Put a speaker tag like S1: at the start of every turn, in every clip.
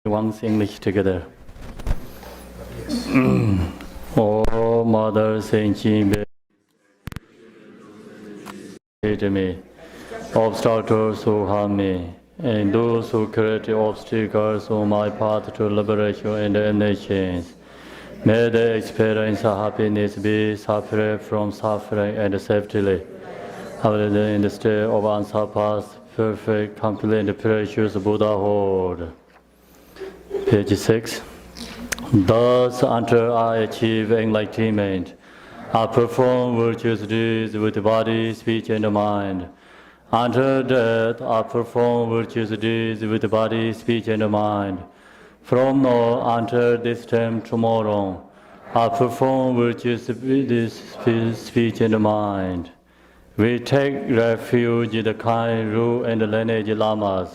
S1: Once English together. Oh, Mother Saint Jean, to me, obstacles who harm me, and those who create obstacles on my path to liberation and end chains. May they experience happiness, be separate from suffering and safely. In the state of unsurpassed, perfect, complete, and precious Buddhahood. Page 6. Thus, until I achieve enlightenment, I perform virtuous deeds with body, speech, and mind. Until death, I perform virtuous deeds with body, speech, and mind. From now until this time tomorrow, I perform virtuous deeds, speech, and mind. We take refuge in the kind rule and the lineage lamas.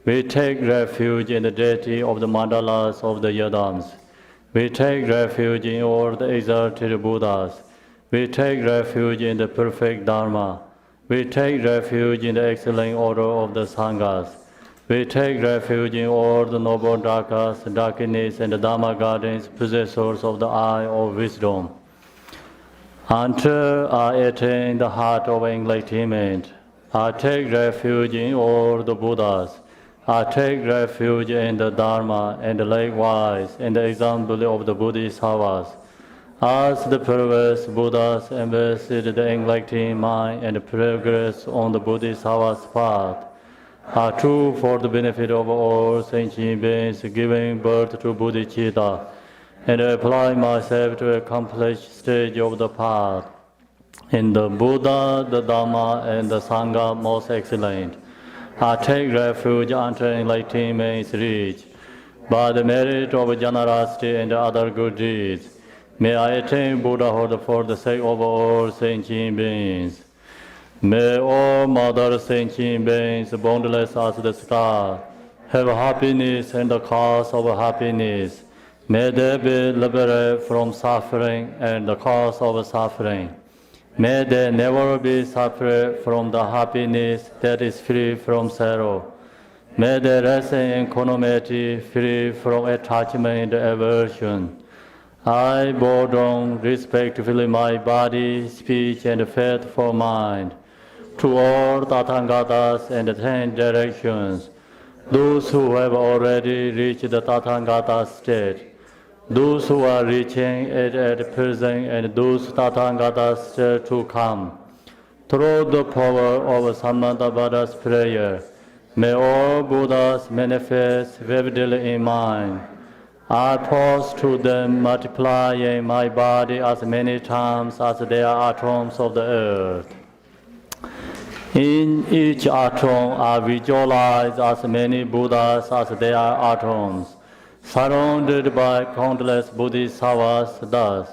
S1: We take refuge in the deity of the mandalas of the yadams. We take refuge in all the exalted Buddhas. We take refuge in the perfect Dharma. We take refuge in the excellent order of the Sanghas. We take refuge in all the noble Dhakas, Dakinis, and the Dharma gardens, possessors of the eye of wisdom. Until I attain the heart of enlightenment, I take refuge in all the Buddhas. I take refuge in the Dharma, and likewise in the example of the Bodhisattvas. As the previous Buddhas embodied the enlightened mind and progress on the Bodhisattva's path, are true for the benefit of all sentient beings giving birth to bodhicitta, and apply myself to accomplish stage of the path. In the Buddha, the Dharma, and the Sangha most excellent, I take refuge until enlightenment is reached. By the merit of generosity and other good deeds, may I attain Buddhahood for the sake of all sentient beings. May all Mother sentient beings, boundless as the sky, have happiness and the cause of happiness. May they be liberated from suffering and the cause of suffering. May they never be separate from the happiness that is free from sorrow. May they rest in equanimity, free from attachment and aversion. I bow down respectfully my body, speech, and faithful mind to all Tathagatas and the 10 directions, those who have already reached the Tathagata state, those who are reaching it at present, and those Tathagatas still to come. Through the power of Samanthabhada's prayer, may all Buddhas manifest vividly in mind. I pause to them, multiplying my body as many times as there are atoms of the earth. In each atom, I visualize as many Buddhas as there are atoms, surrounded by countless Bodhisattvas. Thus,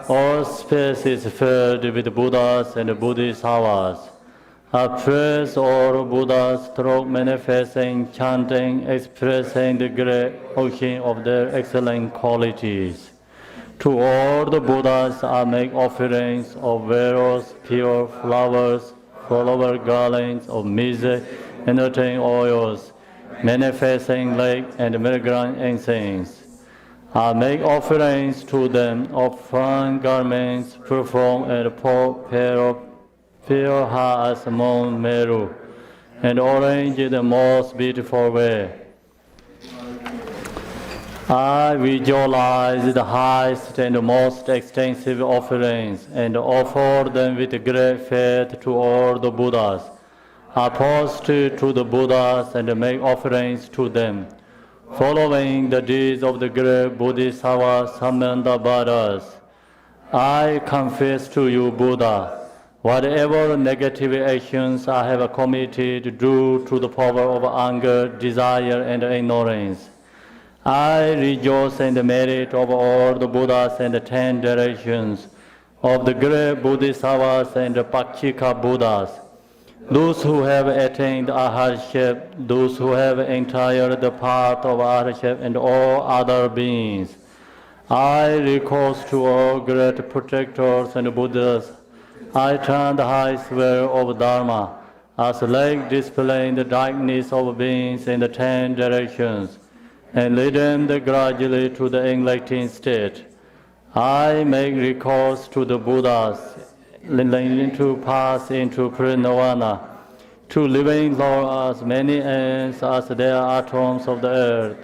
S1: all space is filled with Buddhas and Bodhisattvas. I praise all Buddhas through manifesting, chanting, expressing the great ocean of their excellent qualities. To all the Buddhas, I make offerings of various pure flowers, flower garlands of music, and oils, manifesting lake and milligram incense. I make offerings to them of fine garments, perfume, and pure heart as Mount Meru, and arrange in the most beautiful way. I visualize the highest and most extensive offerings and offer them with great faith to all the Buddhas. I prostrate to the Buddhas and make offerings to them, following the deeds of the great Bodhisattva Samanthabhadas. I confess to you, Buddha, whatever negative actions I have committed due to the power of anger, desire, and ignorance, I rejoice in the merit of all the Buddhas and the 10 directions of the great Bodhisattvas and the Pakshika Buddhas, those who have attained Arhatship, those who have entered the path of Arhatship, and all other beings. I recourse to all great protectors and Buddhas. I turn the high sphere of Dharma as a light displaying the darkness of beings in the 10 directions, and lead them gradually to the enlightened state. I make recourse to the Buddhas, to pass into Nirvana, to living Lord as many ants as there are atoms of the earth,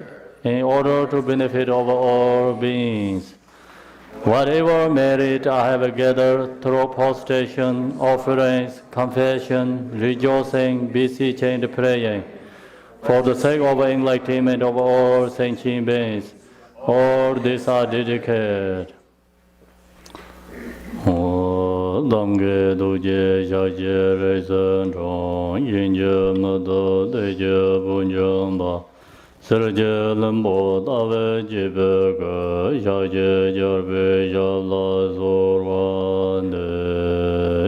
S1: in order to benefit over all beings. Whatever merit I have gathered through prostration, offerings, confession, rejoicing, beseeching, and praying, for the sake of enlightenment of all sentient beings, all these are dedicated. Damge duje jaje rezen rong yinje mado deje bunjamba serje lembo dave jibe ge jaje jarbe jala zorwande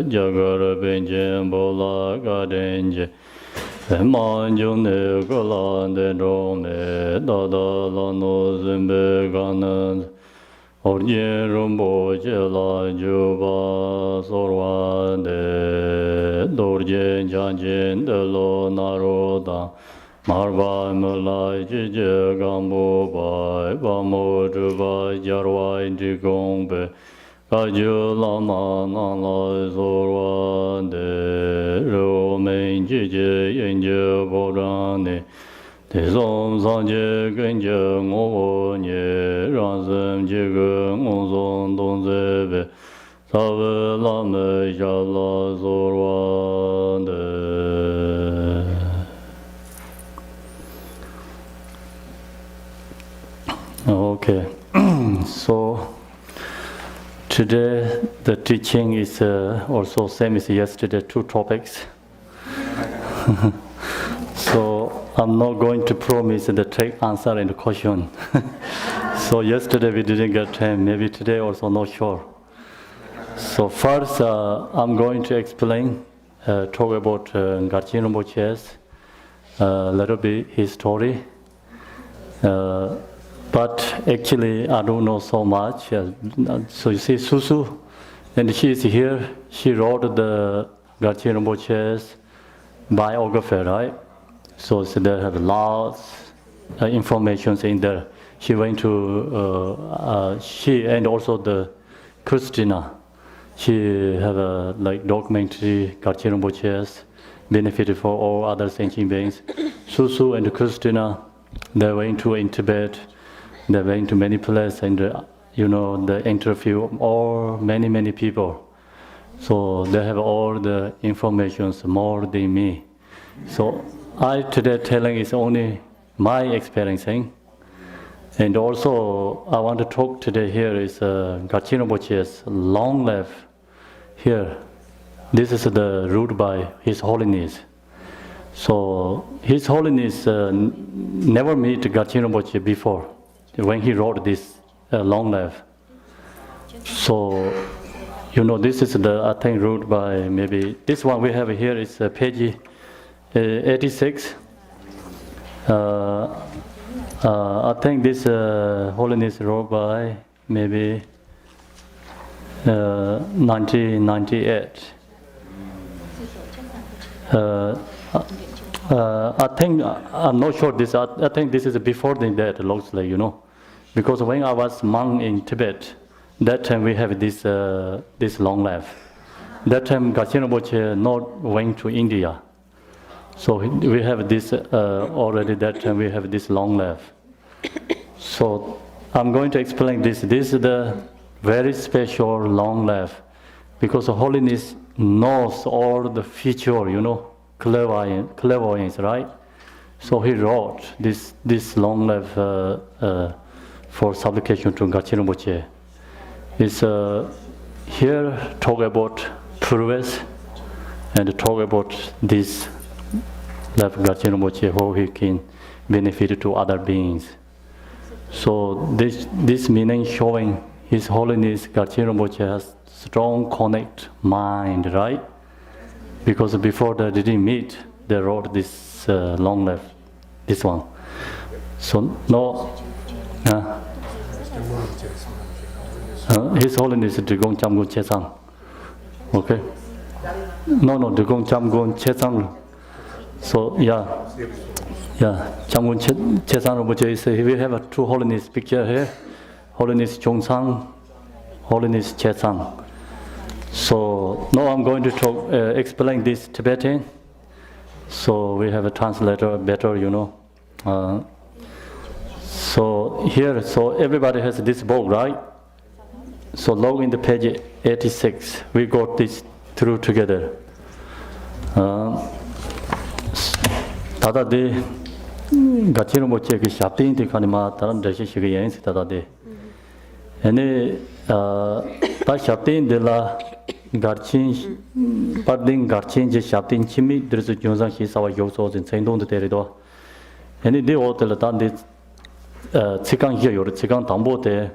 S1: jagar benje bola gadenje man jungne golande rome dada lano zimbe ganan Arya Rinpoche la juba sorwande dorje janjen de lo naroda marba mulai jije gambo bai bamo juba jarwai Drikung be kaju lama nala sorwande romain jije yenje borane Tezom sanje genje ngogo nye ranzem jige ngozon donzebe sabe lame shala zorwande. Okay, so today the teaching is also same as yesterday, 2 topics. So I'm not going to promise the take answer and question. So yesterday we didn't get time, maybe today also not sure. So first I'm going to explain, talk about Garchen Rinpoche's little bit his story. But actually I don't know so much. So you see Susu, and she is here, she wrote the Garchen Rinpoche's biography, right? So there have lots information in there. She went to, she and also the Christina, she have a documentary Garchen Rinpoche's benefit for all other sentient beings. Susu and Christina, they went to in Tibet, they went to many places and they interview all many people. So they have all the information more than me. So I today telling is only my experiencing, and also I want to talk today here is Garchen Rinpoche's long life here. This is the root by His Holiness. So His Holiness never met Garchen Rinpoche before when he wrote this long life. So this is the I think root by maybe this one we have here is page 86. I think this Holiness wrote by maybe 1998. I think I'm not sure this. I think this is before that. Looks like because when I was monk in Tibet, that time we have this long life. That time Garchen Rinpoche not went to India. So we have this already that time we have this long life. So I'm going to explain this. This is the very special long life because the Holiness knows all the future, clairvoyance, right? So he wrote this long life for supplication to Garchen Rinpoche. It's here talk about progress and talk about this life Garchen Rinpoche, how he can benefit to other beings. So this meaning showing His Holiness Garchen Rinpoche has strong connect mind, right? Because before they didn't meet, they wrote this long life, this one. So no, His Holiness Drikung Chamgu Chesang. Okay. No, Drikung Chamgun Chesang. So, yeah, Chamgun Chesang Rinpoche is we have a true holiness picture here. Holiness Chongsang, Holiness Chesang. So, now I'm going to talk, explain this Tibetan. So, we have a translator better, So, here, so everybody has this book, right? So, log in the page 86. We got this through together. Tata de Garchen Rinpoche ki shapting ti kanima taran dashi shiga yen si tata de. Ene ta shapting de la Garchen parding Garchen je shapting chimi drisu gyonzang shi sawa yoso zin tsendong de terido. Ene de hotel ta de tsikang hiya yor tsikang tambo de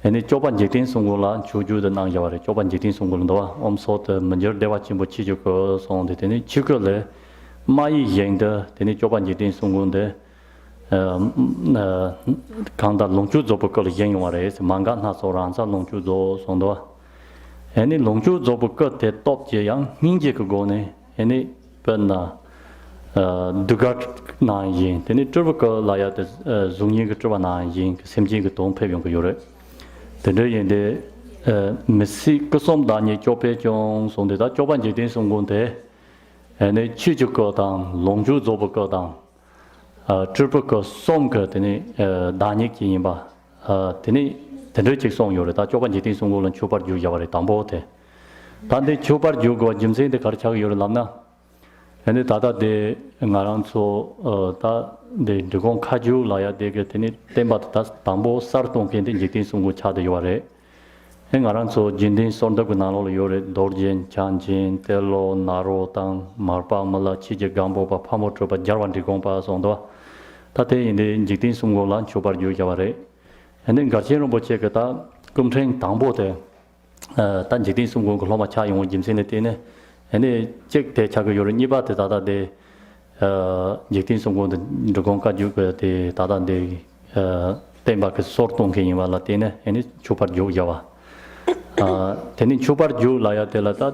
S1: ene choban jektin sungula chuju de nang yaware choban jektin sungul ndo om so de manjer dewa chimbo chi ju ko song de ne chikole mai yeng de ne choban jektin sungun de kanda longchu zo ko le yeng yaware manga na so ran sa longchu zo song do ene longchu zo ko te top je yang ning je ko go ne ene pen na dugat na yin ne turbo ko la ya de zungyi ko turba na yin semji ko tong pe byong ko yore the Messi Kusom Dani Chope Jong Song the Choban Jidin Songunde and a Chijuko down, Longju Zoboko down, Triple Songa, Dani Kimba, Tini, the Richie Song Yore, that Choban Jidin Songo and Chopar Yu Yavare Tambote. Tande Chopar Yu go Jimse the Karchak Yorlana, and the Tata de Ngaranso, the Drikung Kaju, Laya de Getini, Tembat Tambo, Sarton Kentin Jitin Sungu Chad Yore, and Aranso, Jindin Sondagunano Yore, Dorjin, Chanjin, Tello, Naro, Tang, Marpa, Mala, Chije Gambo, Pamotropa, Jarvan Drikongpa, Sonda, Tate in the Jitin Sungo Lan, Chopar Yu Yavare, and then Garchen Rinpoche Kata, Kumtrain Tambote, Tan Jitin Sungu, Loma Chai, Jimsinetine, and they check the Chagayore Niba, the Tata de. Jektin Songo the Gonka Juka de Tata de Tembak Sorton King Latine and it's Chopar Ju Java. Tenin Chopar Ju Laya de Lata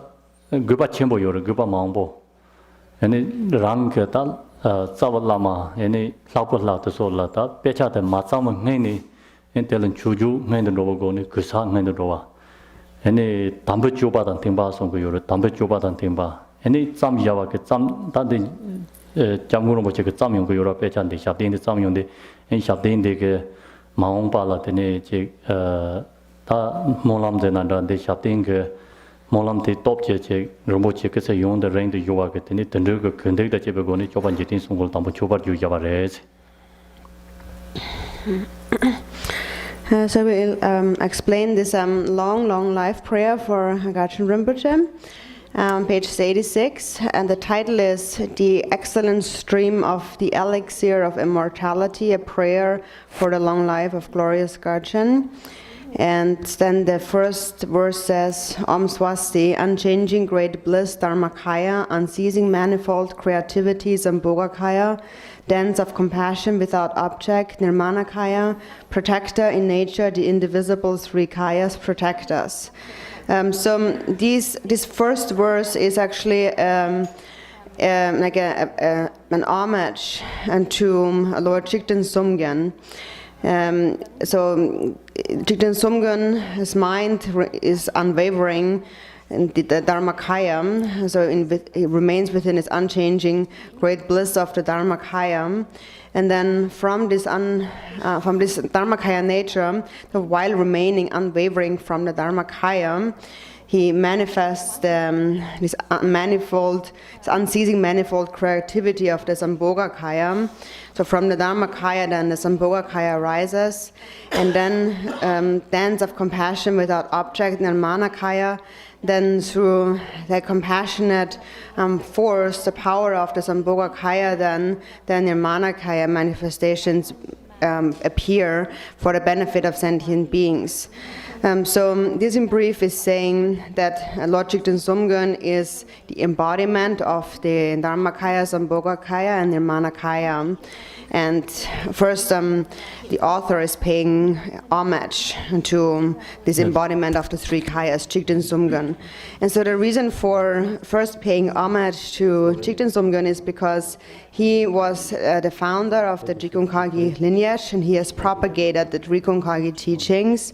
S1: Guba Chembo Yor Guba Mambo and it Rang Ketal Savalama any Lakola to Solata Pecha and Matsama Nani and Telen Chuju Nand Rovogoni Kusan Nand Rova any Tambu Chuba and Timba Songo Yor Tambu Chuba and Timba any some Java get some that Jamgun Rinpoche ke tsam yung ko Europe chan de shapting de tsam yung de en shapting de ke maong pa la tene che ta molam de nan de shapting ke molam de top che Rinpoche ke se yung de rain de yuwa ke tene tende ke khende de che be go ne choban jitin sungol tam chobar yu ya ba re.
S2: So we'll explain this long life prayer for Garchen Rinpoche. Page 86, and the title is The Excellent Stream of the Elixir of Immortality, a prayer for the long life of glorious Garchen. And then the first verse says, Om Swasti, unchanging great bliss, Dharmakaya, unceasing manifold creativity, Sambhogakaya, dance of compassion without object, Nirmanakaya, protector in nature, the indivisible three Kayas, protect us. So this first verse is actually like an homage to Lord Chikten Somgyen. So Chikten Somgyen, his mind is unwavering, and the Dharmakaya, so it remains within its unchanging great bliss of the Dharmakaya. And then from this Dharmakaya nature, while remaining unwavering from the Dharmakaya, he manifests this unceasing manifold creativity of the Sambhogakaya. So from the Dharmakaya, then the Sambhogakaya arises, and then dance of compassion without object, Nirmanakaya. Then through the compassionate force, the power of the Sambhogakaya, then Nirmanakaya manifestations appear for the benefit of sentient beings. So this in brief is saying that Lord Chikden Somgön is the embodiment of the Dharmakaya, Sambhogakaya, and Nirmanakaya. And first, the author is paying homage to this embodiment of the three kayas, Chikden Somgön. And so the reason for first paying homage to Chikden Somgön is because he was the founder of the Drikung lineage, and he has propagated the Drikung teachings.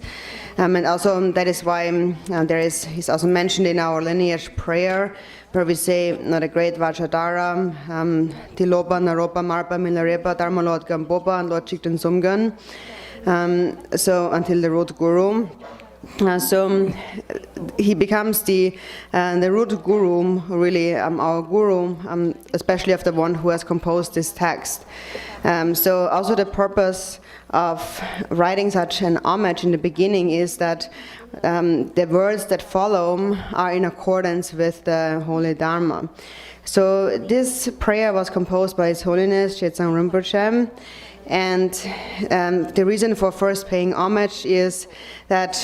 S2: And also that is why he's also mentioned in our lineage prayer, where we say, the great Vajradhara, Tilopa, Naropa, Marpa, Milarepa, Dharma Lord Gambopa, and Lord Chikden Somgön, so until the root guru. So he becomes the root guru, really our guru, especially of the one who has composed this text. So also the purpose of writing such an homage in the beginning is that the words that follow are in accordance with the Holy Dharma. So this prayer was composed by His Holiness Chetsang Rinpoche, and the reason for first paying homage is that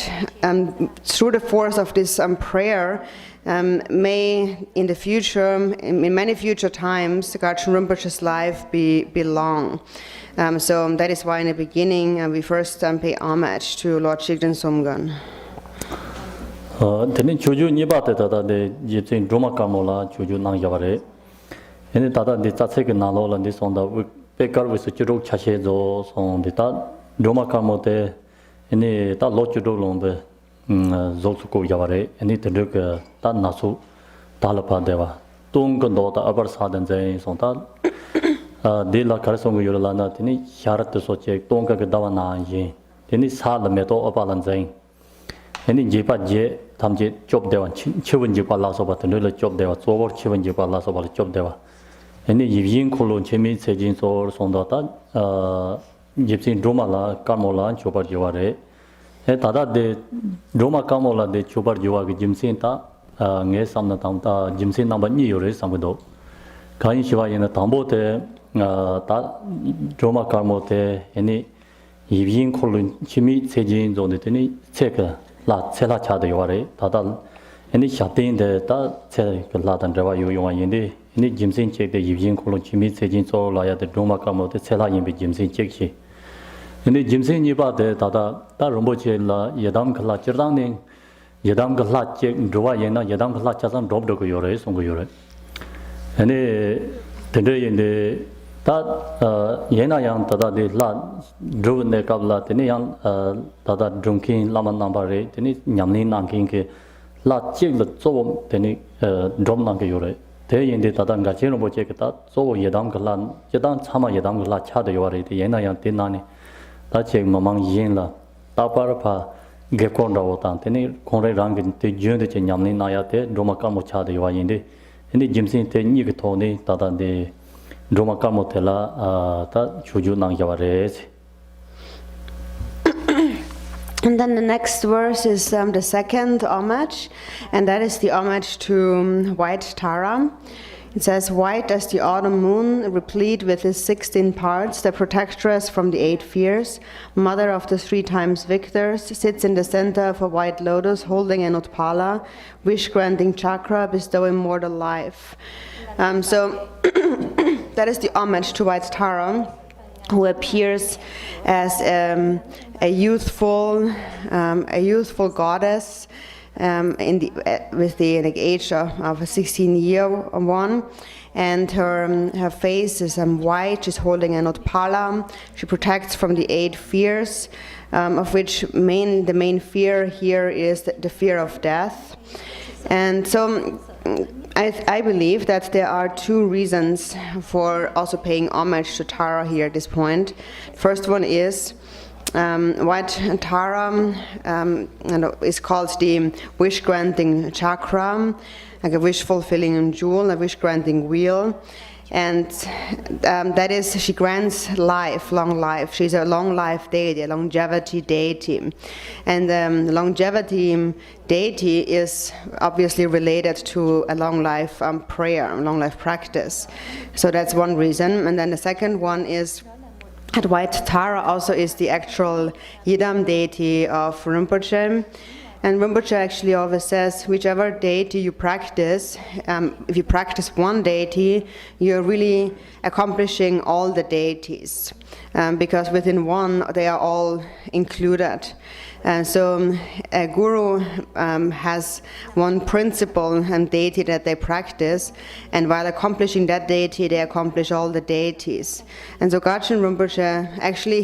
S2: through the force of this prayer, may in the future, in many future times, Garchen Rinpoche's life be long. So that is why in the beginning we first pay homage to Lord Chikden Somgön.
S1: Tene chuju nipa te tata de jipsin Roma kamola chuju nang yaware. Ene tata de tatse ke nalo la de sonda pekar wisu churuk chashe zo son de ta Roma kamo te ene ta lo churuk lombe zolsuko yaware. Ene te luk ta nasu talapa dewa. Tung kondo ta abar sadan zayin son ta de la karsongo yorala na tene sharat te soche tonga ke dawa na yin. Tene sa la meto apalan zayin. Ene jepa je tamje job dewa chewon jepa la so ba tene job dewa zobor chewon jepa la so ba job dewa. Ene yibyin kolon chemi sejin so sonda ta jipsin Roma la kamola chopar jiware. E tada de Roma kamola de chopar jiwa ge jimsin ta nge samna tam ta jimsin namba ni yore samdo. Kain shiwa yena tambo te ta Roma kamo te ene yibyin kolon chemi sejin zo de tene cheka la chela cha de yore tada ene shatin de ta che la dan rewa yo yo yende ene jimsin che de yibyin kolon chimi sejin so la ya de Roma kamo te chela yin be jimsin che chi ene jimsin ni ba de tada ta rombo che la yedam khala chirdang ne yedam khala che rewa yena yedam khala cha san rob de ko yore song ko yore ene tende yende ta yena yang tada de la dru ne kabla tene yang tada drunkin lama nambare tene nyamni nangkin ke la chik le zo tene drom nang ke yore te yende tada Garchen Rinpoche ke ta zo yedam kala yedam chama yedam kala cha de yore te yena yang te nani ta chek mamang yin la ta par pa ge kon ra ta tene kon re rang te jön de che nyamni na ya te droma ka mo cha de yore yende ene jimsin te ni ke to ne tada de Roma kamotela ta chuju nang yaware.
S2: And then the next verse is the second homage, and that is the homage to White Tara. It says, white as the autumn moon, replete with its 16 parts, the protectress from the 8 fears, mother of the 3 times victors, sits in the center of a white lotus, holding an utpala, wish-granting chakra, bestowing mortal life. So that is the homage to White Tara, who appears as a youthful goddess with the age of a 16-year one, and her face is white. She's holding an utpala. She protects from the 8 fears, of which the main fear here is the fear of death. And so I believe that there are 2 reasons for also paying homage to Tara here at this point. First one is White Tara is called the wish-granting chakra, like a wish-fulfilling jewel, a wish-granting wheel. And that is, she grants life, long life. She's a long life deity, a longevity deity. And the longevity deity is obviously related to a long life prayer, a long life practice. So that's one reason. And then the second one is And White Tara also is the actual Yidam deity of Rinpoche. And Rinpoche actually always says, whichever deity you practice, if you practice one deity, you're really accomplishing all the deities. Because within one, they are all included. So a guru has one principle and deity that they practice, and while accomplishing that deity, they accomplish all the deities. And so Garchen Rinpoche, actually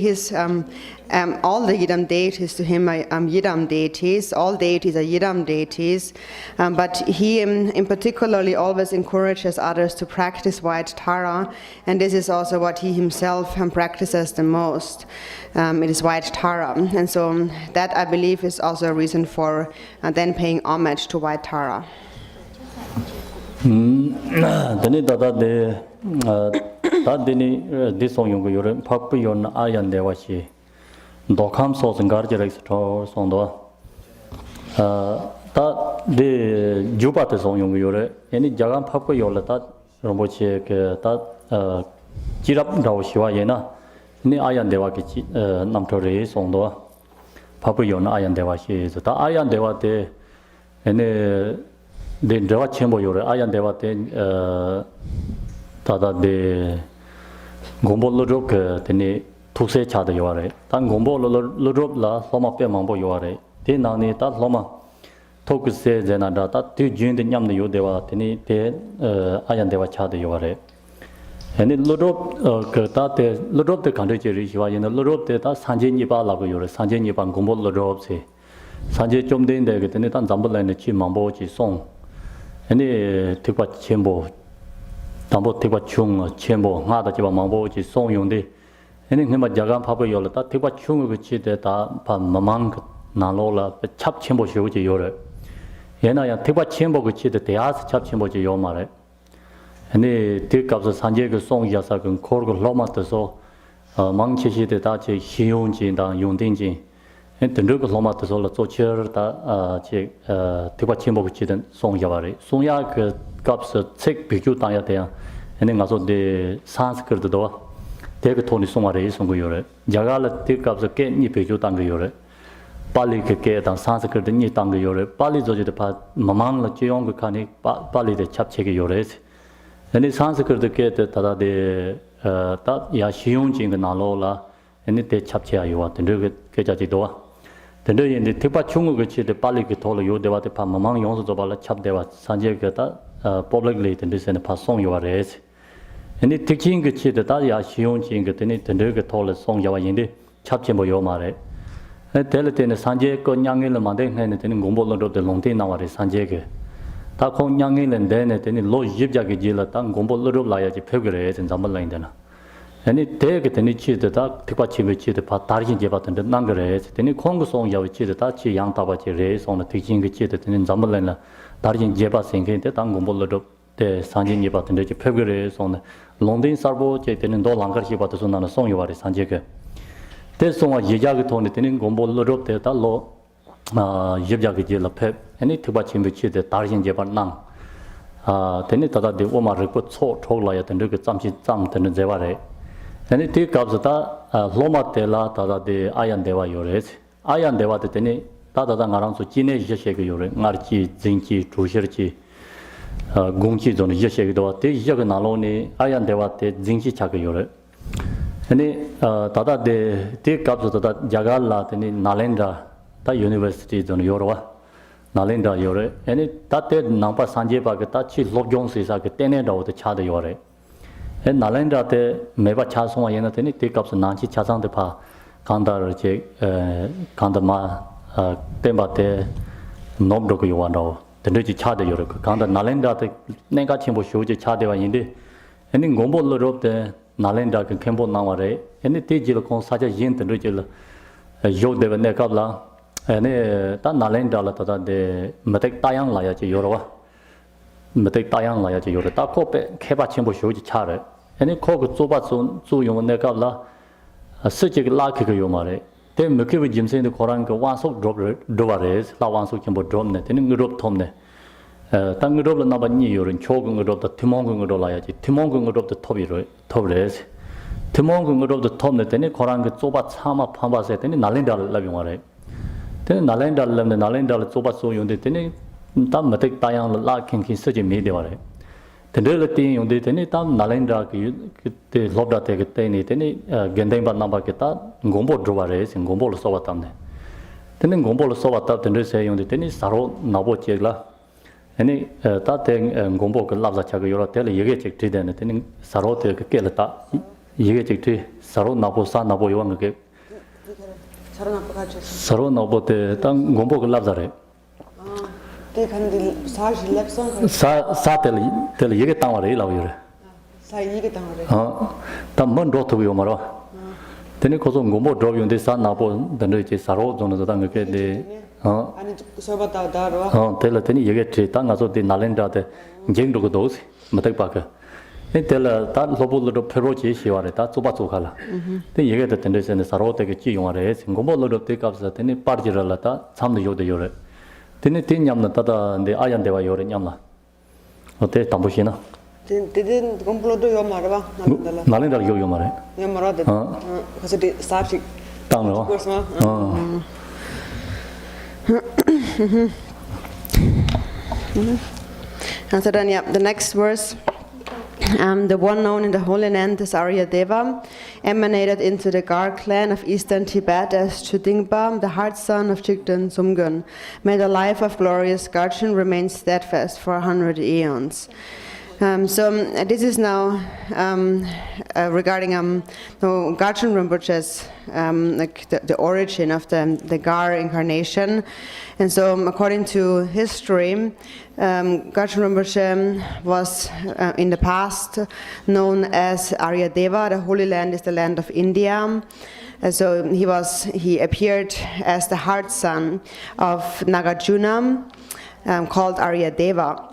S2: all the Yidam deities to him are Yidam deities, all deities are Yidam deities, but he in particularly always encourages others to practice White Tara, and this is also what he himself practices the most. It is White Tara, and so that I believe is also a reason for then paying homage to White Tara.
S1: Dokam so Garchen Sondo that the Jupata song Yore, any Jagan Papa Yola that Rinpoche that Jirap Daoshiwa Yena, ni Arya Deva Namtore Sondo, Papa Yon Arya Deva she is the Arya Deva de any the Deva Chamber Yore, Arya Deva Tada de Gombo Luruk, the Tuse Chad Yore, Tan Gombo Lurub la, Loma Pemambo Yore, Tinani, that Loma Toku says Zenada, that two Jun the Yam the Yodeva, Tini, Arya Deva Chad Yore. And it Lurub Lurub the country Rishiva, and the Lurub that Sanjay Nipa Lago, Sanjay Nipan Gombo Lurub say. Sanjay Jumdin, the Gatan Zambal and the Chimambo song. Any Tipa Chimbo, Tambo Tipa Chung, Chimbo, Nada Chiba Mambo, song Yundi. Any him a Jagan Papa Yola, that Tipa Chung which is that Mamang Nalola, the Chap Chimbo Shuji Yore. Yena Tipa Chimbo which is the Teas Chap Chimbo Yomare. And they take up the Sanjay song Yasak and Korgo Lomata so Mangchi the Tachi, Hyunji, Dan Yundinji, and the Nuka Lomata so so chair that Tipa Chimbo which is song Yavari. Sonyak cups a sick Pichu Taya, and then also the Sanskrit door. Take a Tony Somare Songuyore, Jagala take up the Kenny Pichu Tangayore, Pali Kate and Sanskrit Ni Tangayore, Pali Zoji the Pat, Maman la Chiong Kani, Pali the Chapcheki Yores. And it's Sanskrit the Kate that the Yashiunjing the Nalola, and it Chapcha you want to do it, Kejajidoa. The day in the Tipa Chungu, which is the Pali told you, they were the Pamamang Yons of Bala Chap Deva, Sanjay Gata, publicly in this and Passon you are raised. And it taking the chit that Yashiunjing, the Nugget told song Yawa in the Chapchimbo Yomare. And tell it in the Sanjay Konyang Mande and the Gumbo of the Longtin nowadays, Sanjay. Takon Yang and then at any low Jibjaki Jilla, Tang Gumbo Luru Laya Pegres and Zambalindana. And it take it any cheat the dark Tipachi which is the Patarjin Jabat and the Nangares, then it Congo song Yavichi the Tachi Yang Tabachi race on the teaching cheat in Zambalina, Tarjin Jeba singing the Tangumbo Luru, the Sanjin Jabat and the Pegres on the London Sarbo, Jetin and Dolangar Jibatasun and a song you are Sanjaka. This song was Yagaton, the Gumbo Luru, the Talo. Yibjaki Pep, and it Tibachi which is the Tarjin Japan Nang. Then it that the Omar report so Tolaya and look at some and Zevare. And it take up the Loma Tela, Tada the Arya Deva Yores. Arya Deva the Teni, Tata around so Chine Yashek Yore, Marchi, Zinchi, Trushirchi, Gunchi on Yashek Doa, Jaganaloni, Arya Deva, Zinchi Chaka Yore. And it Tata the take up the Jagala, the Nalendra. That university is on Yorwa, Nalinda Yore, and it that Nampa Sanjay Bagatachi Lobjons is like a tenant of the Chad Yore. And Nalinda the Meva Chasoma Yanatini take up the Nanchi Chasan de Pa, Kandar Kandama Tembate Nobroku Yuano, the Nuji Chad Yore, Kanda Nalinda the Negachimbo Shuji Chadeva Yindi, and in Gombo Lurop the Nalinda can Khenpo Naware, and it Tijil con such a yin to Rijil Yod de Nekabla. And that Nalenda the Matek Tayang Layachi Yorova, Matek Tayang Layachi Yora, Takope, Kebachimbo Shuji Chare, and it called Zobatsun, Zuyum Nekabla, a such a lucky Yomare. Then Mukivi Jimson in the Koran, one so drop Dovares, La one so Kimbo Dromnet, and Europe Tomne. Tangurob Nabani, you're in Chogung of the Timongung Layachi, Timongung of the Tobires, Timon go of the Tom that any Koran get soba Sama Pamba set any Nalenda living one. Then Nalenda Lam the Nalenda soba so you did any Tamatic Tayan La King such a media. The reality you did any time Nalenda the Lobda take it any Gendemba Nambaketa, Gombo Drovares and Gombo Sovatam. Then Gombo Sovatap and say on the tennis Saro Nabo Chegla. Any that thing Gombo loves a Chagayora tell you get it then attending Saro Keleta. You get it, Saro Nabo San Nabo Young. Saro Nabo the Tang Gombo Lazare.
S2: They can be Sarge Lepson.
S1: Satel tell you get down a rail.
S2: Say you get down.
S1: Tamon brought to Yomara. Then it goes on Gombo drove you in the San Nabo, the Rich Saro on the Tanga.
S2: And Sobata
S1: tell a you get it, Tangazo de Nalenda, the Jingo those, Matapaka. They tell that Lobo little Perochi, she was that Subatsuhala. Then you get the tendency and the Saro take a key on a race, and Gombo little take up that any partiralata, some of the Yore. Then it tin yam Tata and the Arya Deva Yore Yamla. Hotel Tambushina.
S2: Didn't Gombo do your Marva?
S1: Nalenda Yomare.
S2: Yamara, because it is Sarchi.
S1: Tango.
S2: And so then, yeah, the next verse. The one known in the Holy Land is Arya Deva, emanated into the Gar clan of eastern Tibet as Chudingpa, the heart son of Chikden Sumgun. May the life of glorious Garchen remain steadfast for 100 eons. This is now regarding Garchen Rinpoche's like the origin of the Gar incarnation, and so according to history, Garchen Rinpoche was in the past known as Arya Deva. The Holy Land is the land of India. So he appeared as the heart son of Nagarjuna, called Arya Deva.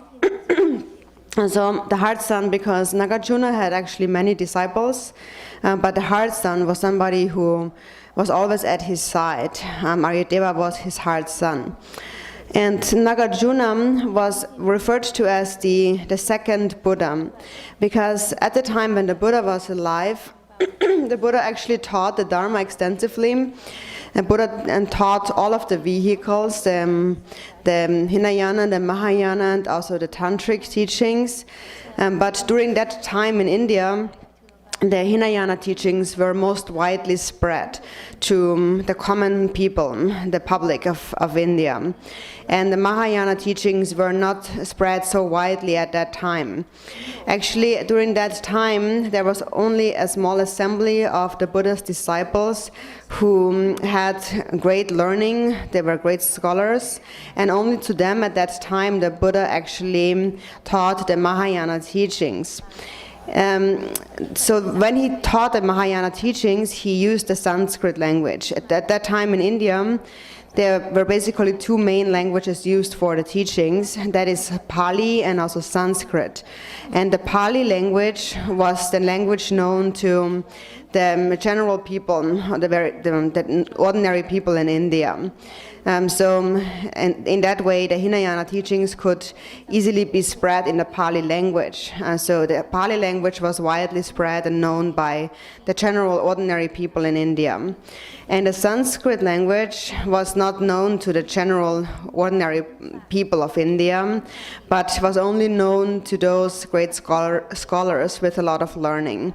S2: And so the heart son, because Nagarjuna had actually many disciples, but the heart son was somebody who was always at his side. Arya Deva was his heart son. And Nagarjuna was referred to as the second Buddha, because at the time when the Buddha was alive, the Buddha actually taught the Dharma extensively. The Buddha taught all of the vehicles, the Hinayana, the Mahayana, and also the Tantric teachings. But during that time in India, the Hinayana teachings were most widely spread to the common people, the public of India. And the Mahayana teachings were not spread so widely at that time. Actually, during that time, there was only a small assembly of the Buddha's disciples who had great learning. They were great scholars, and only to them at that time the Buddha actually taught the Mahayana teachings. So when he taught the Mahayana teachings, he used the Sanskrit language. At that time in India, there were basically two main languages used for the teachings, that is Pali and also Sanskrit. And the Pali language was the language known to the general people, the ordinary people in India. And in that way, the Hinayana teachings could easily be spread in the Pali language. So the Pali language was widely spread and known by the general ordinary people in India. And the Sanskrit language was not known to the general ordinary people of India, but was only known to those great scholars with a lot of learning.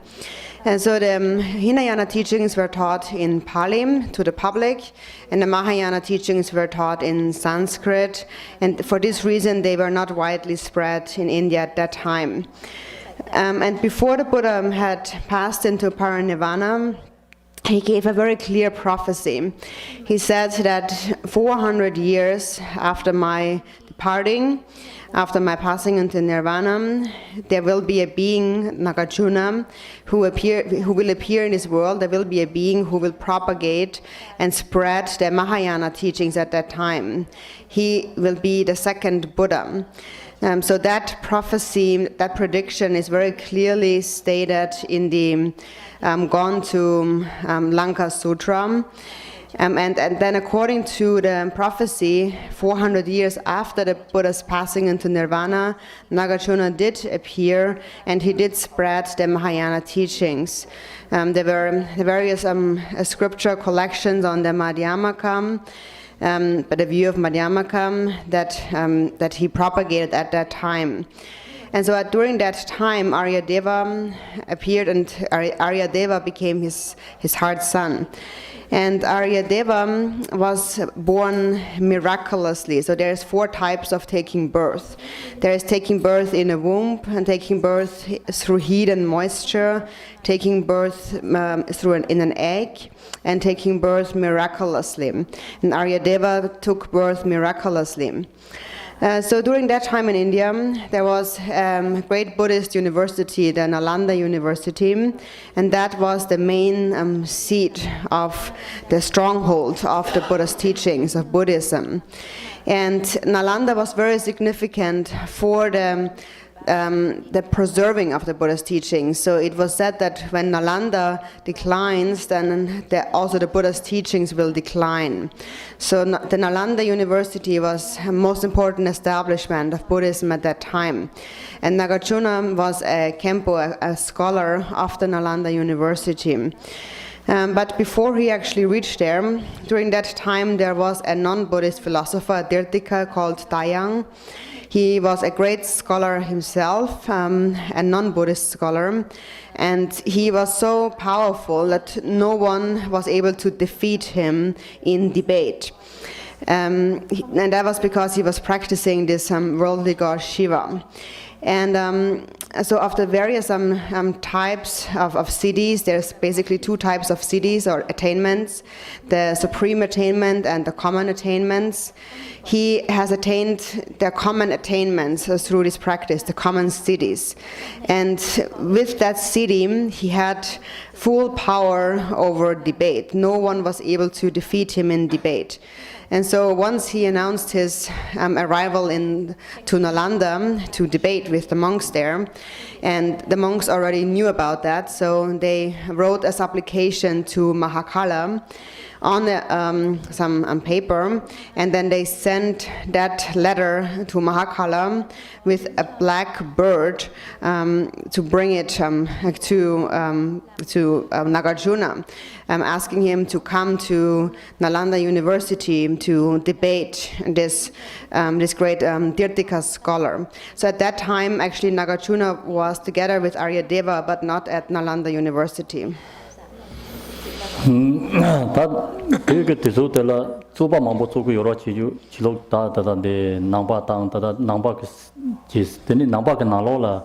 S2: And so the Hinayana teachings were taught in Pali to the public, and the Mahayana teachings were taught in Sanskrit, and for this reason they were not widely spread in India at that time. And before the Buddha had passed into parinirvana, he gave a very clear prophecy. He said that 400 years after my departing, after my passing into nirvana, there will be a being, Nagarjuna, who will appear in this world. There will be a being who will propagate and spread the Mahayana teachings at that time. He will be the second Buddha. So that prophecy, that prediction is very clearly stated in the Gone to Lanka Sutra. And then according to the prophecy, 400 years after the Buddha's passing into nirvana, Nagarjuna did appear and he did spread the Mahayana teachings. There were various scripture collections on the Madhyamaka, but the view of Madhyamaka that he propagated at that time. And so during that time, Arya Deva appeared, and Arya Deva became his heart son. And Arya Deva was born miraculously. So there's 4 types of taking birth. There is taking birth in a womb, and taking birth through heat and moisture, taking birth in an egg, and taking birth miraculously. And Arya Deva took birth miraculously. So during that time in India, there was a great Buddhist university, the Nalanda University, and that was the main seat of the stronghold of the Buddhist teachings of Buddhism. And Nalanda was very significant for the preserving of the Buddhist teachings. So it was said that when Nalanda declines, then also the Buddhist teachings will decline. So the Nalanda University was the most important establishment of Buddhism at that time. And Nagarjuna was a Khenpo, a scholar of the Nalanda University. But before he actually reached there, during that time there was a non-Buddhist philosopher, a Tirthika called Taiyang. He was a great scholar himself, a non-Buddhist scholar, and he was so powerful that no one was able to defeat him in debate. And that was because he was practicing this worldly god Shiva. And so of the various types of siddhis, there's basically 2 types of siddhis or attainments, the supreme attainment and the common attainments. He has attained the common attainments through this practice, the common siddhis. And with that siddhi, he had full power over debate. No one was able to defeat him in debate. And so once he announced his arrival to Nalanda to debate with the monks there, and the monks already knew about that, so they wrote a supplication to Mahakala on some paper, and then they sent that letter to Mahakala with a black bird to bring it to Nagarjuna, asking him to come to Nalanda University to debate this great Tirthika scholar. So at that time, actually, Nagarjuna was together with Arya Deva, but not at Nalanda University.
S1: 다 되게 대소들라 조바 망보 쪼고 여러 지주 지록 다다데 남바 땅 다다 남바 지스더니 남바 나로라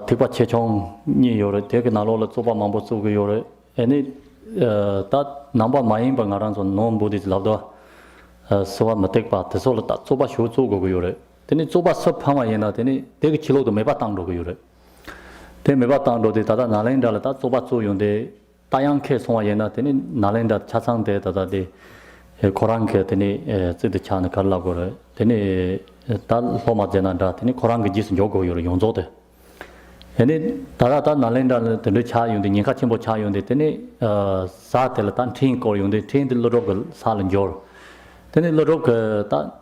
S1: 특바 최종이 여러 되게 나로라 조바 망보 쪼고 여러 애니 다 남바 마인 방아란서 논 보디스 라도 소와 마텍바 대소라 다 조바 쇼 쪼고 여러 되니 조바 섭하마 예나 되니 되게 지록도 매바 땅도 여러 대 매바 땅도 다다 나라인달라 다 조바 쪼용데 다양케 송화예나 되니 나랜다 차상대 다다디 코란케 되니 쯔드 차는 갈라고래 되니 다 소마제나다 되니 코란게 지스 요고요 용조데 되니 다다다 나랜다 되니 차용데 닝카침보 차용데 되니 사텔 단 팅고 용데 팅들 로로글 살은 요 되니 로로그 다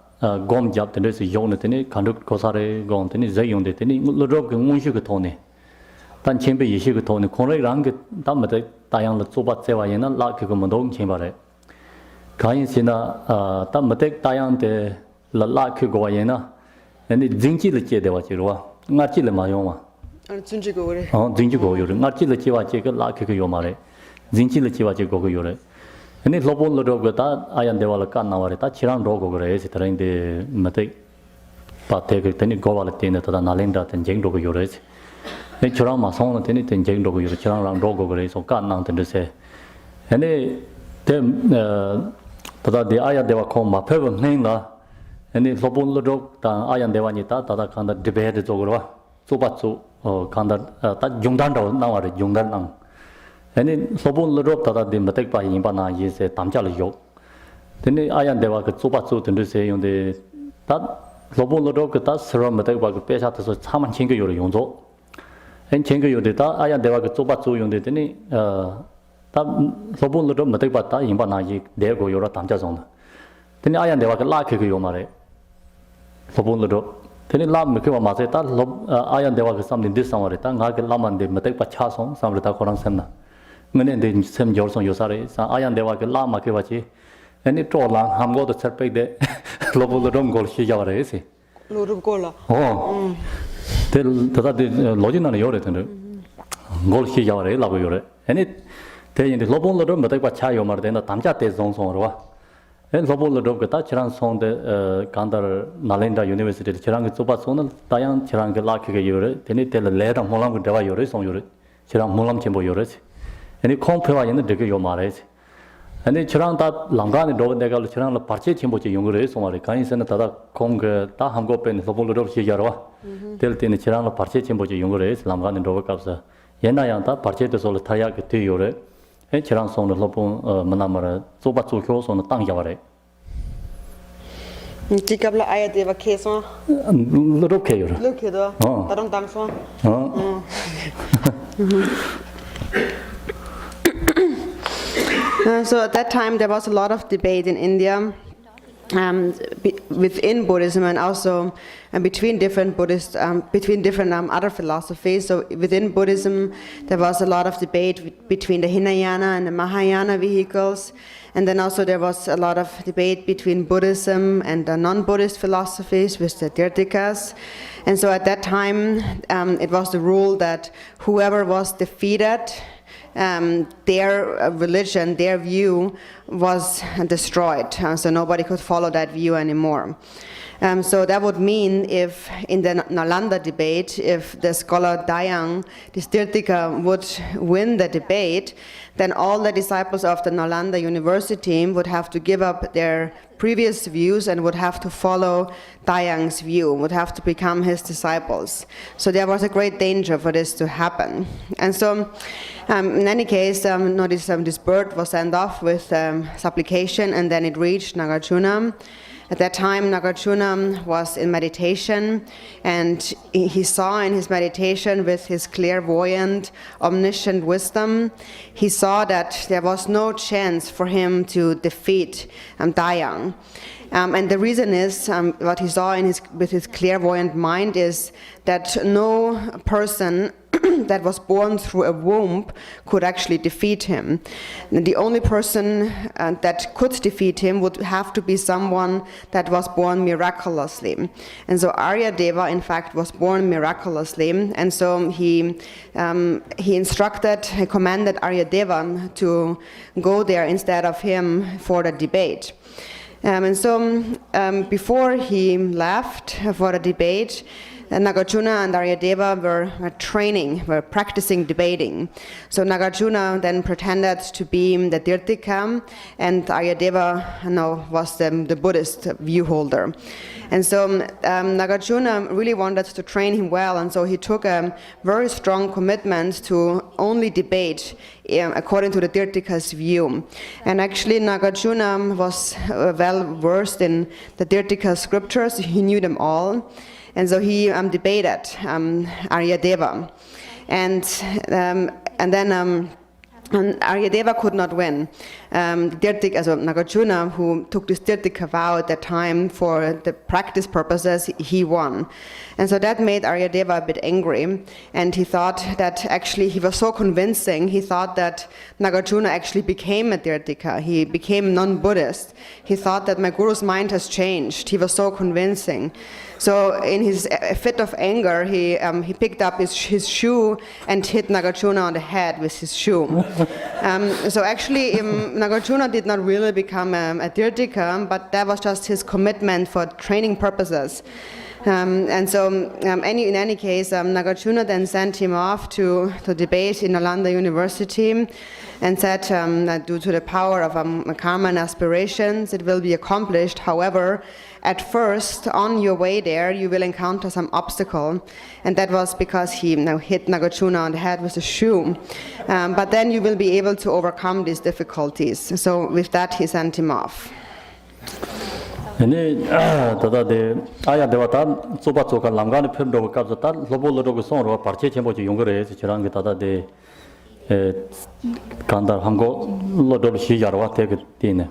S1: 곰잡 되니 용네 되니 간둑 고사레 곰 되니 제용데 되니 로로그 문시그 토네 단 쳔베 예시그 토네 코레랑게 담마데 다양의 조바제와에나 라크고 모동 쳔바레 가인시나 담마데 다양데 라크고와에나 아니 징지를 제대와지로와 나치를 마용와
S2: 진지고래
S1: 징지고요를 나치를 제와지가 라크고 요마레 징지를 제와지고 요래 아니 로볼로로가 아얀데와라 깐나와레 다 치랑 로고 그래 시트라인데 마데 파테그 테니 고발레 테네 다 나렌다 텐쟁로고 요래 네 저랑 마성은 되니 된쟁도고 이렇게 저랑 로고 그래서 깐낭 된데세 아니 대 다다 대 아야 대와 코 마페번 내나 아니 로본로도 다 아야 대와니다 다다 칸다 디베드 쪽으로 소바초 칸다 다 용단도 나와래 용단낭 아니 로본로도 다다 디 마텍바 임바나 예세 담자를 요 되니 아야 대와 그 소바초 된데세 용데 다 로본로도 그다 서로 마텍바 그 빼샤트서 차만 챙겨 요래 용조 엔 챙겨 요데다 아야 대와 그 조바 조용데 되니 다 소본으로 못 봤다 인바 나지 내고 요라 담자 정도 근데 아야 내가 그 라케 그 요 말에 소본으로 근데 람 그 맞아 다 아야 내가 그 삼는 디상어래 다 가게 람한데 못 봐 차송 삼르다 거랑 셈나 근데 셈 열성 요사래 아야 내가 그 라마 그 봐지 아니 또랑 함고도 철백데 로볼로 걸 시작하래지
S2: 로르골라
S1: 다다데 로진나는 요래 되네 걸 시작하래 라고 요래 아니 대인데 로볼로 못 봐 차요 말데 나 담자 때 정성으로 와 로볼로 그다 지랑 송데 간다르 나렌다 유니버시티 지랑 그 좁아 손은 다양 지랑 그 라케게 요래 되니 때 레랑 몰랑 그 대화 요래 송 요래 지랑 몰람 쳔보 요래 아니 콤페와 있는 되게 요 말해지 아니 저랑 다 랑가니 로 내가 저랑 파체 쳔보지 용거래 송말에 간이선은 다다 공그 다 한국 bên 로볼로 시작하러 될 때는 저랑 파체 쳔보지 용거래 랑가니 로 갑사 옛날에 파체도 솔 타야 그 뒤요래 저랑 손을 로본 만나마라 좁아 좁혀 손을 땅 잡아래
S2: Tikabla Arya Deva keso.
S1: 이렇게 요래
S2: Look at that. Tarong tangso. So at that time there was a lot of debate in India within Buddhism and also between different Buddhist, between different other philosophies. So within Buddhism there was a lot of debate between the Hinayana and the Mahayana vehicles, and then also there was a lot of debate between Buddhism and the non-Buddhist philosophies with the Tirthikas. And so at that time it was the rule that whoever was defeated, their religion, their view was destroyed, so nobody could follow that view anymore. So that would mean if in the Nalanda debate, if the scholar Dayang, this Tirthika, would win the debate, then all the disciples of the Nalanda University would have to give up their previous views and would have to follow Dayang's view, would have to become his disciples. So there was a great danger for this to happen. And so in any case, this bird was sent off with supplication, and then it reached Nagarjuna. At that time, Nagarjuna was in meditation, and he saw in his meditation with his clairvoyant, omniscient wisdom, he saw that there was no chance for him to defeat Dayang. And the reason is, what he saw with his clairvoyant mind is that no person that was born through a womb could actually defeat him. And the only person that could defeat him would have to be someone that was born miraculously. And so Arya Deva, in fact, was born miraculously. And so he commanded Arya Deva to go there instead of him for the debate. And so before he left for the debate, Nagarjuna and Arya Deva were practicing debating. So Nagarjuna then pretended to be the Tirthika, and Arya Deva was the Buddhist view holder. And so Nagarjuna really wanted to train him well, and so he took a very strong commitment to only debate according to the Tirthika's view. And actually Nagarjuna was well versed in the Tirthika scriptures, he knew them all. And so he debated Arya Deva, and then Arya Deva could not win. Nagarjuna, who took this Tirthika vow at that time for the practice purposes, he won. And so that made Arya Deva a bit angry, and he thought that actually he was so convincing, he thought that Nagarjuna actually became a Tirthika, he became non-Buddhist. He thought that my guru's mind has changed, he was so convincing. So in his fit of anger, he picked up his shoe and hit Nagarjuna on the head with his shoe. So actually Nagarjuna did not really become a Tirthika, but that was just his commitment for training purposes. And so in any case, Nagarjuna then sent him off to debate in Nalanda University, and said that due to the power of karma and aspirations, it will be accomplished. However, at first, on your way there, you will encounter some obstacle, and that was because he hit Nagarjuna on the head with a shoe. But then you will be able to overcome these difficulties. So with that, he sent him off.
S1: Ini tadi ayat dewa tan coba lamgani film dogo kapsa tan lobo logo song roga parche cembo ci yongre ci cirang kita tadi Kandar Hango Lodol Shijarwa take it in.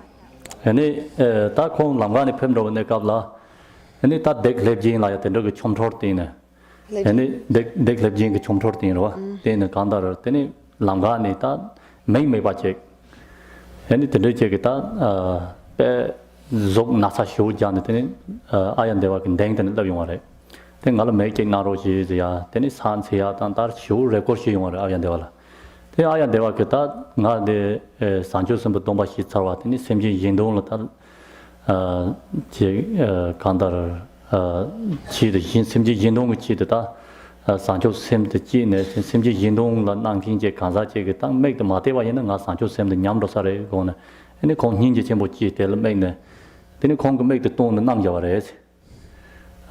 S1: Any Takon Langani Pemdo in the Kabla, any that deck lebjin like the Dug Chomtortina. Any deck lebjin Chomtortin, then the Kandar, then Langani that may bachek. Any Tendriceta Zog Nasa Show Janet, Arya Deva can dang the Lavimare. Then I'll make it Naroji, then it's Hans here, and that show record she or Arya Deva. The Arya Deva Keta, not the Sancho Sambutomba Shitsawat, and it's Semji Yindon, Kandar, Chi the Semji Yindon, Chita, Sancho Sem the Gene, Semji Yindon, Nanking Kanza, make the Mateva and Sancho Sem the Yamdosare gone, and the Konginji Chimbo tell Magne. Then you can't make the tone and Nangjavares.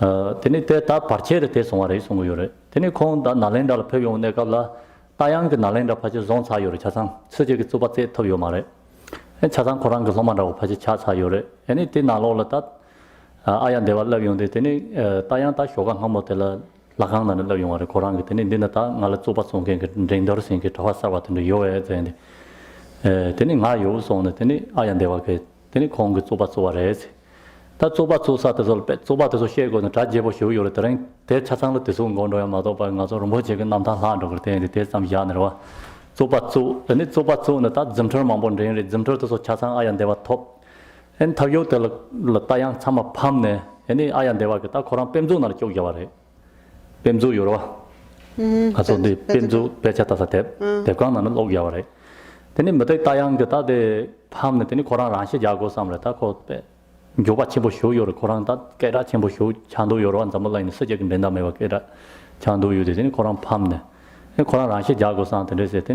S1: Then it take that parched test on race on your. Then you can't that Nalenda Pavio Negala, Tayang Nalenda Paches on Sayuri Chasang, Surgery to Bate Tovio Mare, and Chasang Koranga Lomanda Paches Chasayure, and it did not all that. Arya Deva Lavion, the Tayanta Shogan Homotella, Lagan and Lavion, Korang, then Dinata, Nalatsuba Song, Dendor Sink, Tawasawat in the US, and then Mayo on the Tenny Arya Deva. Then Kong Sobatsuares. That Sobatsu Satasol Pet Sobato Shego and Trajebo show your terrain, Ted Chasan to soon go to Madopa and Nazor Mojek and Namta Hand over the test some Janera. Sobatsu, and it's Sobatsu and that Zimter Mambon, Zimter to Chasan Iron Deva top. And Toyota Latayan Sama Pamne, any Iron Deva Koran Pemzuna Chogyavare. Pemzu Yoro. Also the Pemzu Pechatasatep, the Gun and Logyavare. Then in Mate Tayang Gata de Pam, the Koran Rashi Jago Samrata called Joba Chimbo show your Koran that Kera Chimbo show Chandu Yoro and Zamala in such a Benda Mevakera Chandu you did in Koran Pamne. The Koran Rashi Jago Sant and they said,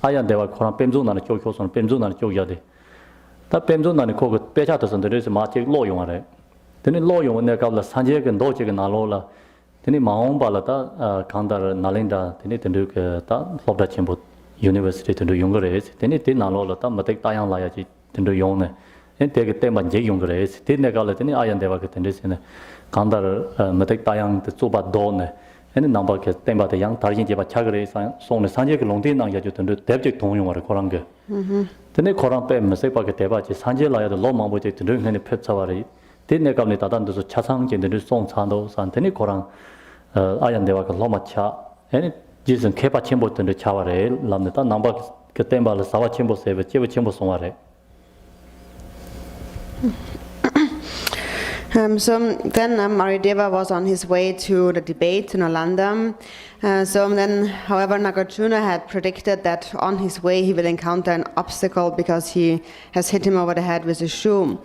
S1: Arya Deva Koran Pemzun and Chokos on Pemzun and Chokyade. That Pemzun and Koko Pechatas and there is a Matic Loyong. Then in Loyong when they call the Sanjek and Dochik and Alola, then in Maon Balata, Kandar Nalinda, then it and Duke Lobda Chimbo. University to do younger age, then it did not all the time, but take Tayan Layaji to do young, and take a time and J younger age, did not let any Iron Deva get in this in a Kandar, Matek Tayan, the Suba Don, and the number gets them by the young Tarjin Java Chagre, so the Sanjak Longdin and Yaju to do Debjik Tony or Koranga. Then the Koran Pem, Masepa Teva, Sanjela, the Loma Bojek to do any pet savari, did not come to the Chasang in the song Sandos and Teni Koran, Iron Deva Loma Cha, and it Jason Kepa Chimbo to the Chavare, Lamneta number Katemba, Sava Chimbo Save, Chiva Chimbo Somare.
S2: So then Arya Deva was on his way to the debate in Nalanda. So then, however, Nagarjuna had predicted that on his way he will encounter an obstacle because he has hit him over the head with a shoe.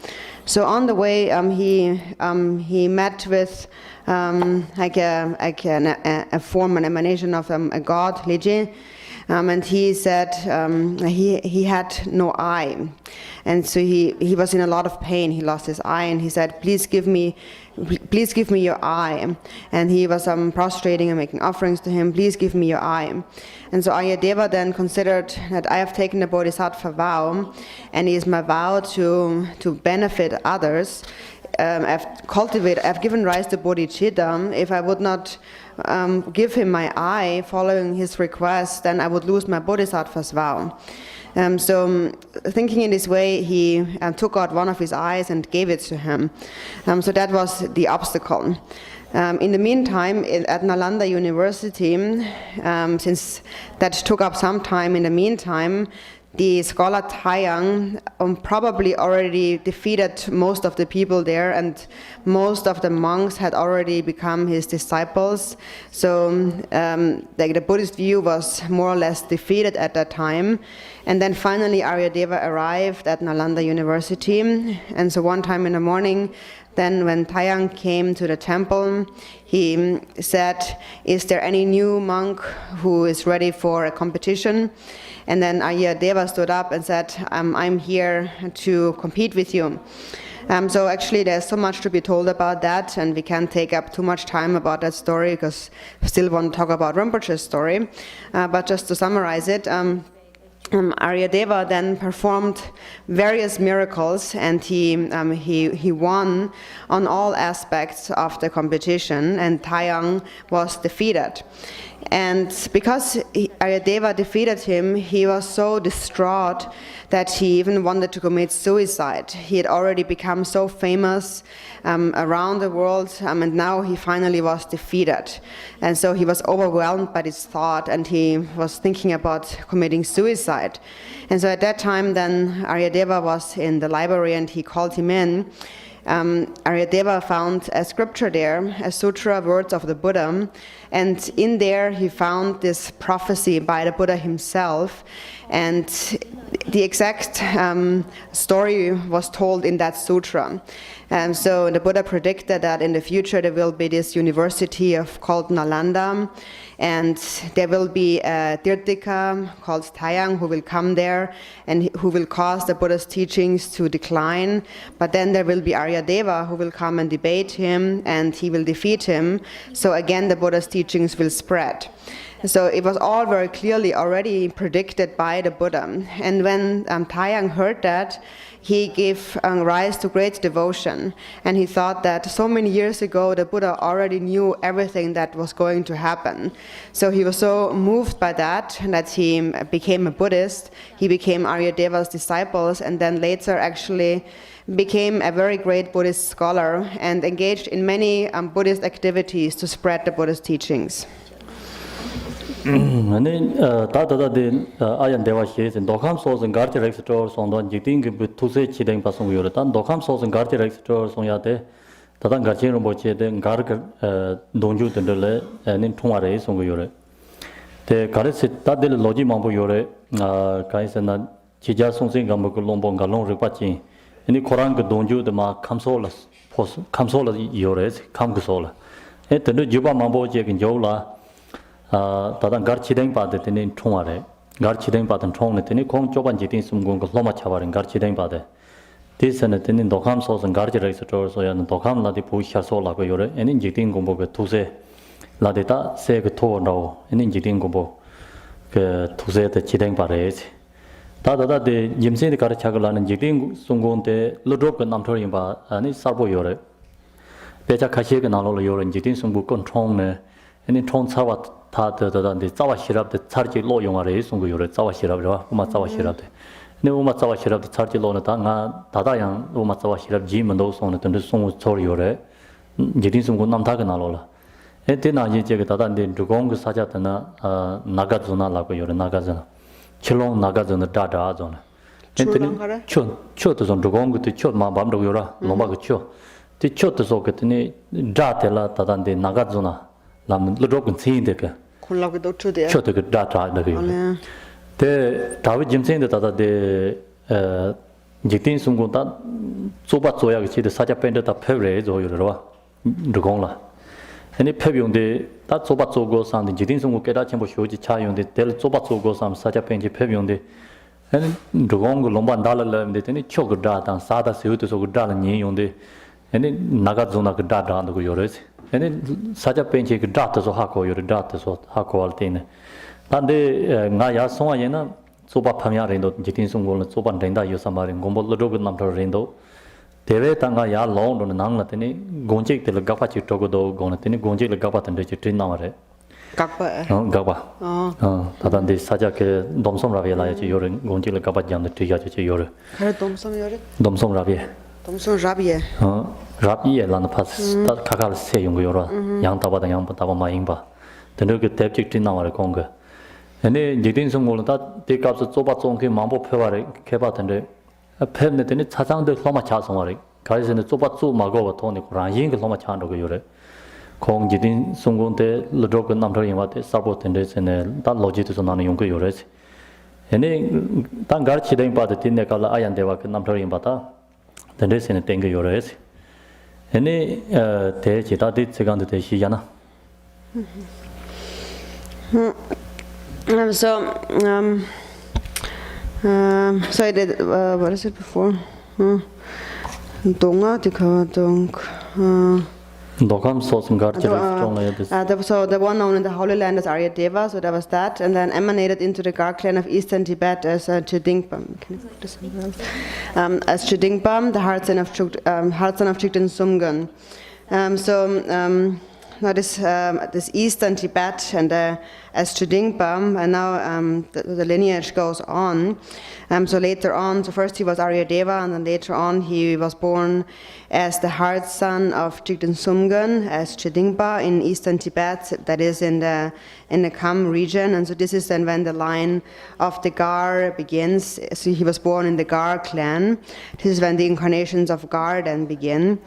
S2: So on the way, he met with like a form, an emanation of a god, Liji, and he said he had no eye, and so he was in a lot of pain. He lost his eye, and he said, please give me your eye. And he was prostrating and making offerings to him. Please give me your eye. And so Arya Deva then considered that I have taken the bodhisattva vow, and it is my vow to benefit others. I've given rise to bodhicitta. If I would not give him my eye following his request, then I would lose my bodhisattva's vow. So thinking in this way, he took out one of his eyes and gave it to him. So that was the obstacle. In the meantime, at Nalanda University, since that took up some time in the meantime, the scholar Taiyang probably already defeated most of the people there, and most of the monks had already become his disciples. So the Buddhist view was more or less defeated at that time. And then finally Arya Deva arrived at Nalanda University. And so one time in the morning, then when Taiyang came to the temple, he said, is there any new monk who is ready for a competition? And then Arya Deva stood up and said, I'm here to compete with you. So actually there's so much to be told about that, and we can't take up too much time about that story because we still want to talk about Rinpoche's story. But just to summarize it, Arya Deva then performed various miracles, and he won on all aspects of the competition, and Taiyang was defeated. And because Arya Deva defeated him, he was so distraught that he even wanted to commit suicide. He had already become so famous around the world, and now he finally was defeated. And so he was overwhelmed by this thought, and he was thinking about committing suicide. And so at that time, then Arya Deva was in the library, and he called him in. Arya Deva found a scripture there, a sutra, words of the Buddha, and in there he found this prophecy by the Buddha himself, and the exact story was told in that sutra. So the Buddha predicted that in the future there will be this university called Nalanda, and there will be a Tirthika called Taiyang who will come there and who will cause the Buddha's teachings to decline. But then there will be Arya Deva who will come and debate him, and he will defeat him. So again the Buddha's teachings will spread. So it was all very clearly already predicted by the Buddha. And when Taiyang heard that, he gave rise to great devotion. And he thought that so many years ago, the Buddha already knew everything that was going to happen. So he was so moved by that he became a Buddhist. He became Arya Deva's disciples, and then later actually became a very great Buddhist scholar and engaged in many Buddhist activities to spread the Buddhist teachings.
S1: Ani tata de Arya Deva says in Dokam souls and Garchen Rinpoche on the Jiting to say Chideng Pasung Yuratan, Dokam souls and Garchen Rinpoche on Yate, Tatan Garchen Rinpoche, then Garg Donju Tendele, and in Tumare Song Yure. The Karis Tadil Logi Mambo Yure, Kaisana Chija Song Gambo Lombong Galon Ripachi, any Korang Donju the Ma Kamsolas, Kamsola Yores, Kamsola. At the Juba Mambo Jek in Jola. Tadan Garchideng Pade in Tumare, Garchideng Padan Tonetini, Kong Joban Jitin Sumgung, Loma Chavar and Garchideng Pade. This and the Tinin Dokam Sos and Garchi Rexators and Dokam Ladi Pusha Sola Yore, and in Jitin Gumbo Tuse, Ladeta, Seg To no, and in Jitin Gumbo Tuse the Chideng Pares. Tada de Jimsi the Karachagalan and Jitin Sungun de Ludrop and Namtorimba, and it's Sarbo Yore. Becha Kashik and Alo Yore and Jitin Sumbu Contron, and in Ton Sawat. The Zawa Shirab, the Tarji Law Yongare, Sungu, Zawa Shirab, Umatsawa Shirab. No Umatsawa Shirab, the Tarji Law Natanga, Tadayan, Umatsawa Shirab, Jim and those on it, and the song was Toriore, Jitin Sungu Namtaganalola. And then I take it at the Drikung Sajatana, Nagazuna, like your Nagazana, Chilong Nagazana, Dada Azon. And then Chot on Drikung to Chot Mabam Yura, Lombago Cho. The Chot is okay, Datela, Tadan de Nagazuna, Lam Ludok and Sindeka. Chota data the David Jim saying that the Jitin Sungunta Soba Soya, the Sajapenda Pevre or Yura, Dragongla. Any Pevion de that Sobatso goes on the Jitin Sunguketa Chamber Shoji Chai on the Del Sobatso goes on Sajapendi Pevion de and Dragong Lomban Dala, the Chok data and Sada Sutus of Dala on the any Nagazona data on the Yores. And then such a painting data so hako your data so hako altine. Tande Naya Soyana, Soba Pamia Rendo, Jitin Sungol, Soban Renda, Yosamarin, Gombo Logan Namto Rendo. Teve Tangaya long on Nangatini, Gonjik the Gapachi Togodo, Gonatini, Gonjik the Gapat and Jitin Namare. Gaba. Tatan de Sajak, Domsom Ravia, Yorin, Gonjik the Gapajam, the Tiyachi Yore. Domsom Ravia. Rabi Land Pass, that Kakal say Yura, Yang Tabata Yang Taba Maimba, the Nuka Teptic in our Conga. And then Jitin Sungul that take up the Sobatsonki Mambo Pevari, Kebat and a permanent in it, Tazang de Lomachasomari, Kais in the Sobatsu Mago, Tony, Raying Lomachando Yure. Kong Jitin Sungun de Ludrok and Namtorin, what is support and this and that logic on Yunga Yures. And then Tangarchi then part the Tinekala Ayan Deva Namtorin Bata. The rest in a thing your race. Any Chita did second the Shiana.
S2: So I did, what is it before? Donga, Dong.
S1: Dokam sauce and Garchen.
S2: So the one known in the Holy Land as Arya Deva, so that was that, and then emanated into the Gar clan of Eastern Tibet as Chidingpam. Can you put this somewhere else? As Chidingpam, the heart son of Chikden Sumgun. this eastern Tibet and as Chidingpa, and now the lineage goes on. So later on, so first he was Arya Deva, and then later on he was born as the heart son of Jigten Sumgön as Chidingpa in eastern Tibet, that is in the Kham region. And so this is then when the line of the Gar begins. So he was born in the Gar clan. This is when the incarnations of Gar then begin.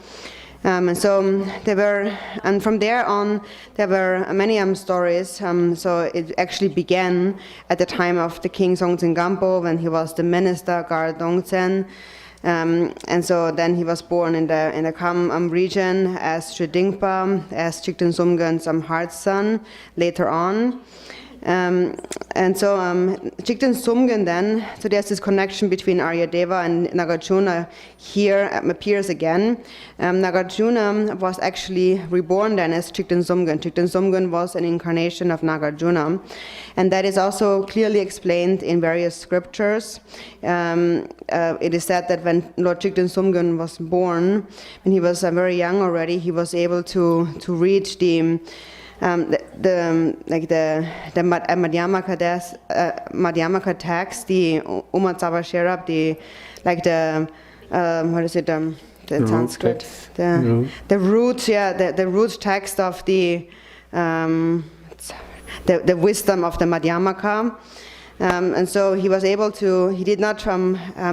S2: And so there were, and from there on, there were many stories. So it actually began at the time of the king Songtsen Gampo, when he was the minister Gar Dongtsen. And so then he was born in the Kham region as Chidingpa, as Jigten Sumgön's heart son later on. And so Jigten Sumgön then, so there's this connection between Arya Deva and Nagarjuna here appears again. Nagarjuna was actually reborn then as Jigten Sumgön. Jigten Sumgön was an incarnation of Nagarjuna, and that is also clearly explained in various scriptures. It is said that when Lord Jigten Sumgön was born, when he was very young already, he was able to read the Madhyamaka text, the Umatsava Sherab, the what is it, the Sanskrit, the root text of the wisdom of the Madhyamaka. And so he was able to, he did not,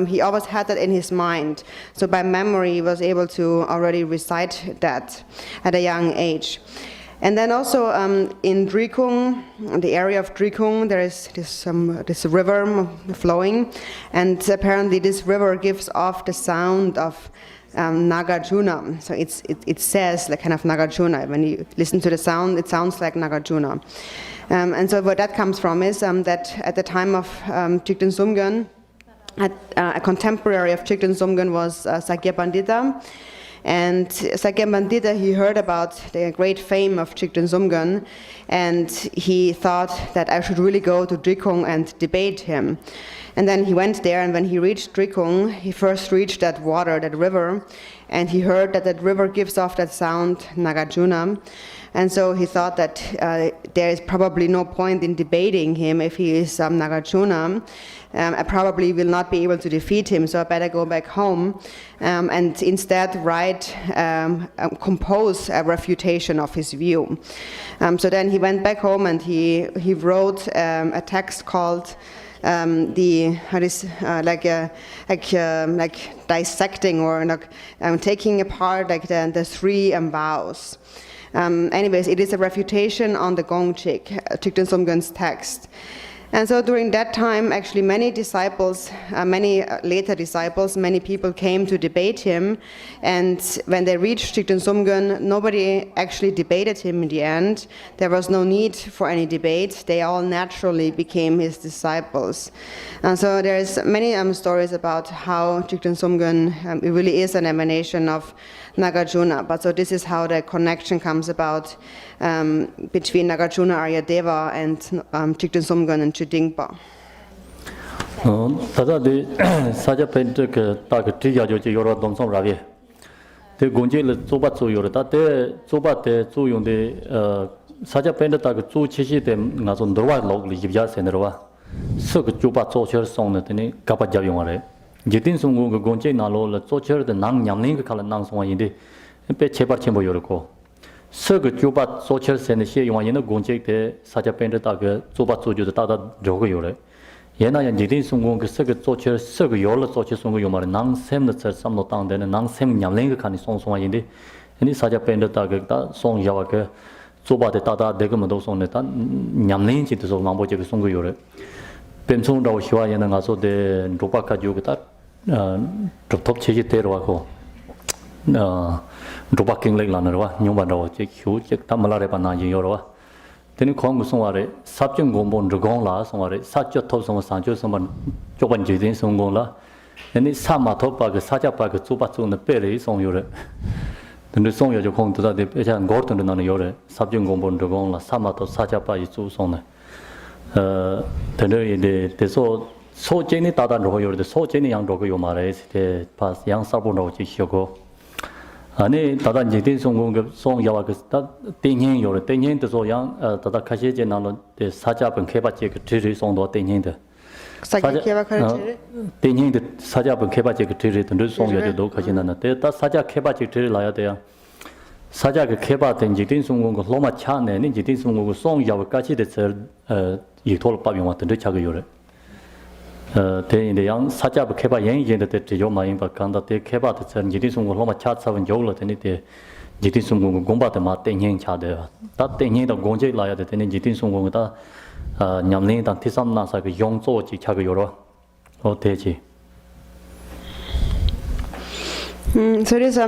S2: he always had that in his mind. So by memory, he was able to already recite that at a young age. And then also in Drikung, in the area of Drikung, there is this river flowing, and apparently this river gives off the sound of Nagarjuna. So it says like kind of Nagarjuna. When you listen to the sound, it sounds like Nagarjuna. And so what that comes from is that at the time of Jigten Sumgön, a contemporary of Jigten Sumgön was Sakya Pandita. And Sakya Pandita, he heard about the great fame of Jigten Sumgön, and he thought that I should really go to Drikung and debate him. And then he went there, and when he reached Drikung, he first reached that water, that river, and he heard that that river gives off that sound, Nagarjuna. And so he thought that there is probably no point in debating him if he is Nagarjuna. I probably will not be able to defeat him, so I better go back home and instead compose a refutation of his view. So then he went back home and he wrote a text called dissecting or taking apart the three vows. Anyways, it is a refutation on the Gongchik, Jigten Sumgön's text. And so during that time, actually many disciples, many later disciples, many people came to debate him. And when they reached Jigten Sumgön, nobody actually debated him in the end. There was no need for any debate. They all naturally became his disciples. And so there's many stories about how Jigten Sumgön it really is an emanation of Nagarjuna. But so this is how the connection comes about between Nagarjuna, Arya Deva, and Jigten Sumgön and Chidingpa.
S1: Tada de saja pente ke ta ke tiya jo yoro dom som ravi. Te gonje le zoba zo yoro ta te zoba te zo yong de saja pente ta ke zo chi chi de nga zo ndorwa log li yibya se nerwa. So ke zoba zo cher song ne tene ka pa ja yong are. Jigten Sumgön ke gonje na lo le zo cher de nang nyam ling ke kala nang song yin de pe chebar chen bo yoro ko. So ke zoba zo cher se ne she yong yin de gonje de saja pente ta ke zoba zo jo de ta da jo ge yore. Yena Jigten Sumgön ke sege zoche sege yol zoche song yo mare nang sem de cher sam no tang de nang sem nyam leng ka ni song song yin de ni sa ja pen de ta ge ta song ya wa ke zo ba de ta da de ge mo do song ne ta nyam leng chi de so mang bo je ge song ge yo re pen song da shi wa yen nga so de ro pa ka ju ge ta top top che ji de ro wa ko ro pa king lek la na ro wa nyong ba do che khu che ta ma la re pa na yin yo ro wa Then Kong Songare, Subject Gombon Dragong La, Songare, such a top song Sancho, someone Joban Jidin Songola, and it's Sama Topa, Saja Park, Zubatsu, and the Perry song Yore. Then the song you come to that, the Pejan Gorton and Yore, Subject Gombon Dragong La, Samato, Saja Pai, Song. The so Jenny Tata Royo, the so Jenny Young Rogo Mares, the past young Sabono Chishoko. 아니 다다 이제 성공 송 야와 그다 땡행 요래 땡행도 소양 다다 카시제 나로 사자분 개발제 그 드리 송도 땡행도
S2: Sakya Keva Karachiri?
S1: 땡행도 사자분 개발제 그 드리도 송야도 가지나나 다 사자 개발제 드리 라야 돼요 사자 그 개발된 이제 성공 그 로마 차네 이제 성공 송 야와까지 돼서 이 돌밥 왔던 자가 요래 대인데 양 사자부 개발 연기인데 때 요마인 바간다 때 개발도 전 지리 송고 로마 차차वन 요로 되는데 지리 송고 공부도 마 땡행 차대 다 땡행도 공제 라야 되는 지리 송고 다 냠린다 티삼나사 그 용조지 차가 요로 되지
S2: So this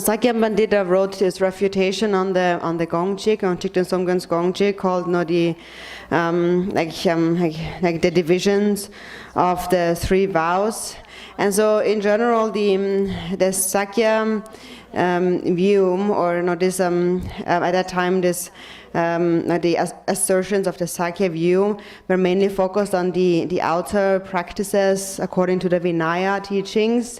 S2: Sakya Bandita wrote his refutation on the Gongjik, on Thigten Somgön's Gongjik, called the divisions of the three vows. And so in general the Sakya view, or this at that time this the assertions of the Sakya view were mainly focused on the outer practices according to the Vinaya teachings.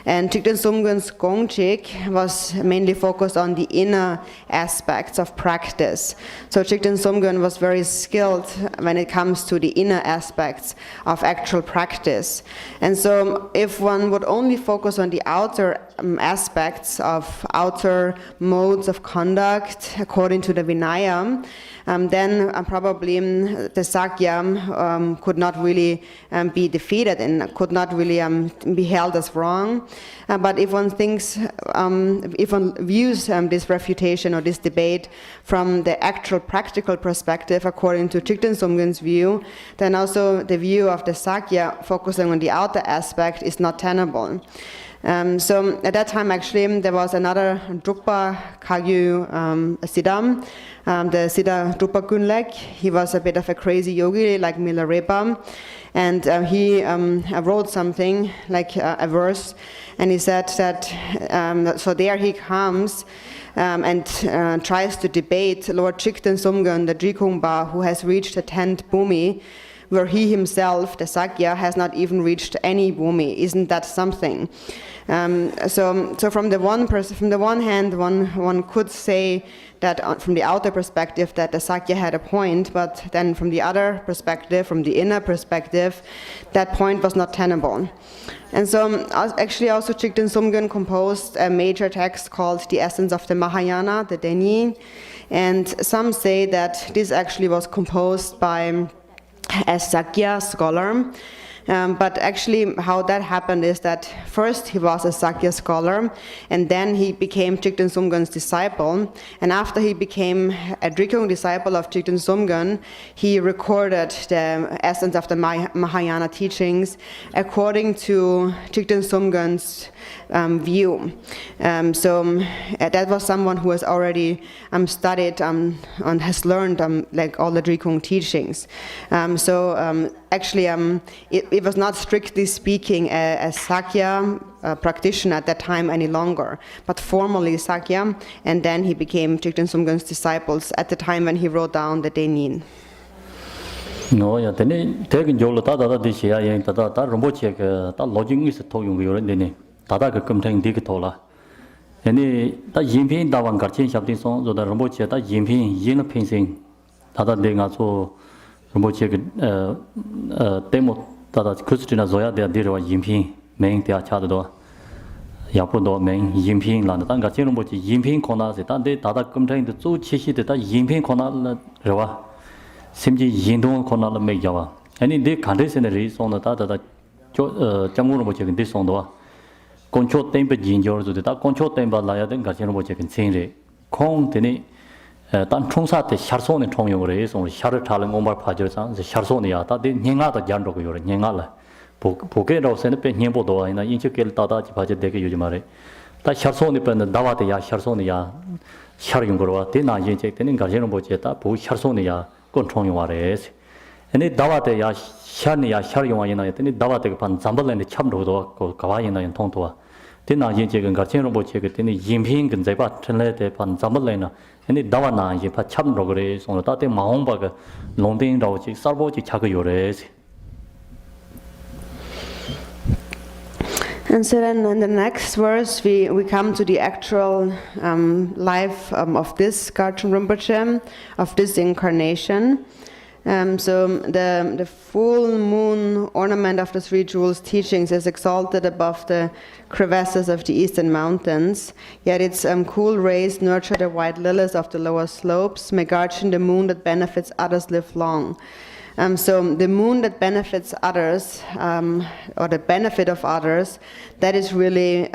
S2: And Thigten Somgön's Gongjik was mainly focused on the inner aspects of practice. So Thigten Somgön was very skilled when it comes to the inner aspects of actual practice. And so if one would only focus on the outer aspects of outer modes of conduct according to the Vinaya, then probably the Sakya could not really be defeated and could not really be held as wrong. But if one thinks, if one views this refutation or this debate from the actual practical perspective, according to Thigten Somgön's view, then also the view of the Sakya focusing on the outer aspect is not tenable. So at that time, actually, there was another Drukpa Kagyu Siddham, the Siddha Drukpa Kunlek. He was a bit of a crazy yogi like Milarepa, and he wrote something like a verse, and he said that, so there he comes and tries to debate Lord Thigten Somgön, the Drikung Ba, who has reached the 10th bhumi, where he himself, the Sakya, has not even reached any bhumi. Isn't that something? So from the one hand, one could say that from the outer perspective that the Sakya had a point, but then from the other perspective, from the inner perspective, that point was not tenable. And so actually also Thigten Somgön composed a major text called The Essence of the Mahayana, the Deni, and some say that this actually was composed by a Sakya scholar. But actually how that happened is that first he was a Sakya scholar, and then he became Thigten Somgön's disciple, and after he became a Drikung disciple of Thigten Somgön, he recorded the essence of the Mahayana teachings according to Thigten Somgön's view. So that was someone who has already studied and has learned like all the Drikung teachings. Actually, it was not strictly speaking a Sakya practitioner at that time any longer, but formally Sakya, and then he became Thigten Somgön's disciples at the time when he wrote down the Denin.
S1: No, ya tene tegin jolo ta da de sia yen ta Rinpoche ke ta lojing is to yung yo ne ta ke kumtheng dik thola. Ani ta yinpin da wang garchen shabdin song zo da Rinpoche ta yinpin yin pinsing ta de nga so Homage demo that Christina Zoya de Dira Yimping, Main Tia Chado, Yapudo, Main Yimping, Landanga Chinomochi, Yimping Kona, the Tata contain the two Chishi, the Yimping Kona Reva, Simji Yindon Kona Megawa. And in the conditionaries on the Tata Jamuromochi in this on the Concho Temper Ginger to the Concho Temper Laya and Gachinomochi in Singre, Kong Tene. 단 총사 때 샤르손의 총용을 해서 샤르 탈은 omar 파저상 샤르손이야 다데 냥아다 잔로고 요래 냥아라 보게로서는 배 냥보도 아니나 인식kel 따다지 바제 되게 요즘 말에 다 샤르손이 pen 다와데야 샤르손이야 샤르용거와 데나 이제 때는 가지는 보지다 보 샤르손이야 건 총용화래 아니 다와데야 샤니야 샤르용아이나 했더니 다와데가 반 잠벌랜데 참로도 고 가와이나 통도와 데나 이제 그 가지는 보지 그때는 임핑 근제바 전래대 반 잠벌랜나 아니 다와나 이제 파 참로 그래 손으로 따대 마홍바가 롱딩라오지 쌀보지 작은 요래
S2: And so then in the next verse, we come to the actual life of this Garchen Rinpoche, of this incarnation. So the full moon ornament of the Three Jewels teachings is exalted above the crevasses of the eastern mountains, yet its cool rays nurture the white lilies of the lower slopes. May Garchen, the moon that benefits others, live long. So the moon that benefits others, or the benefit of others, that is really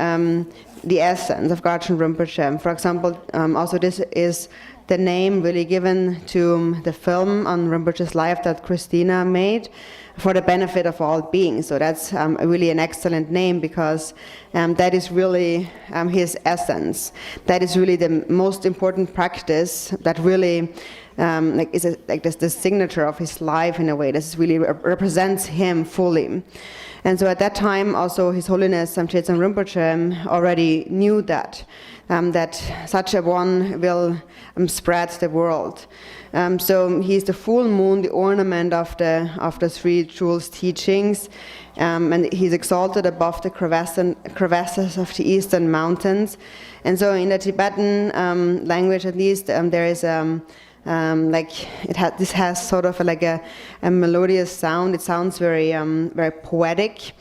S2: the essence of Garchen Rinpoche. For example, also this is the name really given to the film on Rinpoche's life that Christina made, for the benefit of all beings. So that's really an excellent name, because that is really his essence. That is really the most important practice that really is the signature of his life in a way. This really represents him fully. And so at that time also His Holiness Chedsen Rinpoche already knew that such a one will spread the world. So he's the full moon, the ornament of the Three Jewels teachings, and he's exalted above the crevasses of the eastern mountains. And so in the Tibetan language, at least, there is this has sort of like a melodious sound. It sounds very very poetic.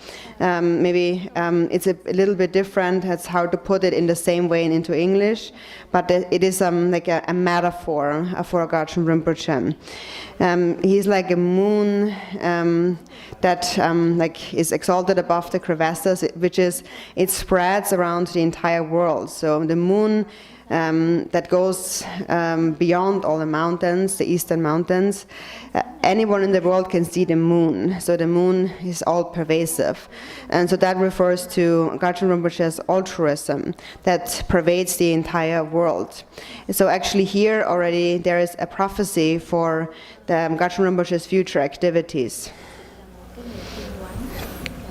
S2: Maybe it's a little bit different. It's hard to put it in the same way into English, but it is like a metaphor for Garchen Rinpoche. He's like a moon that like is exalted above the crevasses, it spreads around the entire world. So the moon that goes beyond all the mountains, the eastern mountains. Anyone in the world can see the moon, so the moon is all pervasive. And so that refers to Garchen Rinpoche's altruism that pervades the entire world. So actually here already there is a prophecy for the Garchen Rinpoche's future activities.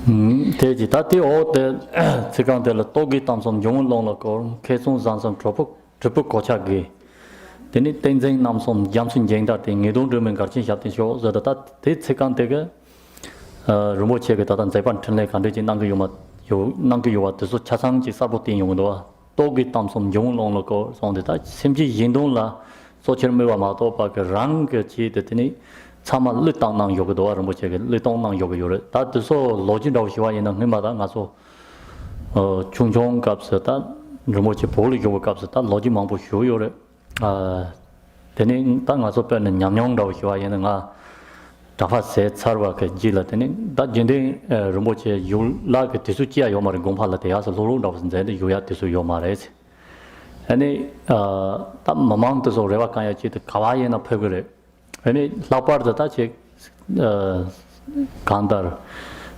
S1: Teji tati o te tsikang te la togi tamsom yung long la kor kesung zansam tripu kocha ge teni tenzeng namsom jamsun jengda te ngedong rumen garchin shapti sho zada ta te tsikang te ge Rinpoche ge tatan zaipan tenle kante ji nang yuwa tesu chasang ji sabu ting yung doa togi tamsom yung long la kor sonde ta simji yindong la socher mewa ma to pa ke rang ge chi te teni 참아 르땅낭 요거도 Rinpoche 르땅낭 요거 요래 다드소 로진다고 시와이는 힘마다 가서 중종 값다 Rinpoche 볼이 요거 값다 로지 망보 효요래 되는 땅 가서 빼는 냠냠다고 시와이는 가 다파세 차르와 그 질라더니 다 진데 Rinpoche 요라 그 대수지야 요마를 공파라 대야서 로로다고 선제데 요야 대수 요마래 아니 다 마망도서 레와카야 지도 가와이나 페그래 아니 라파르다 제 간다르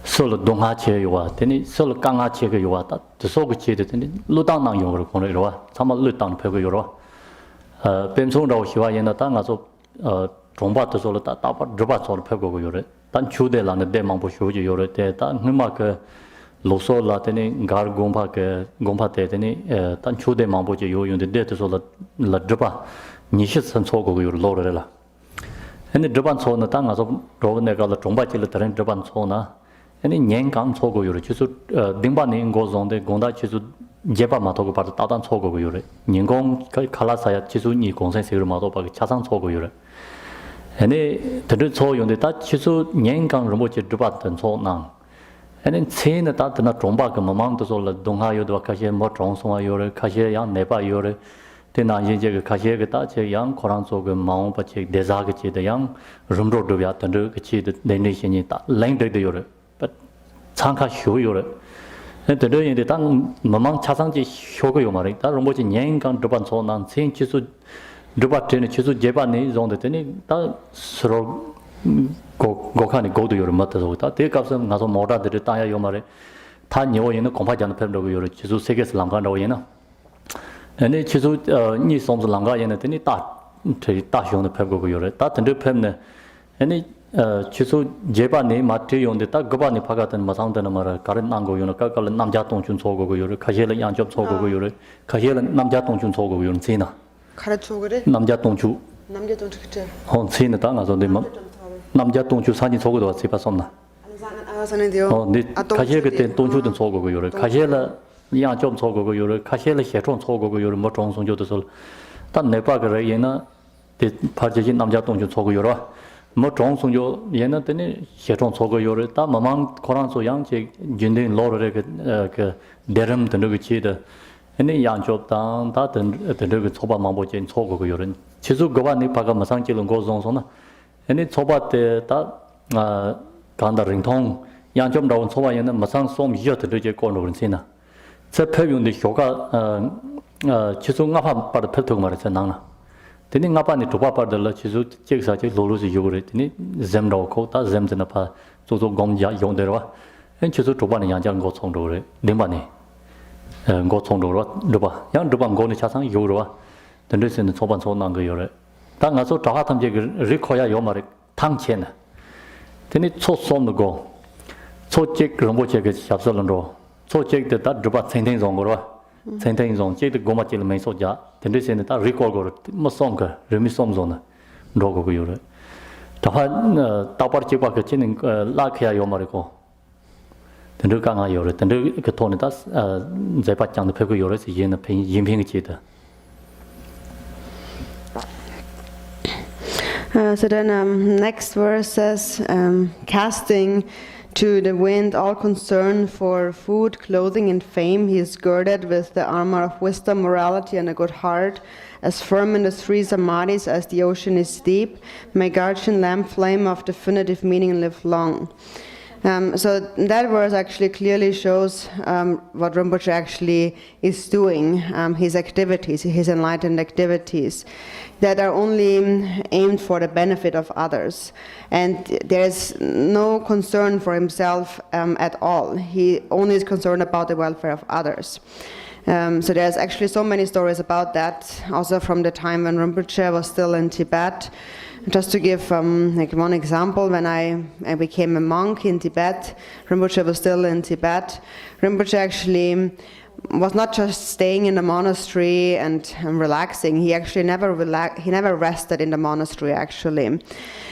S1: 솔 동하체 요와 되니 솔 강하체가 요와다 저소그 체데 되니 루당낭 용으로 보내러와 참아 루당 펴고 요러 뱀송라고 시와이나 땅가서 종바도 솔다 따바 드바 솔 펴고 요래 단 주데라는 데망보 쇼지 요래 때다 흐마 그 로솔라 되니 가르곰바 그 곰바테 되니 단 주데 망보지 요용데 데도 솔라 라 드바 니시선 소고 요러 로르라 근데 드반 소나 땅가서 로네가 종바질을 다른 드반 소나 아니 년강 소고 요래 주수 딩바네 고존데 공다 주수 제바 마토고 바로 따단 소고 요래 년공 칼라사야 주수 니 공센세를 마도 바 차상 소고 요래 아니 드르 소용데 다 주수 년강 로모치 드바던 소나 아니 체나 따드나 종바가 마망도 솔라 동하요도 가시에 뭐 종송아 요래 가시에 양 내바 요래 तेना ये जगह खासिया के ताचे yang कोरान सो के माओ पचे देजा के चे yang rumro do ya tan के चे de ne shin ni ta lain de yo re but chang kha hyo yo re ne de yin de tang mamang cha sang ji hyo ge yo ma re ta rom bo ji nyen gang do ban so nan chen chi su do ba de ne chi su je ba ne zong de ni ta sro go kha ni go do yo re ma ta so ta de kap sam nga so mo da de ta ya yo ma re ta nyo yin ne kong pha jan phem do yo re chi su se ge slam gan do yin na 아니 지수 니 som's 랑가에는 되니 다 형의 펴고 요래 다 던데 펴네 아니 지수 제반이 마트 용데 딱 그반이 파가던 마상되는 말을 가른 난고 요는 깔깔 남자 동춘 소고고 요래 가실은 양접 소고고 요래 가실은 남자 동춘 소고고 요는 지나
S2: 가르쳐 그래
S1: 남자 동주
S2: 그때
S1: 혼 지나 당아서 내 남자 동주 사진 소고도 왔지 봤었나 네 가시에 그때 돈주든 소고고 요래 가시에라 양좀 소고고 요래 가시에라 해총 소고고 요래 뭐 종송조도서 단 내바그래 얘나 대 파지진 남자 돈주 소고 요래 뭐 종송조 얘나 때니 해총 소고 요래 다 마망 코란소 양제 준데 로르레 그 데름 드는 치다 아니 양좁당 다 드는 초바 망보진 소고고 요래 지수 거반이 바가 마상질은 고송소나 아니 초바때 다 간다 링통 양점 나온 소화에는 마상 솜 이어들게 ቆ노른 시나 저 표현의 효과 지수 나파 바로 펼터 말했어 나나 되니 나파니 두바 바들라 지수 책사지 로로지 요그랬더니 잼라고 다 잼드나 파 조조 공자 용대로 엔 지수 두바는 양장 고총도래 림바니 고총도로 두바 양 두바 고니 차상 요로와 던데스는 초반 소난 거 요래 당가서 자하 탐제 리코야 요 말에 당체나 되니 초솜도 초직 런보체게 샵설런로 초직데 다 두바 생생종거로 생생종 제도 고마질 메소자 던데스는 다 리콜거 뭐송가 리미솜존나 로고고 요래 다하 따버지바 그 지는 라케야 요 말이고 던데강아 요래 던데 그 돈에 다 제바장도 펴고 요래서 얘는 인핑이 지다
S2: So then next verse says, casting to the wind all concern for food, clothing, and fame, he is girded with the armor of wisdom, morality, and a good heart, as firm in the three samadhis as the ocean is deep. May Garchen lamp flame of definitive meaning live long. So that verse actually clearly shows what Rinpoche actually is doing, his activities, his enlightened activities, that are only aimed for the benefit of others. And there is no concern for himself at all. He only is concerned about the welfare of others. So there's actually so many stories about that, also from the time when Rinpoche was still in Tibet. Just to give like one example, when I became a monk in Tibet, Rinpoche was still in Tibet. Rinpoche actually was not just staying in the monastery and relaxing. He actually never rested in the monastery actually,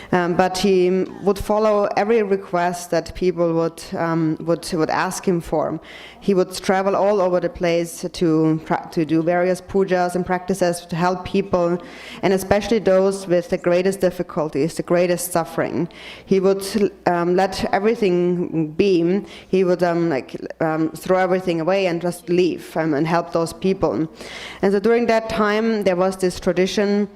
S2: but he would follow every request that people would ask him for. He would travel all over the place to do various pujas and practices to help people, and especially those with the greatest difficulties, the greatest suffering. He would let everything be. He would throw everything away and just leave and help those people. And so during that time there was this tradition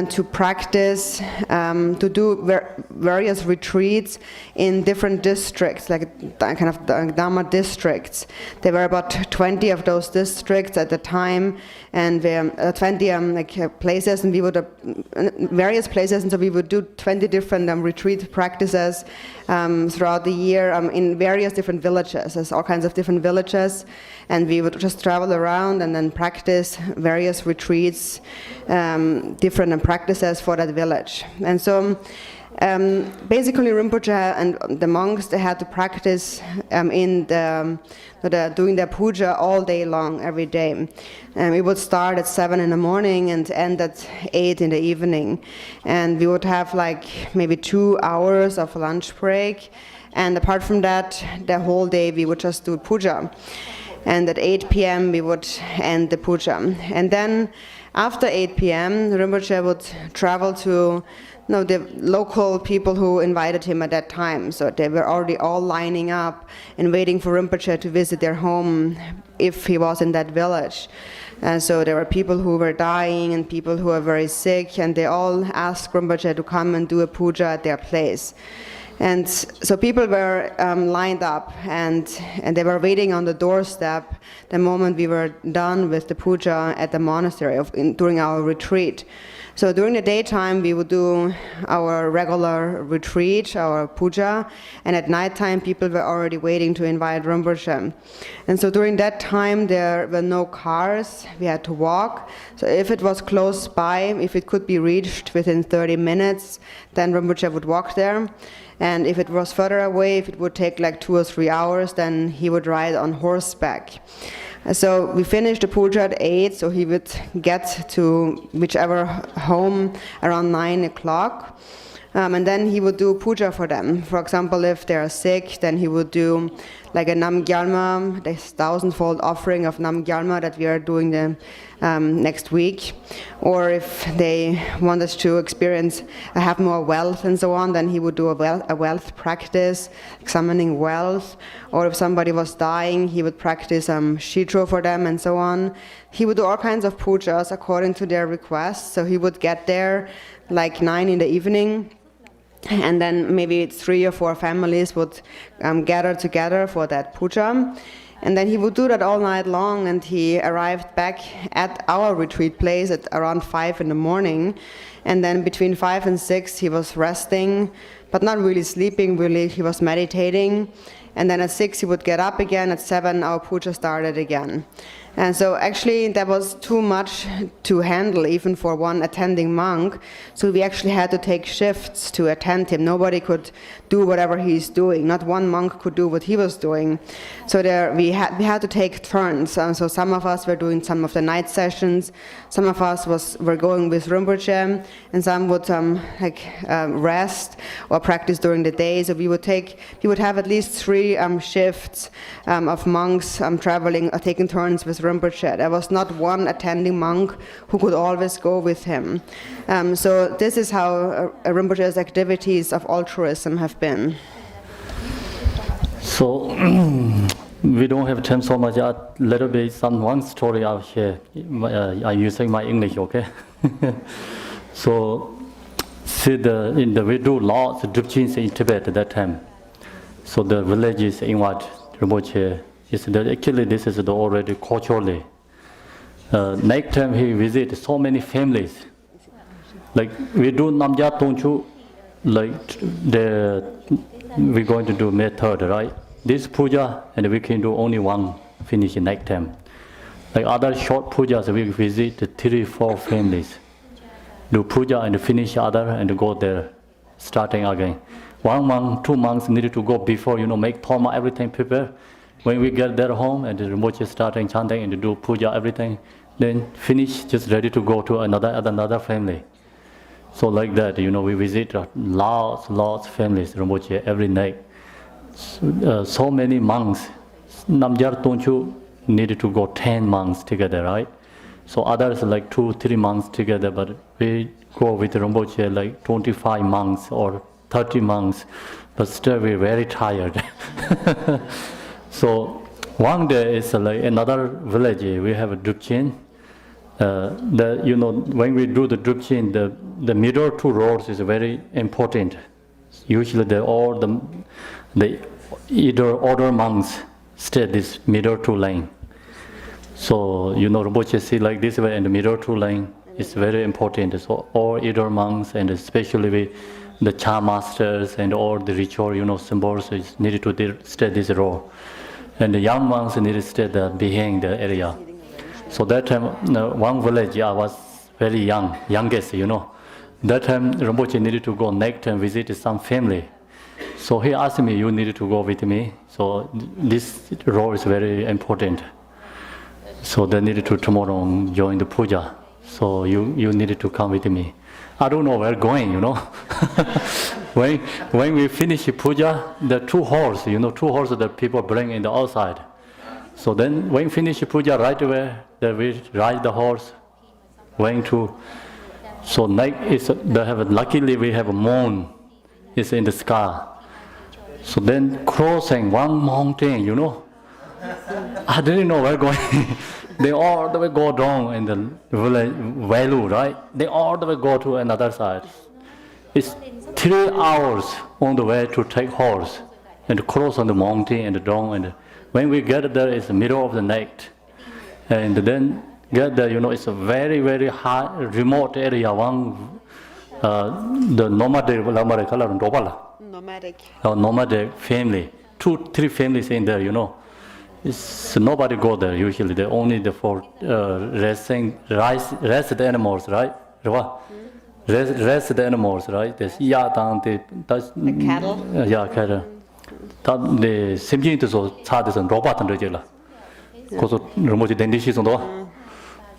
S2: to practice, to do various retreats in different districts, like kind of Dharma districts. There were about 20 of those districts at the time, and 20 places, and we would various places, and so we would do 20 different retreat practices throughout the year in various different villages. There's all kinds of different villages, and we would just travel around and then practice various retreats, different practices for that village. And so basically Rinpoche and the monks, they had to practice doing their puja all day long, every day. We would start at 7 in the morning and end at 8 in the evening. And we would have like maybe 2 hours of lunch break. And apart from that, the whole day we would just do puja. And at 8 p.m. we would end the puja. And then after 8 p.m. Rinpoche would travel to the local people who invited him at that time. So they were already all lining up and waiting for Rinpoche to visit their home if he was in that village. And so there were people who were dying and people who were very sick, and they all asked Rinpoche to come and do a puja at their place. And so people were lined up, and they were waiting on the doorstep the moment we were done with the puja at the monastery during our retreat. So during the daytime we would do our regular retreat, our puja, and at nighttime people were already waiting to invite Rinpoche. And so during that time there were no cars, we had to walk. So if it was close by, if it could be reached within 30 minutes, then Rinpoche would walk there. And if it was further away, if it would take like 2 or 3 hours, then he would ride on horseback. So we finished the puja at 8, so he would get to whichever home around 9 o'clock. And then he would do puja for them. For example, if they are sick, then he would do like a Nam Gyalma, this 1,000-fold offering of Nam Gyalma that we are doing the next week. Or if they want us to have more wealth and so on, then he would do a wealth practice, summoning wealth. Or if somebody was dying, he would practice Shitro for them and so on. He would do all kinds of pujas according to their requests. So he would get there like 9 in the evening, and then maybe 3 or 4 families would gather together for that puja. And then he would do that all night long, and he arrived back at our retreat place at around 5 in the morning. And then between 5 and 6 he was resting, but not really sleeping, really he was meditating. And then at 6 he would get up again, at 7 our puja started again. And so actually that was too much to handle even for one attending monk. So we actually had to take shifts to attend him. Nobody could do whatever he's doing. Not one monk could do what he was doing. So we had to take turns. So some of us were doing some of the night sessions. Some of us were going with Rinpoche, and some would rest or practice during the day. So we would have at least 3 shifts of monks traveling or taking turns with Rinpoche. There was not one attending monk who could always go with him. So this is how Rinpoche's activities of altruism have been.
S1: So we don't have time so much. A little bit, one story out here. I'm using my English, okay? So see we do lots of Drikung in Tibet at that time. So the villages in what Rinpoche is actually this is already culturally. Next time he visited so many families. Like we do Namja Tongchu, like we're going to do method, right? This puja, and we can do only one finish next time. Like other short pujas, we visit 3-4 families. Do puja and finish other and go there, starting again. 1 month, 2 months needed to go before, make Dharma, everything prepare. When we get there home and the Rinpoche starting chanting and do puja, everything, then finish, just ready to go to another family. So like that, we visit lots families, Rinpoche, every night. So many monks, Namjar Tongchu needed to go 10 months together, right? So others like 2-3 months together, but we go with Rinpoche like 25 months or 30 months, but still we're very tired. So one day is like another village, we have a Drikung. When we do the Drikung, the middle 2 roads is very important. Usually the older monks stay this middle 2 lane. So Rinpoche see like this way, and the middle 2 lane is very important. So all elder monks, and especially the Cha masters and all the ritual symbols is needed to stay this road. And the young monks need to stay behind the area. So that time, one village, I was very youngest, That time, Rinpoche needed to go next and visit some family. So he asked me, you needed to go with me. So this role is very important. So they needed to tomorrow join the puja. So you needed to come with me. I don't know where going, When we finish puja, the 2 horses, 2 horses that people bring in the outside. So then when we finish puja right away, then we ride the horse, going to. So luckily we have a moon, it's in the sky. So then crossing one mountain, I didn't know where going. They all the way go down in the village, Velu, right? They all the way go to another side. It's 3 hours on the way to take horse and cross on the mountain and down. And when we get there, it's the middle of the night. And then get there, it's a very, very high, remote area. The nomadic family, 2-3 families in there, It's nobody go there usually. They only for rest the animals, right? Rest the animals, right? The
S2: cattle.
S1: Yeah, cattle. The simji to so charges and robot and regular. Because remote dentishi on the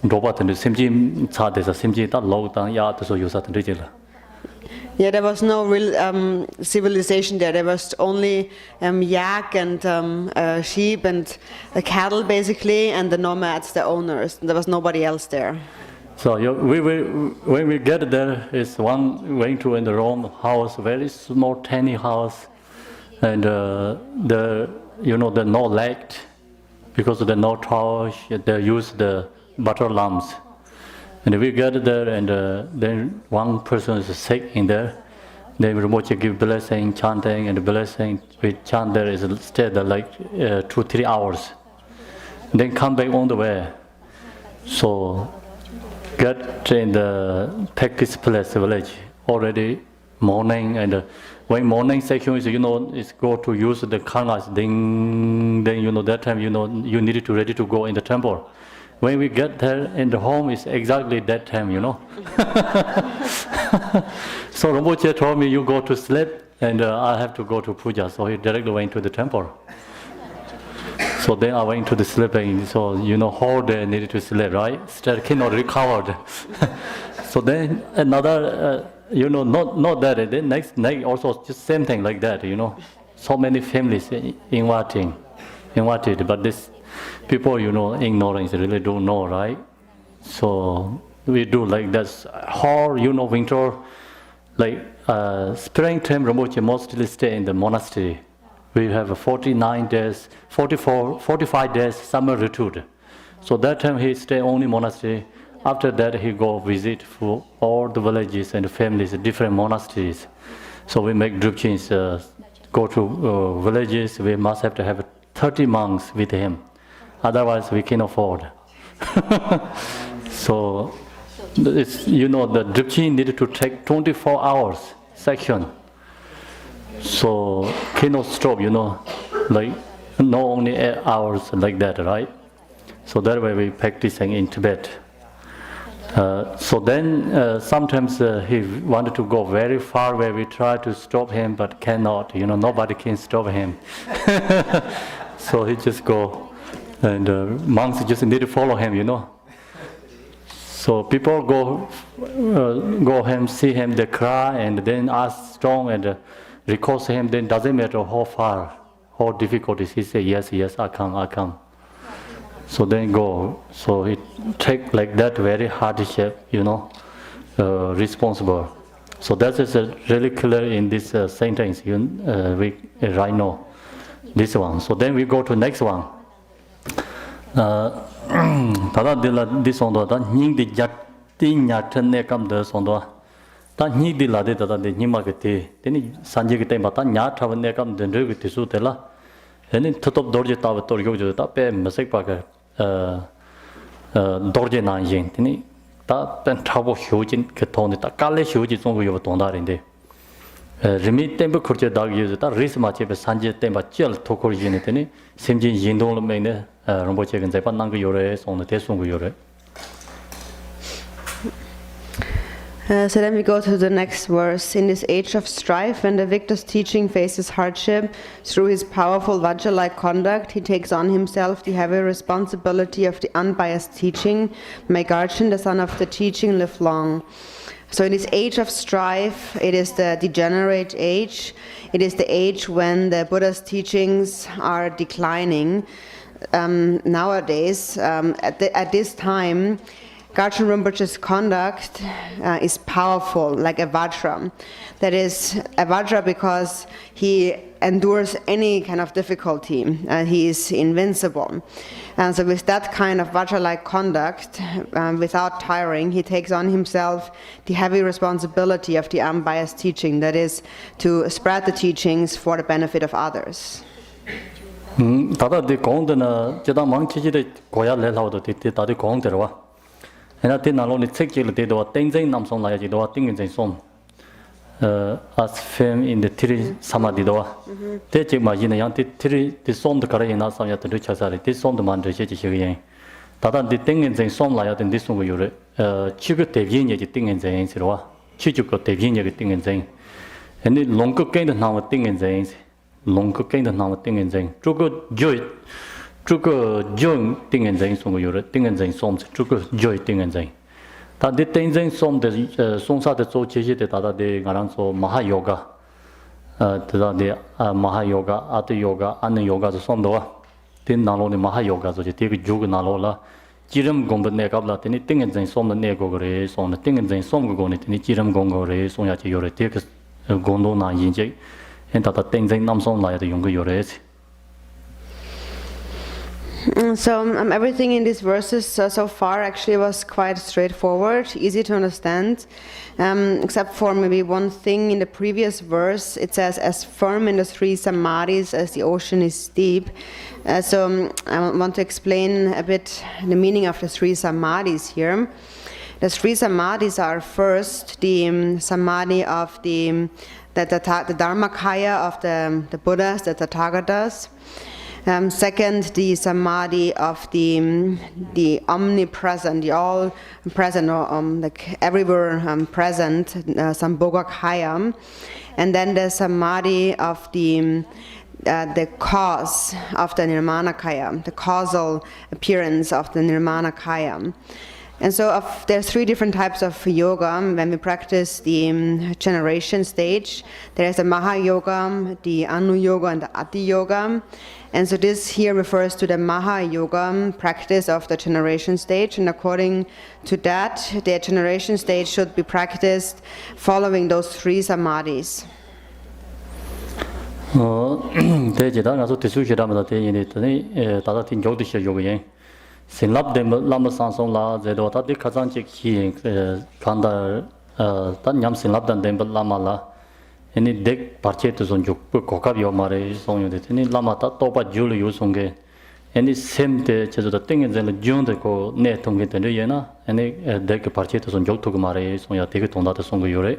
S1: robot and the simji charges a simji that low down yard to so use at regular.
S2: Yeah, there was no real civilization there. There was only yak and sheep and cattle, basically, and the nomads, the owners. There was nobody else there.
S1: So when we get there, it's one going to in the Rome house, very small, tiny house, and the no light, because of the no torch, they use the butter lamps. And we get there, and then one person is sick in there. Then Rinpoche give blessing, chanting, and blessing. We chant there, is stay there like 2-3 hours. Then come back on the way. So get in the Pekis place village already morning, and when morning section is is go to use the karnas. Then that time you needed to ready to go in the temple. When we get there in the home, is exactly that time, So Rinpoche told me, you go to sleep, and I have to go to puja. So he directly went to the temple. So then I went to the sleeping. So whole day needed to sleep, right? Still cannot recovered. So then another, not that. Then next night also just same thing like that. So many families invited, but this. People, ignorance, really don't know, right? So we do like that. Whole, winter, like springtime, Rinpoche mostly stay in the monastery. We have 45 days summer retreat. So that time he stay only monastery. After that he go visit for all the villages and families, different monasteries. So we make drikings, go to villages. We must have to have 30 monks with him. Otherwise, we can afford. So, it's, the drikung needed to take 24 hours section. So, cannot stop, like not only 8 hours like that, right? So that way we practicing in Tibet. So then sometimes he wanted to go very far where we try to stop him, but cannot. Nobody can stop him. So he just go. And monks just need to follow him, So people go him, see him, they cry, and then ask strong and request him. Then doesn't matter how far, how difficulties. He say yes, I come. So then go. So he take like that very hardship, responsible. So that is really clear in this sentence. We right now, this one. So then we go to next one. Tata dila di sondo ta nying di jati nyathen ne kam de sondo ta nying di la de tata de nyima ke te teni sanje ke temba ta nya thaw ne kam de re ke su te la eni thotop dorje ta tor yo jo ta pe masek pa ke dorje na yin teni ta pen thaw hyo jin ke thon ta ka le hyo ji song go yo ton da rin de rimi temba khurje da gi ta ris ma che be sanje temba chel thokor yin teni simjin yin dong lo me ne Rinpoche can say, "But nang yore on the test yore."
S2: So then we go to the next verse. In this age of strife, when the victor's teaching faces hardship, through his powerful Vajra-like conduct, he takes on himself the heavy responsibility of the unbiased teaching. May Garchen, the son of the teaching, live long. So in this age of strife, it is the degenerate age. It is the age when the Buddha's teachings are declining. Nowadays, at this time, Garchen Rinpoche's conduct is powerful, like a Vajra. That is a Vajra because he endures any kind of difficulty. He is invincible. And so with that kind of Vajra-like conduct, without tiring, he takes on himself the heavy responsibility of the unbiased teaching, that is, to spread the teachings for the benefit of others.
S1: Tata di gong na jeda mang chi de goya le lao de ta di gong de wa ena tin na lo ni chek chi le de do teng jeng nam song la ya ji do ting jeng song as fame in the three samadhi do te chi ma ji na yang ti three ti som de kara yin na sam ya de cha sa le ti som de man de che chi chi yin tata di ting jeng song la ya de di song go yo re chi ge de yin ye ji ting jeng si ro chi ju ko de yin ye ge ting jeng eni long ko ke de na wa ting jeng long ko ke de na wa ting jeng zhu ge joy 这个 joy 定人生送个有了定人生送这个 joy 定人生다 데 땡쟁 솜데 송사데 조 제시데 다다데 가랑소 마하 요가 다다데 마하 요가 아트 요가 아는 요가서 솜도와 된 나로네 마하 요가서 제 되게 주고 나로라 지름 공부네 갑라 테니 땡쟁 솜데 네고 그래 솜데 땡쟁 솜고 고네 테니 지름 공고래 송야지 요래 되게 공도나 인제 엔다다 땡쟁 남솜 라야데 용거 요래지.
S2: So everything in these verses so far actually was quite straightforward, easy to understand, except for maybe one thing in the previous verse. It says, as firm in the three samadhis as the ocean is deep. So I want to explain a bit the meaning of the three samadhis here. The three samadhis are first the samadhi of the Dharmakaya of the Buddhas, the Tathagatas. Second, the samadhi of the omnipresent, the all present, or like everywhere present, Sambhogakaya, and then the samadhi of the cause of the Nirmanakaya, the causal appearance of the Nirmanakaya. And so there's three different types of yoga. When we practice the generation stage, there is the Maha Yoga, the Anu Yoga, and the Ati Yoga. And so this here refers to the Maha Yoga practice of the generation stage. And according to that, the generation stage should be practiced following those three samadhis.
S1: Sinlap de lama sansong la zedo ta de khazan che khi khanda ta nyam sinlap dan dem lama la eni dek parche to son juk ko ka yo mare song yo de ni lama ta to pa jul yo song ge eni sem de che da ting zen le jung de ko ne tong ge de ye na eni dek parche to son juk to mare song ya de ge tong da de song ge yo re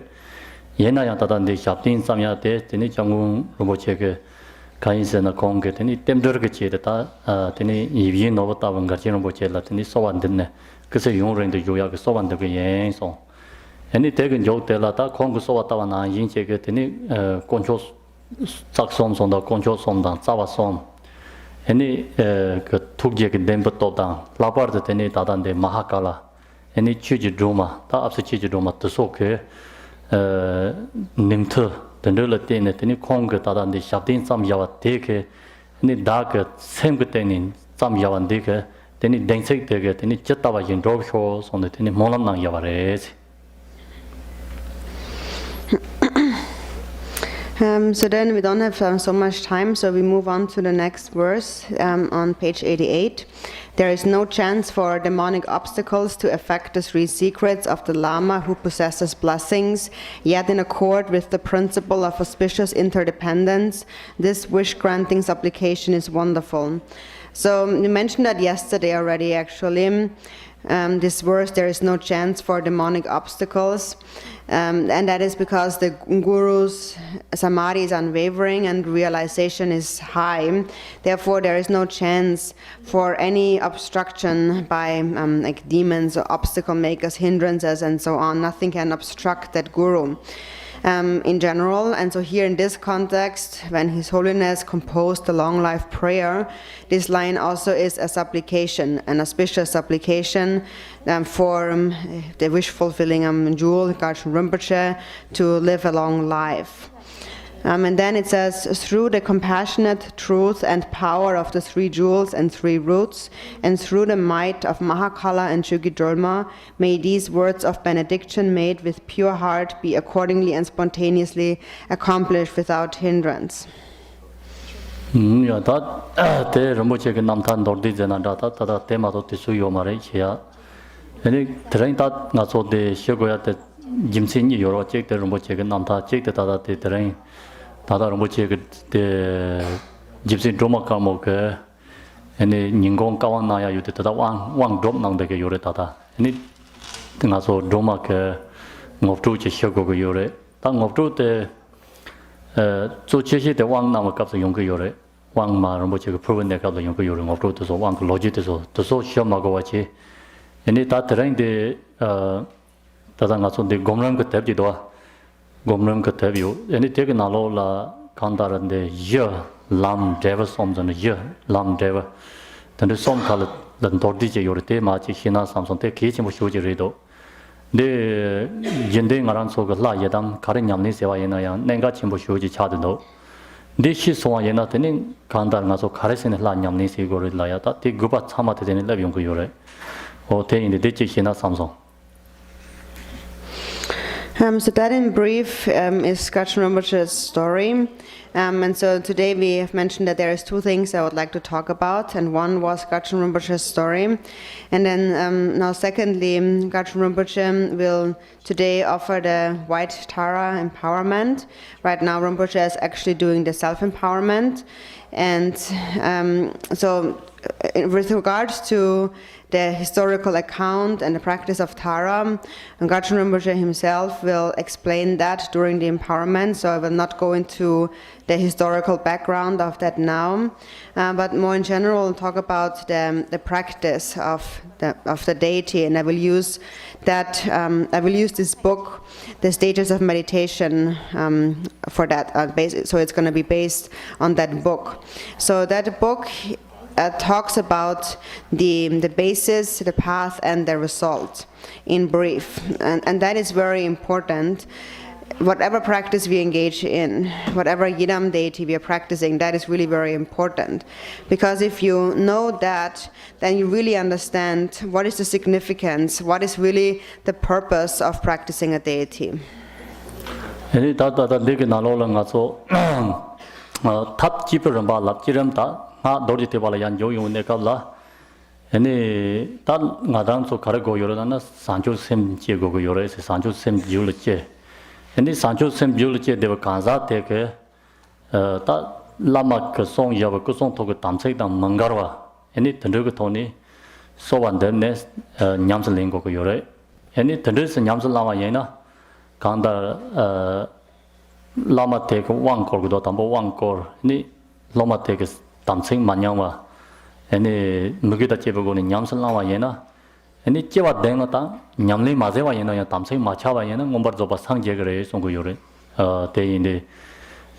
S1: ye na ya ta dan de shap tin sam ya de ni chang ro che ge 가인세나 공게 되니 땜더게 지에다 되니 이비에 넣었다 본 가지는 보체라 되니 소완됐네 그래서 용어인데 요약을 소완되게 예소 아니 대근 요때라다 공부 소왔다와 나 인체게 되니 건조 작솜솜다 건조 솜다 짜와솜 아니 그 tuk지게 냄부터다 라바르데 되니 다단데 마하칼라 아니 취지 드라마 다 앞서 취지 드라마 뜻속에 님터 the 때문에 되니 공그 다단데 샤딘 쌈 야와 되게 니 다그 셈그 때니 쌈 야와 되게 되니 댕색 되게 되니 쳤다와 인도쇼 손에 되니 몰람낭 야와레지.
S2: So then we don't have so much time, so we move on to the next verse on page 88. There is no chance for demonic obstacles to affect the three secrets of the Lama who possesses blessings, yet in accord with the principle of auspicious interdependence, this wish-granting supplication is wonderful. So we mentioned that yesterday already, actually. This verse, there is no chance for demonic obstacles, and that is because the Guru's samadhi is unwavering and realization is high. Therefore, there is no chance for any obstruction by like demons or obstacle makers, hindrances, and so on. Nothing can obstruct that Guru. In general, and so here in this context, when His Holiness composed the long life prayer, this line also is a supplication, an auspicious supplication for the wish-fulfilling jewel, Garchen Rinpoche, to live a long life. And then it says, through the compassionate truth and power of the three jewels and three roots, and through the might of Mahakala and Chokyi, may these words of benediction made with pure heart be accordingly and spontaneously accomplished without hindrance.
S1: Ja, da der Rinpoche namtan dordi jena da ta tema to tisu yo mare chia. Ene train ta na so de shogoya te jimsin ni yoro chek de Rinpoche namta chek de ta de train 다다 rinpoche 그 집신 드라마 까먹게 아니 인공 까왕나야 요때 다다 왕 드롭 나온다게 요래 다다 아니 등가서 드라마 그 ngoptu chiego go yore ta ngoptu te zo cheche de wang na ma kap so yong go yore wang ma rinpoche 그 proven de kap so yong go yore ngoptu te so wang logic te so shia ma go wa chi 아니 다 terrain de 다다 ngaso de gomram ko tab ji do gomram ko tab yo 아니 되게 나로 라 간다는데 Year Long Life Ceremonies Year Long Life 근데 좀 칼 런 도디제 요르테 마치 히나 삼손테 계지 뭐 쇼지리도 네 인데 ngaran so ga la yedam karin nyamni sewa yena yang nenga chimbo shoji chadu no de shi so yena tenin kandar nga so karesene la nyamni se go la ya ta te guba chama te den la byong go yore o te in de chi hina samsong.
S2: So that in brief is Garchen Rinpoche's story. And so today we have mentioned that there is two things I would like to talk about, and one was Garchen Rinpoche's story. And then now secondly, Garchen Rinpoche will today offer the white Tara empowerment. Right now Rinpoche is actually doing the self-empowerment. And so with regards to the historical account and the practice of Tara, Garchen Rinpoche himself will explain that during the empowerment, so I will not go into the historical background of that now, but more in general talk about the practice of the deity, and I will use that. I will use this book, The Stages of Meditation, for that. So it's going to be based on that book. So that book talks about the basis, the path, and the result in brief, and that is very important. Whatever practice we engage in, whatever Yidam deity we are practicing, that is really very important. Because if you know that, then you really understand what is the significance, what is really the purpose of practicing a deity.
S1: Ini sancho sem julche deva kanza teke ta lama ke song yawa ku song to ke tamsek dang mangarwa ini tendru ke toni so wan den ne nyamse lengo ko yore ini tendru se nyamse lama yena kanda lama teke wang kor do tambo wang kor ini lama teke tamsek manyangwa ini mugita chebe go ni nyamse lama yena ini cewa dengo ta nyamli mazewa yena ya tamsei machawa yena ngombar zoba sangje gre songo yore te inde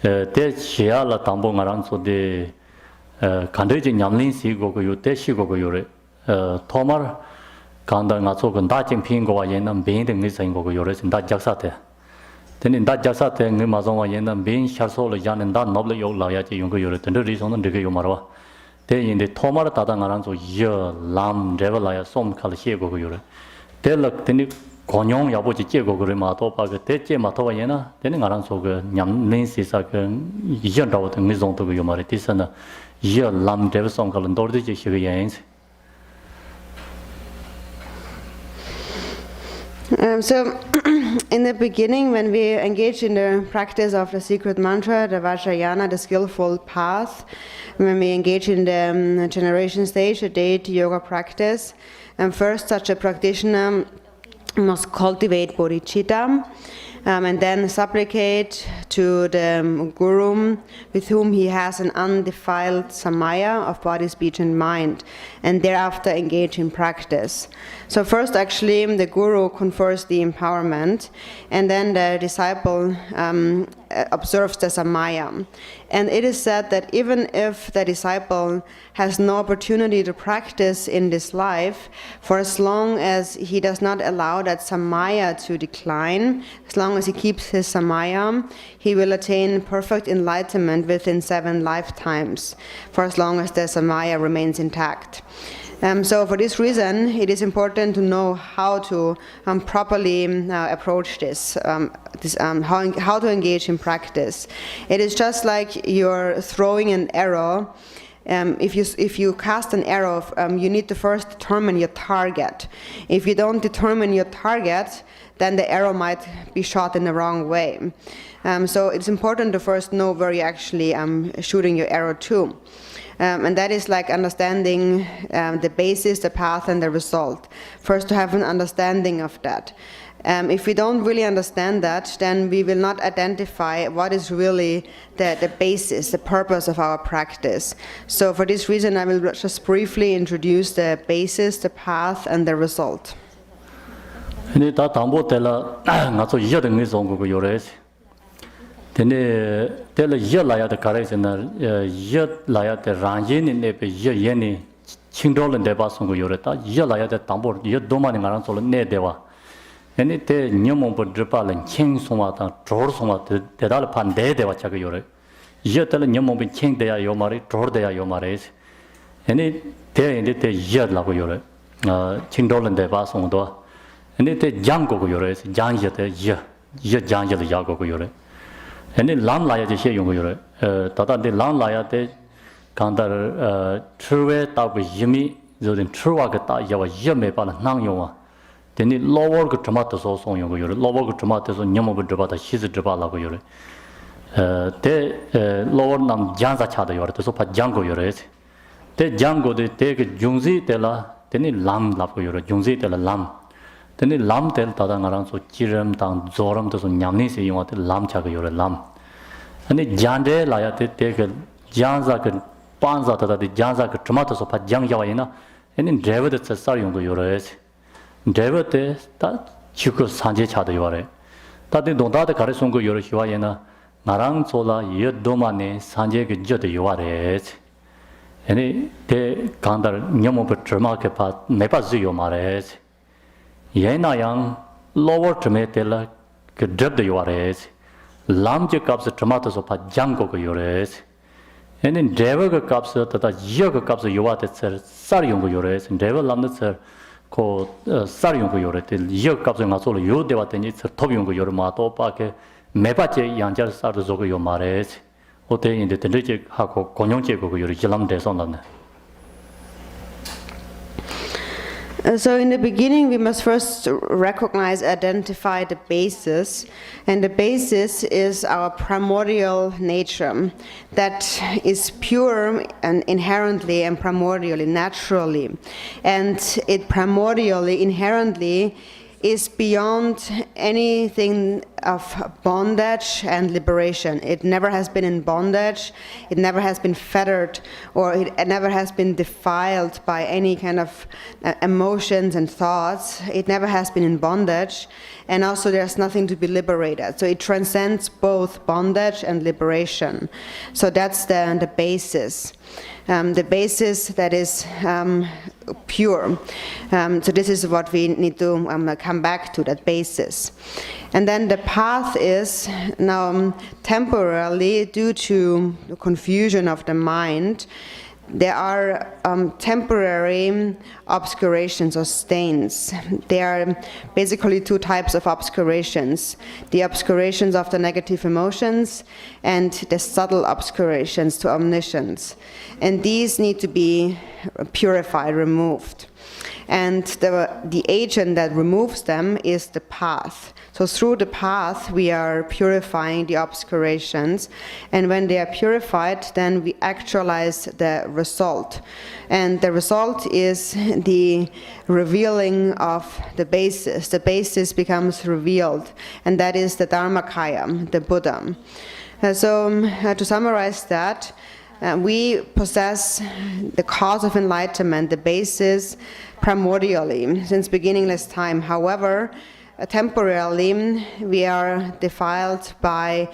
S1: te chia la tambo ngaran so de kandeje nyamlin si go go yo te shi go go yore tomar kanda nga so gon da jing ping go wa yena ben de ngi sai go go yore sin da jaksa te tenin da jaksa te ngi ma zong wa yena ben sha so lo yan da nob le yo la ya ji yong go yore ten de ri song de ge yo marwa te inde tomar ta da ngaran so Year Long Life som khal she go go yore te lak teni konyon yabo ji je go go re ma to pa ge te je ma to wa yena teni ngaran so ge nyam len si sa ge yin da wo de ngi zong to ge yo ma re ti san da Year Long Life som khal ndor de je she ge yin.
S2: So, in the beginning, when we engage in the practice of the secret mantra, the Vajrayana, the skillful path, when we engage in the generation stage, the deity yoga practice, and first such a practitioner must cultivate bodhicitta, and then supplicate to the Guru with whom he has an undefiled samaya of body, speech and mind, and thereafter engage in practice. So first actually the Guru confers the empowerment, and then the disciple observes the samaya. And it is said that even if the disciple has no opportunity to practice in this life, for as long as he does not allow that samaya to decline, as long as he keeps his samaya, he will attain perfect enlightenment within 7 lifetimes, for as long as the samaya remains intact. So for this reason, it is important to know how to properly approach this, how to engage in practice. It is just like you're throwing an arrow. If you cast an arrow, you need to first determine your target. If you don't determine your target, then the arrow might be shot in the wrong way. So it's important to first know where you're actually shooting your arrow to. And that is like understanding the basis, the path, and the result. First, to have an understanding of that. If we don't really understand that, then we will not identify what is really the basis, the purpose of our practice. So for this reason, I will just briefly introduce the basis, the path, and the result.
S1: Tene tele Year la ya de karese na Year la ya de ranjin ne pe Year yeni chingdol de ba song go yore ta Year la ya de tambor Year doma ni ngaran solo ne dewa Any day, Nyamon but dripal and king somata, draw somata, the Dalapan de Devachaga Yore. Yetel Nyamon be king de Ayomari, draw de Ayomares. Any day in the day, Year Lagoyore, Chindolan de Basondo. Any day, Jango Yores, Janjate, Year Janjal Yago Yore. Any lam laya de Shayong, Tata de lam laya de Kandar True Tabu Yimi, the true Agata Yawa Yame Nang Yoma. Then the lower tomatoes also on your lower tomatoes on Yamu Drabata, she's a Drabala Yore. The lower Nam Janza Chada Yore, the Sopa Jango Yores. The Jango they take Junzi Tela, then the lamb lap Yore, Junzi Tela lamb. Then the lamb tel Tadangaran, so Chiram down Zoram to Yamni, say you want the lamb chaga Yore lamb. And the Jande Layate take a Janza Panza to the Janza tomatoes of a Jang Yawaina, and then drive the Cesarium Yores. Devate that Chuko Sanje Chada Yore. That they don't have the Karasungo Yoroshiwayana, Narang Sola, Yedomane, Sanje Jota Yuares. Any day Kandar Nyamu Petramakepat, Nepazio Mares. Yena Yang, lower tomatella, could drip the Yuares. Lam Jacobs the tomatoes of a Jango Yores. And in Devaga cups that Yoga cups of Yuat, Sariungo Yores, and Deva Lamnitzer. Ko Sariungo Yore, Yo Capsing Asolo, you devatenits, Tobiungo Yormato, Pake, Mepache, Yanjar Sarzogo Yomares, Ote in the Telic Hako, Konyoche Yorilam de Sonan.
S2: So in the beginning, we must first recognize, identify the basis, and the basis is our primordial nature that is pure and inherently and primordially, naturally, and it primordially, inherently is beyond anything of bondage and liberation. It never has been in bondage, it never has been fettered, or it never has been defiled by any kind of emotions and thoughts. It never has been in bondage, and also there's nothing to be liberated. So it transcends both bondage and liberation. So that's the basis. The basis that is pure. So this is what we need to come back to, that basis. And then the path is now temporarily, due to the confusion of the mind, there are temporary obscurations or stains. There are basically two types of obscurations. The obscurations of the negative emotions and the subtle obscurations to omniscience. And these need to be purified, removed. And the agent that removes them is the path. So through the path, we are purifying the obscurations. And when they are purified, then we actualize the result. And the result is the revealing of the basis. The basis becomes revealed. And that is the Dharmakaya, the Buddha. To summarize that, we possess the cause of enlightenment, the basis, primordially, since beginningless time. However, temporarily, we are defiled by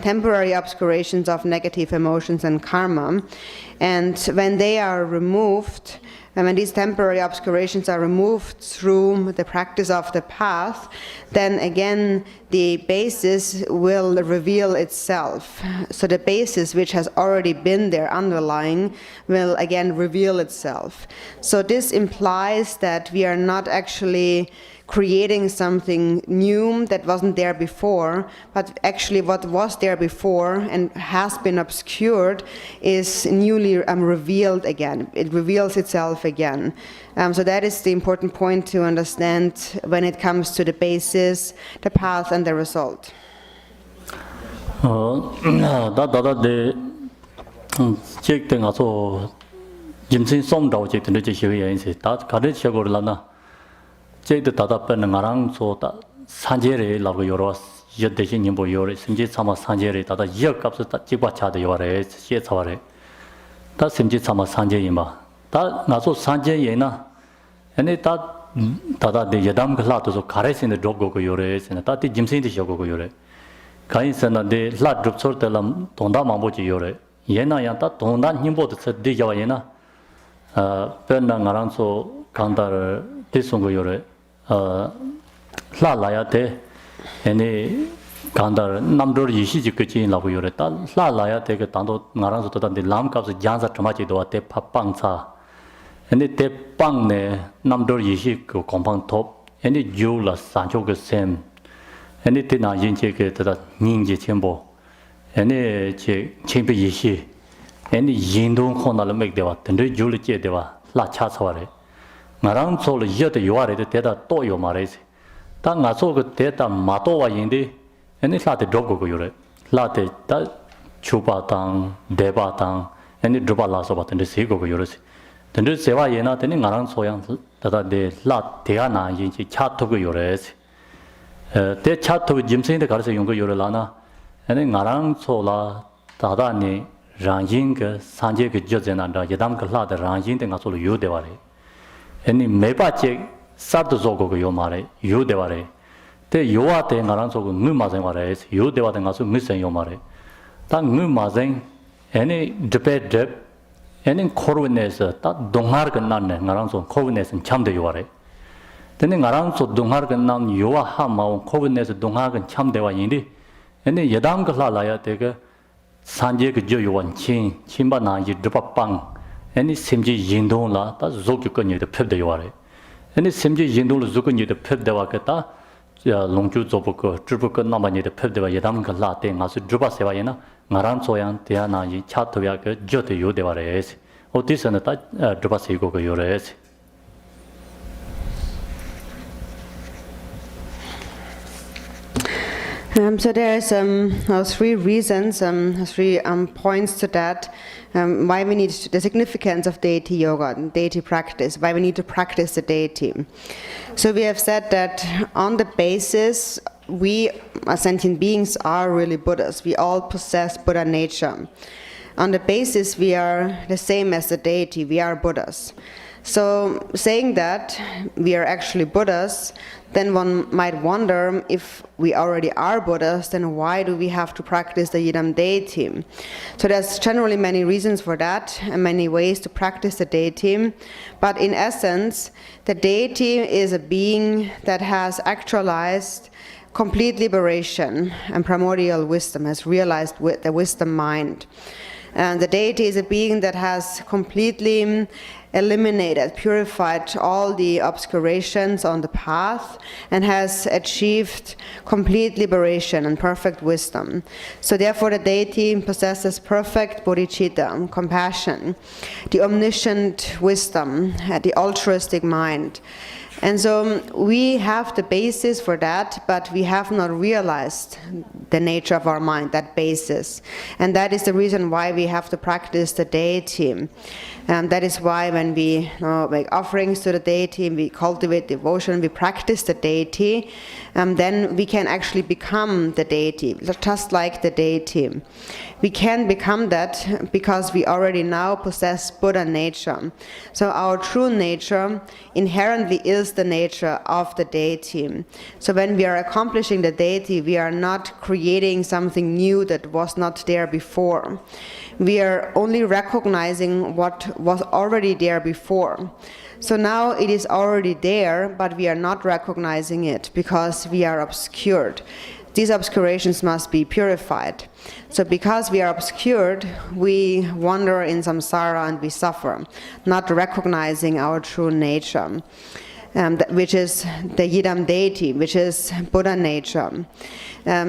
S2: temporary obscurations of negative emotions and karma. And when they are removed, and when these temporary obscurations are removed through the practice of the path, then again the basis will reveal itself. So the basis, which has already been there underlying, will again reveal itself. So this implies that we are not actually creating something new that wasn't there before, but actually what was there before and has been obscured is newly revealed again. It reveals itself again. So that is the important point to understand when it comes to the basis, the path, and the result.
S1: 제도 다다pen 나랑 소다 산제레 라고 여러 여대신 님보 여러 심지 참아 산제레 다다 이역값을 다 찍과 차도 여래 시에서래 다 심지 참아 산제이마 다 나소 산제예나 아니 다 다다 내 여담 글라도 가래신의 로고고 여래스나 다티 짐신이 쇼고고 여래 가인선나 내 라드 소르텔람 돈다 마보지 여래 예나야 다 돈다 님보도 되려야나 벤나 나랑소 간다를 대송고 여래 La Layate, any Gandar, number Yishiji in Lavureta, La Laya take a tando Naranzo to the Lamp of the Janza Tomachi do a te papangsa. Any te pangne, number Yishiko compound top, any Jula Sancho same. Any Tina Yinchik to the Ninja Chimbo, any Chimpi Yishi, any Yindun Honal make deva, and the Julie deva, La Chasware. Maran soul yet you are the Teta Toyo Mares. Tanga so good Teta Matoa Yindi, and it's like the Dogo Yure, Latte, that Chupa Tang, Deba Tang, and the Drubalas about the Sigo Yures. The new Seva Yena, telling Maran Soyan that the La Tiana Yinchi chat to Yures. They chat to Jim Saint the Garza Yunga Yurelana, and then Narang Sola, Tadani, Ranjing, Sanjay Jozen and Yadam Kala, the Ranjing and Asolo Yudevari. And in Mepache, Sardozogo Yomare, Yudevari. Te Yoate Naranso Numazemares, Yudevat and Asu Missen Yomare. Tang Numazeng, any Deped Dep, any Corvines, that Dongargan Nan, Naranso, Corvines and Chamde Yuare. Then Naranso Dongargan Nan, Yoa Hama, Corvines, Dongargan Chamdewa Indi, and then Yadam Galaya take a Sanjay Joyuan Chin, Chimbana, Yidupang, any Simji Yindonla, that's Zokukan, the Pep de Yuare. Any Simji Yindul Zukan, the Pep de Wakata, Longju Zobuko, Drubuka Namani, the Pep de Yadam Galate, as Druba Sevayana, Naransoyan, Tiana, Chatoyaka, Jote Yudevares, or this and that Drubasigo Yures.
S2: So there are three reasons, three points to that, why we need the significance of deity yoga, deity practice, why we need to practice the deity. So we have said that on the basis, we as sentient beings are really Buddhas. We all possess Buddha nature. On the basis, we are the same as the deity. We are Buddhas. So saying that we are actually Buddhas, then one might wonder if we already are Buddhas, then why do we have to practice the Yidam deity? So there's generally many reasons for that and many ways to practice the deity. But in essence, the deity is a being that has actualized complete liberation and primordial wisdom, has realized the wisdom mind. And the deity is a being that has completely eliminated, purified all the obscurations on the path and has achieved complete liberation and perfect wisdom. So therefore the deity possesses perfect bodhicitta, compassion, the omniscient wisdom, the altruistic mind. And so we have the basis for that, but we have not realized the nature of our mind, that basis. And that is the reason why we have to practice the deity. And that is why when we make offerings to the deity, we cultivate devotion, we practice the deity, then we can actually become the deity, just like the deity. We can become that because we already now possess Buddha nature. So our true nature inherently is the nature of the deity. So when we are accomplishing the deity, we are not creating something new that was not there before. We are only recognizing what was already there before. So now it is already there, but we are not recognizing it because we are obscured. These obscurations must be purified. So because we are obscured, we wander in samsara and we suffer, not recognizing our true nature, which is the Yidam deity, which is Buddha nature.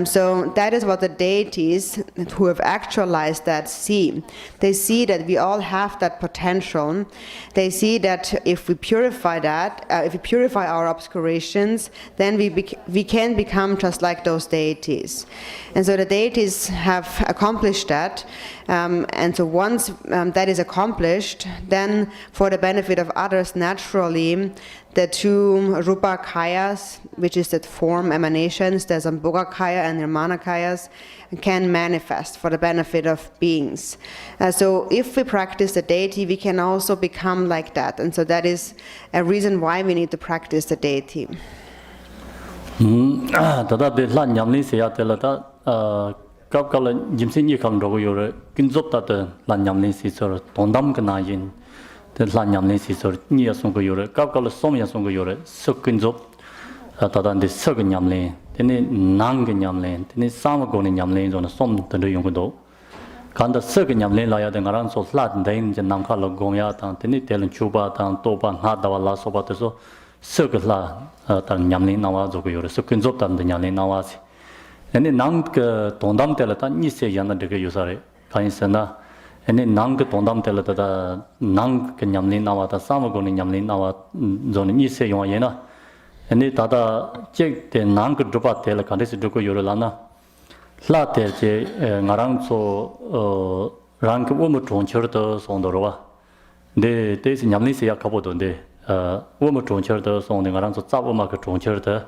S2: So that is what the deities who have actualized that see. They see that we all have that potential. They see that if we purify that, if we purify our obscurations, then we can become just like those deities. And so the deities have accomplished that. And so once that is accomplished, then for the benefit of others, naturally, the two Rupa Kayas, which is that form emanations, the Sambhoga Kaya and Nirmana Kayas, can manifest for the benefit of beings. So if we practice the deity, we can also become like that. And so that is a reason why we need to practice the deity.
S1: Kapkala jimsin yikam rogo yore kinzop tate lan nyamlin sisor tondam kana yin te lan nyamlin sisor niya songo yore kapkala som ya songo yore sok kinzop 다단 데 서그 냠레 데네 낭게 냠레 데네 사마고네 냠레 존 솜던데 용고도 간다 서그 냠레 라야 데 가란 소 슬라트 데인 제 남칼로 공야 당 데네 텔은 추바 당 또바 나다와 라소바데서 서그라 단 냠레 나와 저거 요래 서근접단데 냠레 나와시 데네 낭그 동담 텔다 니세 야나 데게 요사레 가인스나 ene nang tondam tel da nang ke nyamlin nawa da samagoni nyamlin nawa zone ni se yong yena ene tada chek te nang drupa tel ka des druko yorolana la te je ngarang so rang ke wo mo chong chör de song do wa de de se nyamlin se ya ka bo do de wo mo chong chör de song de ngarang so za wo ma ke chong chör de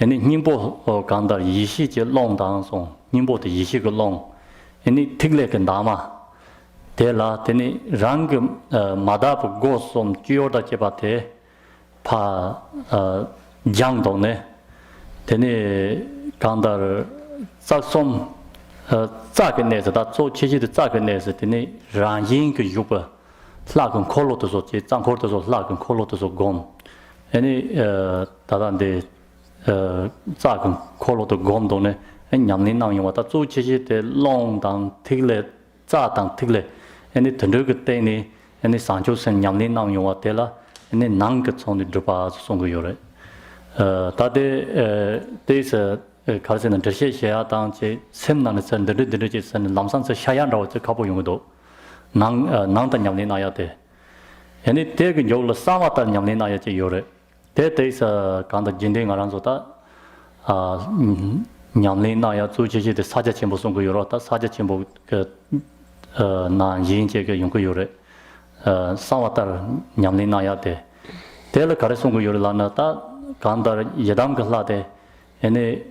S1: ene nimbo gang da yi xi je long dang song nimbo de yi xi ge long ene tigle ke dama Tela teni rang madap gosom kyoda chebate pa jang done teni kandar saksom zagenes da zo chichi de zagenes teni ranjing ge yuba lagun kolo de zo che zang kolo de zo lagun kolo de zo gom eni dadan de zagun kolo de gom done en nyamlin nang yo da zo chichi de long dang tigle za dang tigle ene tenduk teni ene sancho sen nyamlin nang yo atela ene nang ke chong de drupa song go yore tade this karsen de she she dang che sem nan sen de je sen lamsan se shayan ro che kabo yong do nang da nyamlin na ya de ene de ge yo la sa wa ta nyamlin na ya che yore de this kan da jin de ngaran so ta nyamlin na ya zu je de sa ja chen bo song go yoro ta sa ja chen bo ke 나 인제가 용거 요래 사와타 냠리나야데 텔 가르송고 요래라나타 간다 예담 글라데 에네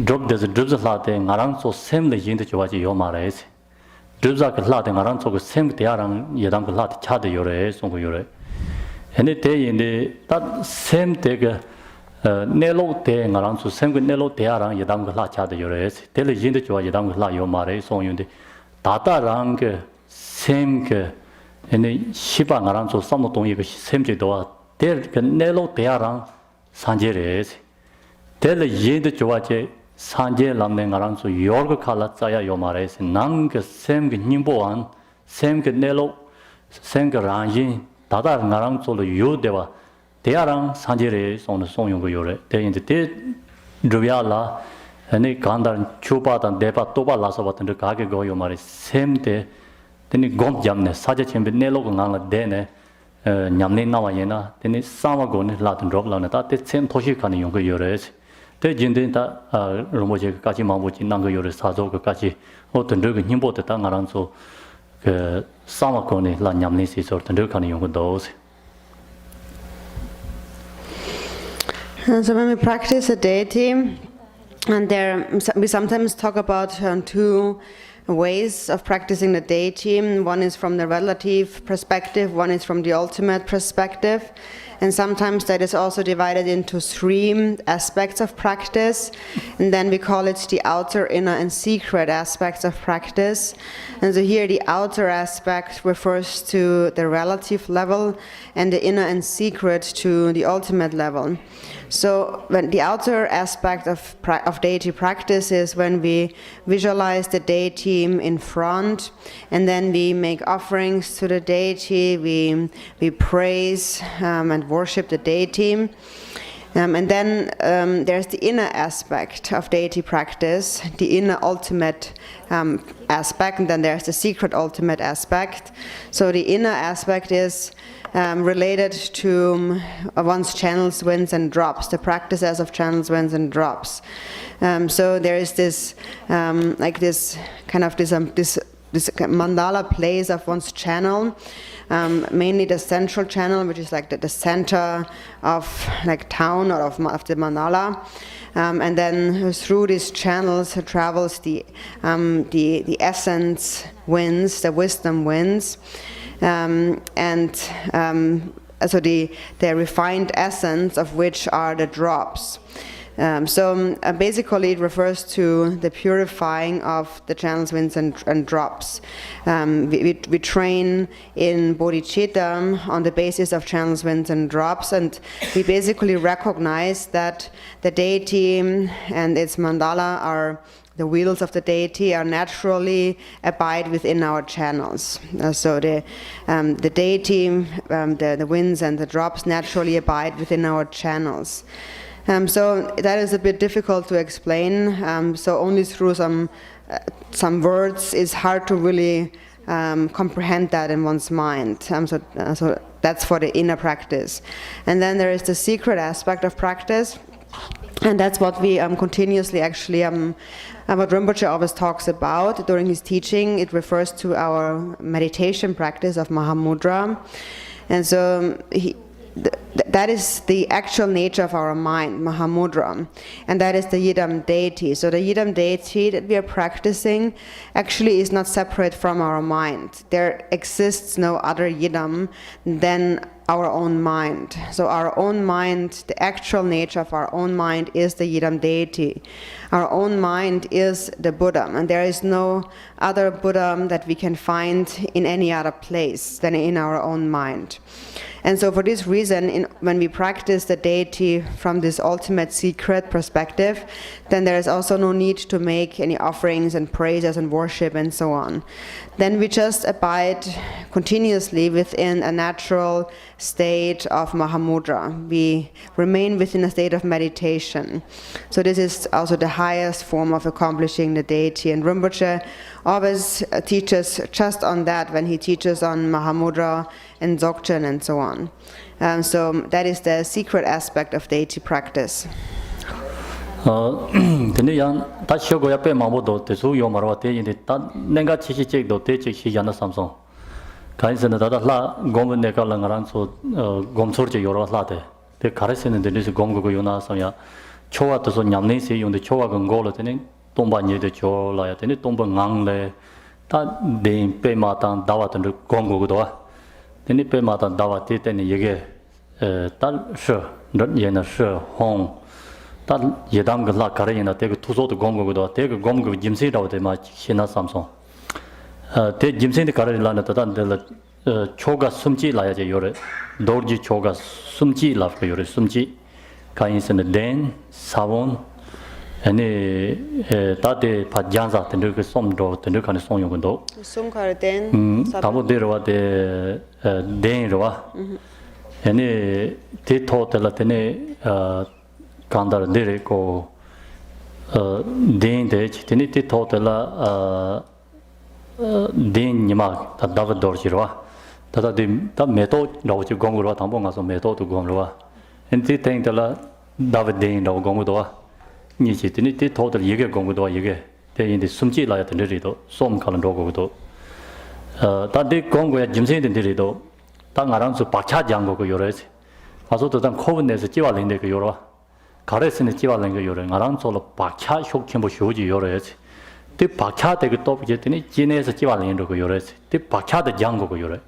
S1: 드롭데즈 드롭즈라데 나랑소 셈레 인데 좋아지 요 말아야지 드롭자 글라데 나랑소 셈 대야랑 예담 글라데 차데 요래 송고 요래 에네 대인데 딱 셈데가 네로데 나랑소 셈고 네로 대야랑 예담 글라 차데 요래 텔 인데 좋아 예담 글라 요 말아야 송윤데 다다랑 그 셈그 에네 시바 나랑 저 삼노 동이 그 셈제도와 델그 네로 대야랑 산제레스 델 예드 좋아제 산제 람네 나랑 저 요르그 칼라 짜야 요 말에스 낭그 셈그 님보안 셈그 네로 셈그 랑인 다다 나랑 저로 요데와 대야랑 산제레 손의 송용고 요래 대인데 대 루야라 ane kandar chupa dan depa toba lasa watan de kage go yo mari semte teni gom jamne saja chembe nelo ngala dene nyamne nawa yena teni sama go ne latin drop la na ta te sem thoshi kan yong go yore te jinde ta romo je ka chi mambo chi nang go yore sa zo ka chi o ten de nimbo te ta ngarang so ke sama go ne la nyamne si so ten de kan yong go dos.
S2: So when we practice a deity, and we sometimes talk about two ways of practicing the deity. One is from the relative perspective, one is from the ultimate perspective. And sometimes that is also divided into three aspects of practice. And then we call it the outer, inner, and secret aspects of practice. And so here the outer aspect refers to the relative level, and the inner and secret to the ultimate level. So when the outer aspect of deity practice is when we visualize the deity in front, and then we make offerings to the deity, we praise and worship the deity. And then there's the inner aspect of deity practice, the inner ultimate aspect, and then there's the secret ultimate aspect. So the inner aspect is related to one's channels, winds, and drops, the practices of channels, winds, and drops. So there is this, this mandala place of one's channel, mainly the central channel, which is like the center of town or of the mandala. And then through these channels travels the essence winds, the wisdom winds. So the refined essence of which are the drops. Basically, it refers to the purifying of the channels, winds, and drops. We train in bodhicitta on the basis of channels, winds, and drops, and we basically recognize that the deity and its mandala are the wheels of the deity are naturally abide within our channels. So the deity, the winds and the drops naturally abide within our channels. So that is a bit difficult to explain. So only through some words it's hard to really comprehend that in one's mind. So that's for the inner practice. And then there is the secret aspect of practice. And that's what we continuously actually, what Rinpoche always talks about during his teaching. It refers to our meditation practice of Mahamudra. And so that is the actual nature of our mind, Mahamudra. And that is the Yidam deity. So the Yidam deity that we are practicing actually is not separate from our mind. There exists no other Yidam than our own mind. So our own mind, the actual nature of our own mind is the Yidam deity. Our own mind is the Buddha, and there is no other Buddha that we can find in any other place than in our own mind. And so for this reason, when we practice the deity from this ultimate secret perspective, then there is also no need to make any offerings and praises and worship and so on. Then we just abide continuously within a natural state of Mahamudra. We remain within a state of meditation. So this is also the highest form of accomplishing the deity. And Rinpoche always teaches just on that when he teaches on Mahamudra and Dzogchen and so on. So that is the secret aspect of deity practice.
S1: Tene yang ta shogo ya pe mambo do te su yo marwa te yin ta nenga chi chi chek do te chek shi yana samsong kai sen da la gom ne ka la ngaran so gom sor che yoro la te kare sen de ne gom go yo na sam ya chowa to so nyam ne se yong de chowa go go lo tene tomba nye de cho la ya tene tomba ngang le ta de pe ma tan da wa tan gom go do tene pe ma tan da wa te tene yege ta sho rat ye na sho hong 다 예담 그라 가래이나 되게 투소도 공고도 되게 공고 짐세라고 되마 신나 삼성 대 짐세데 가래라나 다단들 초가 숨지 라야제 요래 도르지 초가 숨지 라고 요래 숨지 가인스는 된 사원 아니 다데 파장자 된들 그 솜도 된들 칸에 송용도
S2: 숨가르 된
S1: 다보데로와 데 된로와 아니 데토텔라테네 간다르 데레고 데인데 치티니티 토텔라 데인니마 다다버도르지로와 다다디 다 메토 라오지 공고로와 담봉가서 메토도 공로와 엔티 땡텔라 다버데인라고 공고도와 니치티니티 토텔 예게 공고도와 예게 데인데 숨지라야 된데리도 솜 칼은 로고도 다디 공고야 짐세된데리도 땅 아랑수 박차장고 요래지 와서도 단 코븐에서 찌와린데 그 요로 가레스는 지발는 거 요래 나랑 솔로 박차 효kim보 쇼지 요래지 그 박차 되게 또 비제더니 진에서 지발는 거 요래지 그 박차도 장고 요래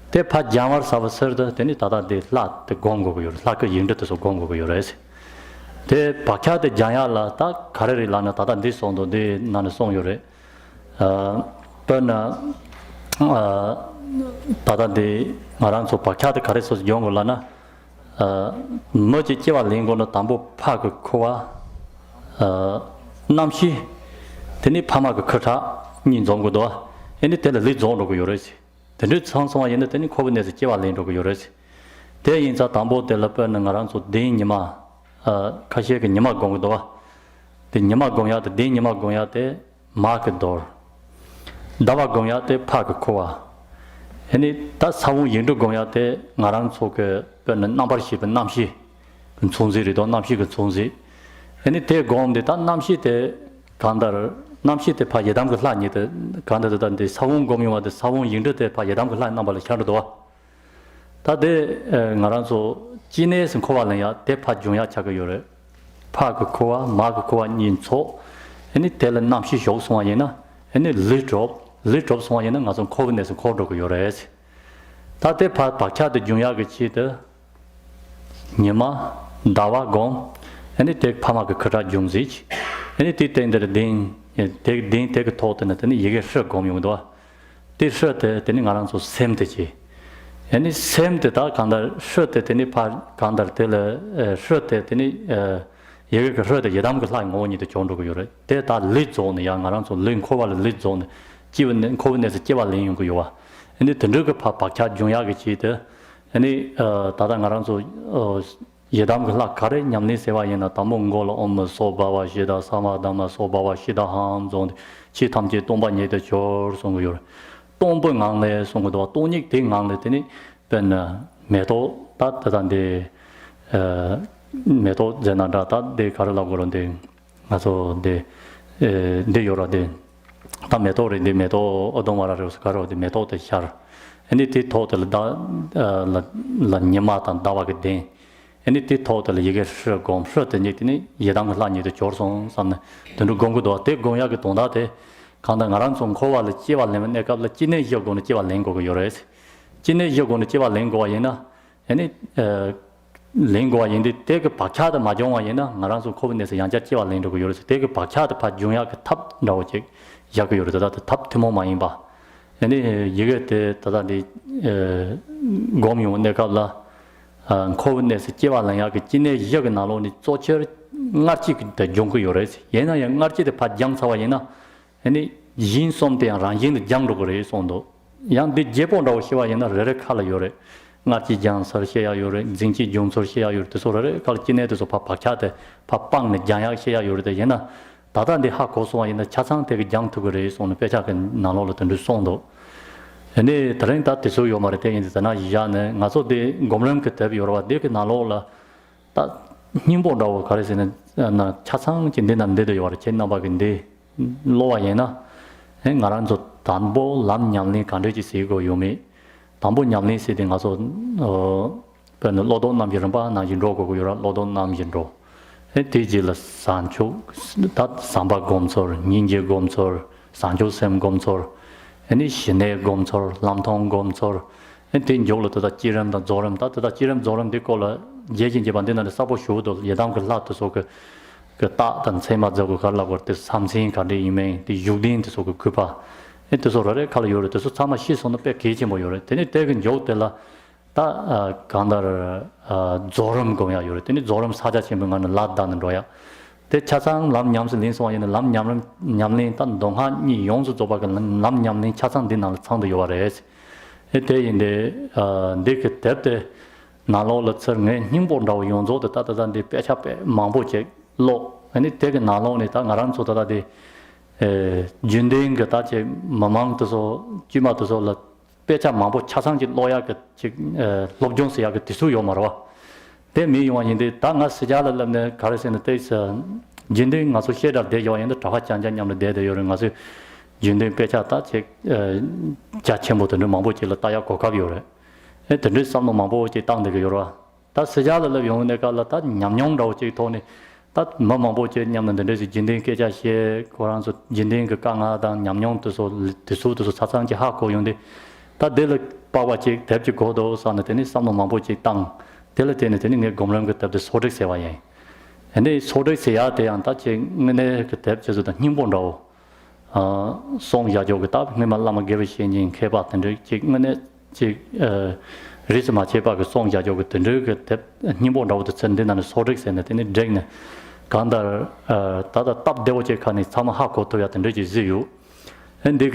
S1: 대파 장을 사버서도 되니 다다데 라트 공고 요래 라그 인도도 공고 요래지 대 박차도 장야라 다 가레리라나 다다데 손도 데 나는 송 요래 버나 다다데 나랑 소 박차도 가레서 용을라나 뭐지 지발링고는 담보 파그 코와 남시 되니 파마그 커타 인종고도 얘네 때를 리종으로 요래지 되니 상성화 얘네 되니 코브네서 지발링으로 요래지 대인자 담보 때를 뻔는 거랑서 대인이마 가시에게 니마 공고도 대 니마 공야데 대 니마 공야데 마크도 다바 공야데 파그 코와 얘네 다 사무 인도 공야데 나랑서 그 는 남바시 번 남시 그 총지리도 남시 그 총지 아니 대 공데 단 남시 대 간다를 남시 대 파 예담 그 라니데 간다던데 사원 공용화데 사원 인도 대파 예담 그 라 남발을 샤르도 다데 나랑서 진에서 코발이야 대파 중야 차가 요래 파그 코와 마그 코와 인초 아니 대는 남시 쇼송화에나 아니 리드롭 송화에는 가서 코브네서 코르고 요래지 다데 파 박차데 중야 그 치데 니마 다와 공 and it take Pama Kara Jumzich, and it did the Ding, take a thought and then you get sure commudo. They shirt the Teningaran so same the and it's same the dark under shirt at any part, Kandar tell a shirt at any you get heard the Yadam line only the Chondro. They are leads on the young around so link cover leads on, given Coven as a Jivaling Gua. And it Tenduka Papa Cat Junyagi, any Tadang around so Yedam la Kare, Yamni Sevayana, Tamongola, so Bawa Shida, Sama Dama, so Bawa Shida Hams on Chitamji, Tomba Yeda Chor, Songur. Tombung on the Songo, Tonic thing on the Tini, then metal, that than the metal Zenada, the Karalagoronde, also the Yorade, the metal, the metal, Odomara Caro, the metal, the char. And it is total La Nyamata and Davagade. And it is totally you get sure gom, certainly Yedam Lani, the Chorson, San, the Gongo, take Goyagatondate, Kandangaranson, Kova, the Chiva Lemon, the Chine, you're going to Chiva Lengo, Yores. Chine, you're going to Chiva Lengo, Yena, and it Lengo, in the take a Pachada Majoma, Yena, Naranso Covenant, Yanja Chiva Lengo, Yores, take a Pachada, Pajunak, top Dawajik, Yaku, the top Timo Maimba. And you get the Tadadi Gomu, Nekala. Covenants, Jivalanyak, Jine Yaganaloni, Torture, Narchik, the Jungle Yores, Yena, and Narchi the Pajang Sawayena, any Jin something around Yin the Jungle Race on the young the Japondo Shiwayana, Red Color Yore, Narchi Jan Sarshia Yore, Zinchi Jung Sorshia Yore, the Sore, Calcinetus of Papachate, Papang, the Jayashia Yore, the Yena, Tata the Hakoso in the Chasang take Jang to race on the Pechak and Nalot and the Sondo. And the train that is so your Martin is an Ayana, Naso de Gomram Katabi or what they can Nalola, that Nimbo Carson and Chasang Chindan and Dede or Chenabag in the Loayena, and Garanzo Tambo, Lam Yamli, Kanji Sigo, Yumi, Tambo Yamli sitting also Lodon Namjiramba, Najinrogo, Lodon Namjinro, and Tijil Sancho, that Samba Gomsor, Ninja Gomsor, Sancho Sem Gomsor. Any Shine Gomsor, Lamtong Gomsor, and then Jolo to the Chiram, the Zoram, that the Chiram Zoram de Cola, Jajin Jabandina, the Sabo Shudo, Yadam Lat to Soka, Tat and Sema Zogala, the Samsing Kadi, the Judin to Soka Kupa, and to Sora Kalur, to Sama Shis on the package, then it taken Jotella, that Kandar Zoram Goya, then Zoram Sajachim and Ladan and Roya. The Chasang Lam Yams and Linso in the Lam Yamlin Tan Donha, Yons Zobak and Lam Yamlin Chasang Dinal Sound the URS. A day in the Dick Tete Nalo Latser, Nimbo Yonzo, the Tata than the Pechap Mamboche law, and it taken Nalo Nita Naranso that the Junding Gatache Mamang to so Jima to so Pecha Mambo Chasang lawyer, Lobjonsi, Tisuyo Marwa. They may want in the Tanga Sijala and the Karis and the Taste Jinding associated de Joy and the Tahachan Yam the Dead Yoring as Jinding Pechata, Chachemo to the Mambochi Lataya Kokavure. At the list of Mambochi Tang the Yura. That's Sijala Levion, the Galata, Yamyong Rochi Tony, that Mambochi Yam and the Jinding Keja, Koran, Jinding Kanga, Yamyong to so to suit to Sasanji Hako Yundi. That they Pawachi, Tepchicodos, and the tennis, some Mambochi Tang. Teletin Gomram get the Sodic Sevaye. And they Sodic Seate and touching Mene Ketep to the Nimbondo Song Yajogatap, Mimalama Gavish in Kebat and Chick Mene Chick Risma Chepa, Song Yajogat and Rugat, Nimbondo, the Sendin and the Sodic and the Jane Kandar Tata Top Devoche can is Tamahako to and Regizu. And they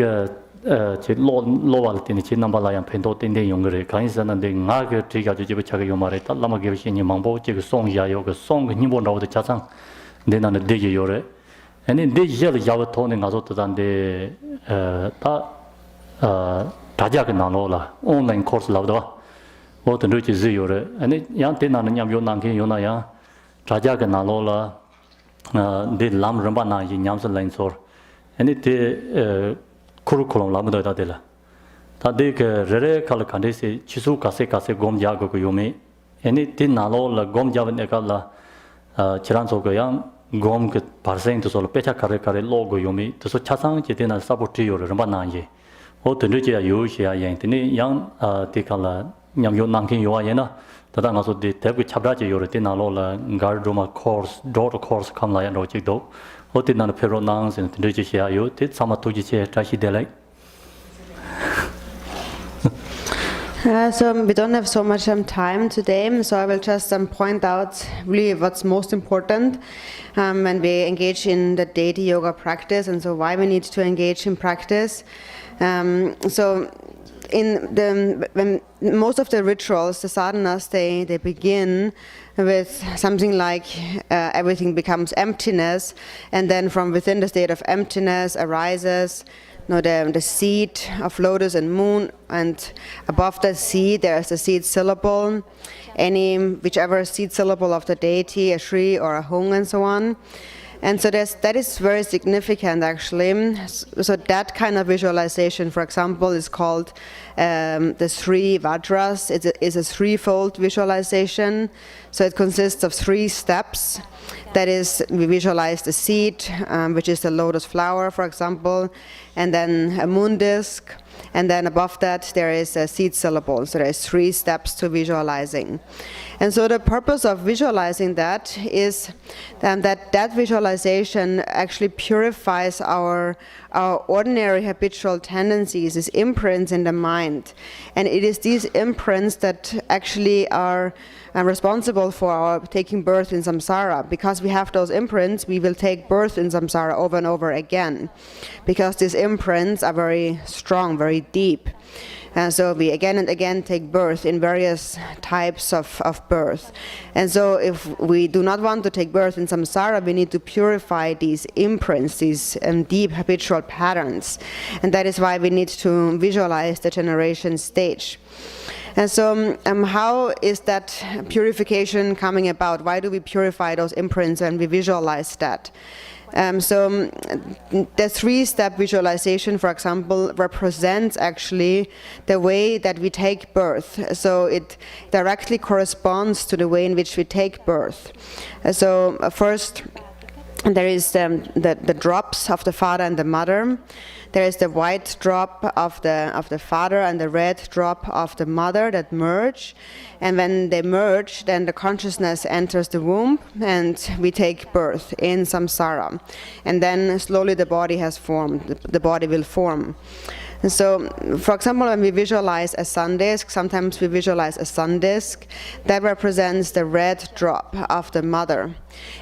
S1: Lowal in the Chinambala and Pento in the younger kinds and the Naga Triga Jibichaka Lama gives in Mambo, Song Yayoga, Song, Nimbo, the Chasang, then on the Digi Yore. And in this year, Yavaton and Azota than the Tajak Nanola, online course Lavda, what the rich is Yore. And it Yantin and Yamyonanki Yonaya, Tajak Nanola, the Lam Rambana in Yamson Lansor. And it curriculum lamda dela. Tadik rere kal kandisi chisu kase gom jago yumi. Any tin nalo la gom javan ekala chiran so goyang gom ke parseng to solo pecha kare logo yumi. To so chasang chitina saboti yor ramba nanje. O tenuje yu shia yang tini yang tikala nyam yo nang kin yo ya na ta da nga so de te ku chabra che yo re tin na lo la gar do ma course door course kam la ya ro chi do o tin na pe ro nang sin de chi ya yo te sama tu ji che ta shi de lai.
S2: So we don't have so much time today, so I will just point out really what's most important when we engage in the deity yoga practice, and so why we need to engage in practice. So when most of the rituals, the sadhanas, they begin with something like everything becomes emptiness, and then from within the state of emptiness arises the seed of lotus and moon, and above the seed there is the seed syllable, whichever seed syllable of the deity, a Shri or a Hung and so on. And so that is very significant actually. So that kind of visualization, for example, is called the Sri Vajras. It's a threefold visualization. So it consists of 3 steps. That is, we visualize the seed, which is the lotus flower, for example, and then a moon disk, and then above that there is a seed syllable. So there's 3 steps to visualizing. And so the purpose of visualizing that is that visualization actually purifies our ordinary habitual tendencies, these imprints in the mind. And it is these imprints that actually are responsible for our taking birth in samsara. Because we have those imprints, we will take birth in samsara over and over again, because these imprints are very strong, very deep. And so we again and again take birth in various types of birth. And so if we do not want to take birth in samsara, we need to purify these imprints, these deep habitual patterns. And that is why we need to visualize the generation stage. And so how is that purification coming about? Why do we purify those imprints when we visualize that? So the 3-step visualization, for example, represents actually the way that we take birth. So it directly corresponds to the way in which we take birth. So first, there is the drops of the father and the mother. There is the white drop of the father and the red drop of the mother that merge. And when they merge, then the consciousness enters the womb and we take birth in samsara. And then slowly the body has formed, the body will form. And so, for example, when we visualize a sun disk, sometimes we visualize a sun disk that represents the red drop of the mother.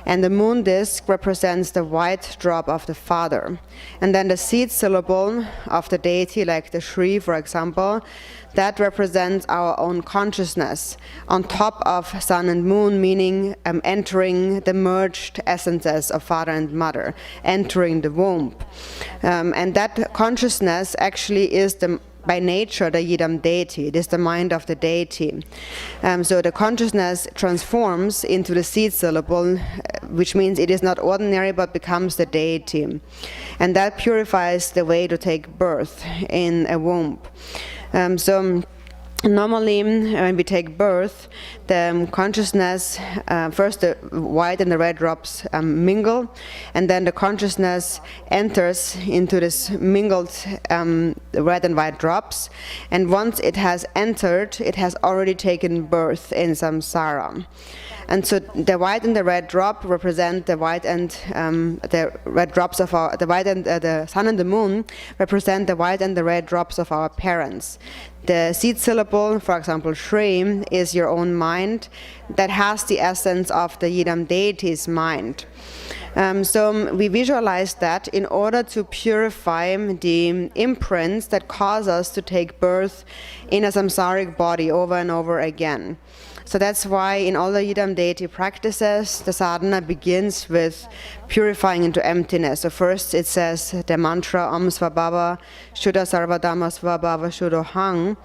S2: And the moon disk represents the white drop of the father. And then the seed syllable of the deity, like the Shri, for example, that represents our own consciousness on top of sun and moon, meaning entering the merged essences of father and mother, entering the womb. And that consciousness actually is by nature the Yidam deity. It is the mind of the deity. So the consciousness transforms into the seed syllable, which means it is not ordinary but becomes the deity. And that purifies the way to take birth in a womb. So normally when we take birth, the consciousness, first the white and the red drops mingle, and then the consciousness enters into this mingled red and white drops, and once it has entered, it has already taken birth in samsara. And so the white and the red drop represent the white and the red drops of the white and the sun and the moon represent the white and the red drops of our parents. The seed syllable, for example, Shri, is your own mind that has the essence of the Yidam deity's mind. So we visualize that in order to purify the imprints that cause us to take birth in a samsaric body over and over again. So that's why in all the Yidam deity practices, the sadhana begins with purifying into emptiness. So first it says the mantra Om Svabhava Shuddha Sarvadhamma Svabhava Shuddhohang.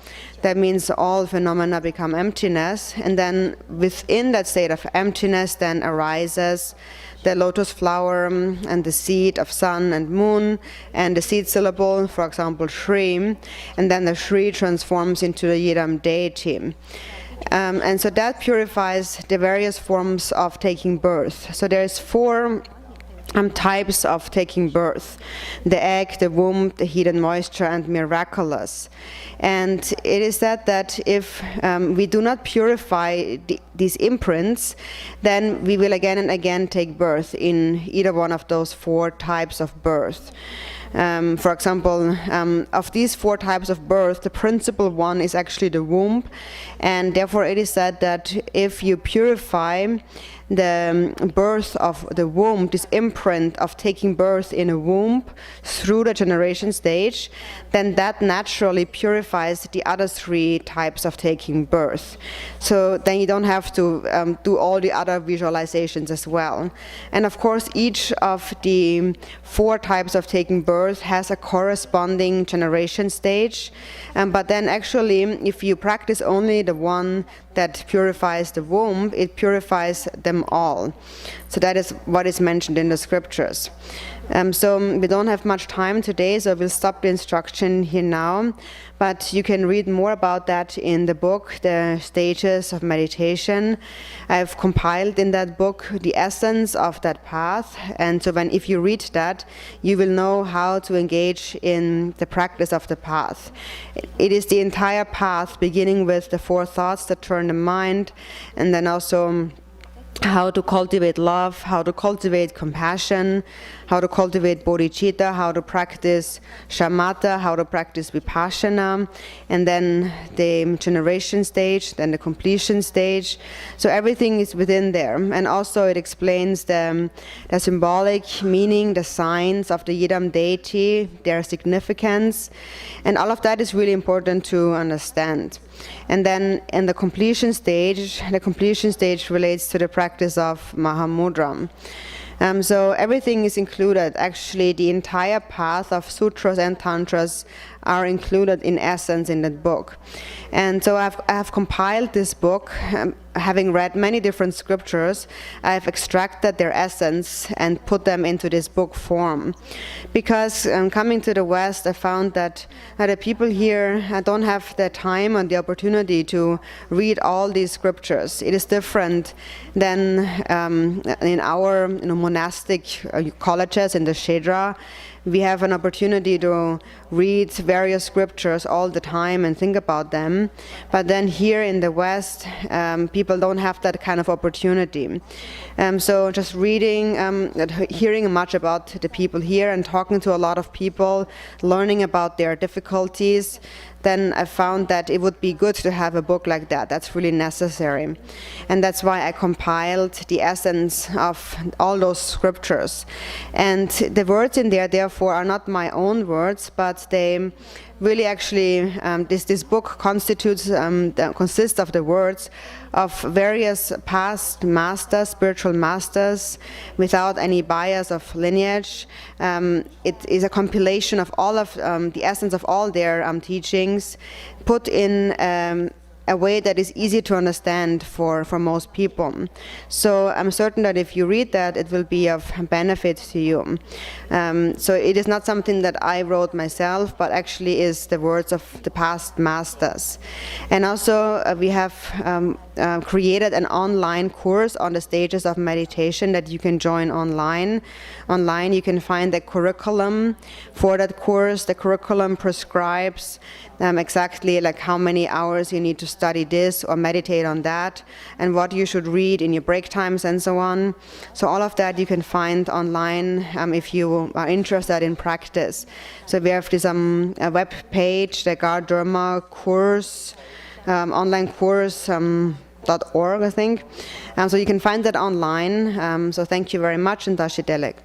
S2: That means all phenomena become emptiness. And then within that state of emptiness then arises the lotus flower and the seed of sun and moon and the seed syllable, for example, Shri. And then the Shri transforms into the Yidam deity. And so that purifies the various forms of taking birth. So there's 4 types of taking birth: the egg, the womb, the heat and moisture, and miraculous. And it is said that if we do not purify these imprints, then we will again and again take birth in either one of those 4 types of birth. For example, of these 4 types of birth, the principal one is actually the womb, and therefore it is said that if you purify the birth of the womb, this imprint of taking birth in a womb through the generation stage, then that naturally purifies the other 3 types of taking birth. So then you don't have to do all the other visualizations as well. And of course, each of the 4 types of taking birth has a corresponding generation stage. But then actually, if you practice only the one that purifies the womb, it purifies them all. So that is what is mentioned in the scriptures. So we don't have much time today, so we'll stop the instruction here now. But you can read more about that in the book, The Stages of Meditation. I've compiled in that book the essence of that path. And so if you read that, you will know how to engage in the practice of the path. It is the entire path, beginning with the 4 thoughts that turn the mind, and then also how to cultivate love, how to cultivate compassion, how to cultivate bodhicitta, how to practice shamatha, how to practice vipassana, and then the generation stage, then the completion stage. So everything is within there. And also it explains the symbolic meaning, the signs of the Yidam deity, their significance, and all of that is really important to understand. And then in the completion stage relates to the practice of Mahamudra. So everything is included. Actually, the entire path of sutras and tantras are included in essence in that book. And so I have compiled this book, having read many different scriptures. I've extracted their essence and put them into this book form. Because coming to the West, I found that the people here don't have the time and the opportunity to read all these scriptures. It is different than in our monastic colleges in the Shedra. We have an opportunity to read various scriptures all the time and think about them. But then here in the West, people don't have that kind of opportunity. So just reading, hearing much about the people here and talking to a lot of people, learning about their difficulties, then I found that it would be good to have a book like that. That's really necessary. And that's why I compiled the essence of all those scriptures. And the words in there, therefore, are not my own words, but they really actually, this book consists of the words of various past masters, spiritual masters, without any bias of lineage. It is a compilation of all of the essence of all their teachings, put in a way that is easy to understand for most people. So I'm certain that if you read that, it will be of benefit to you. So it is not something that I wrote myself, but actually is the words of the past masters. And also we have created an online course on the stages of meditation that you can join online. Online you can find the curriculum for that course. The curriculum prescribes exactly like how many hours you need to study this or meditate on that, and what you should read in your break times and so on. So all of that you can find online if you are interested in practice. So we have this web page, the Dharma course, online course, .org, I think. So you can find that online. So thank you very much, and Dashi Delek.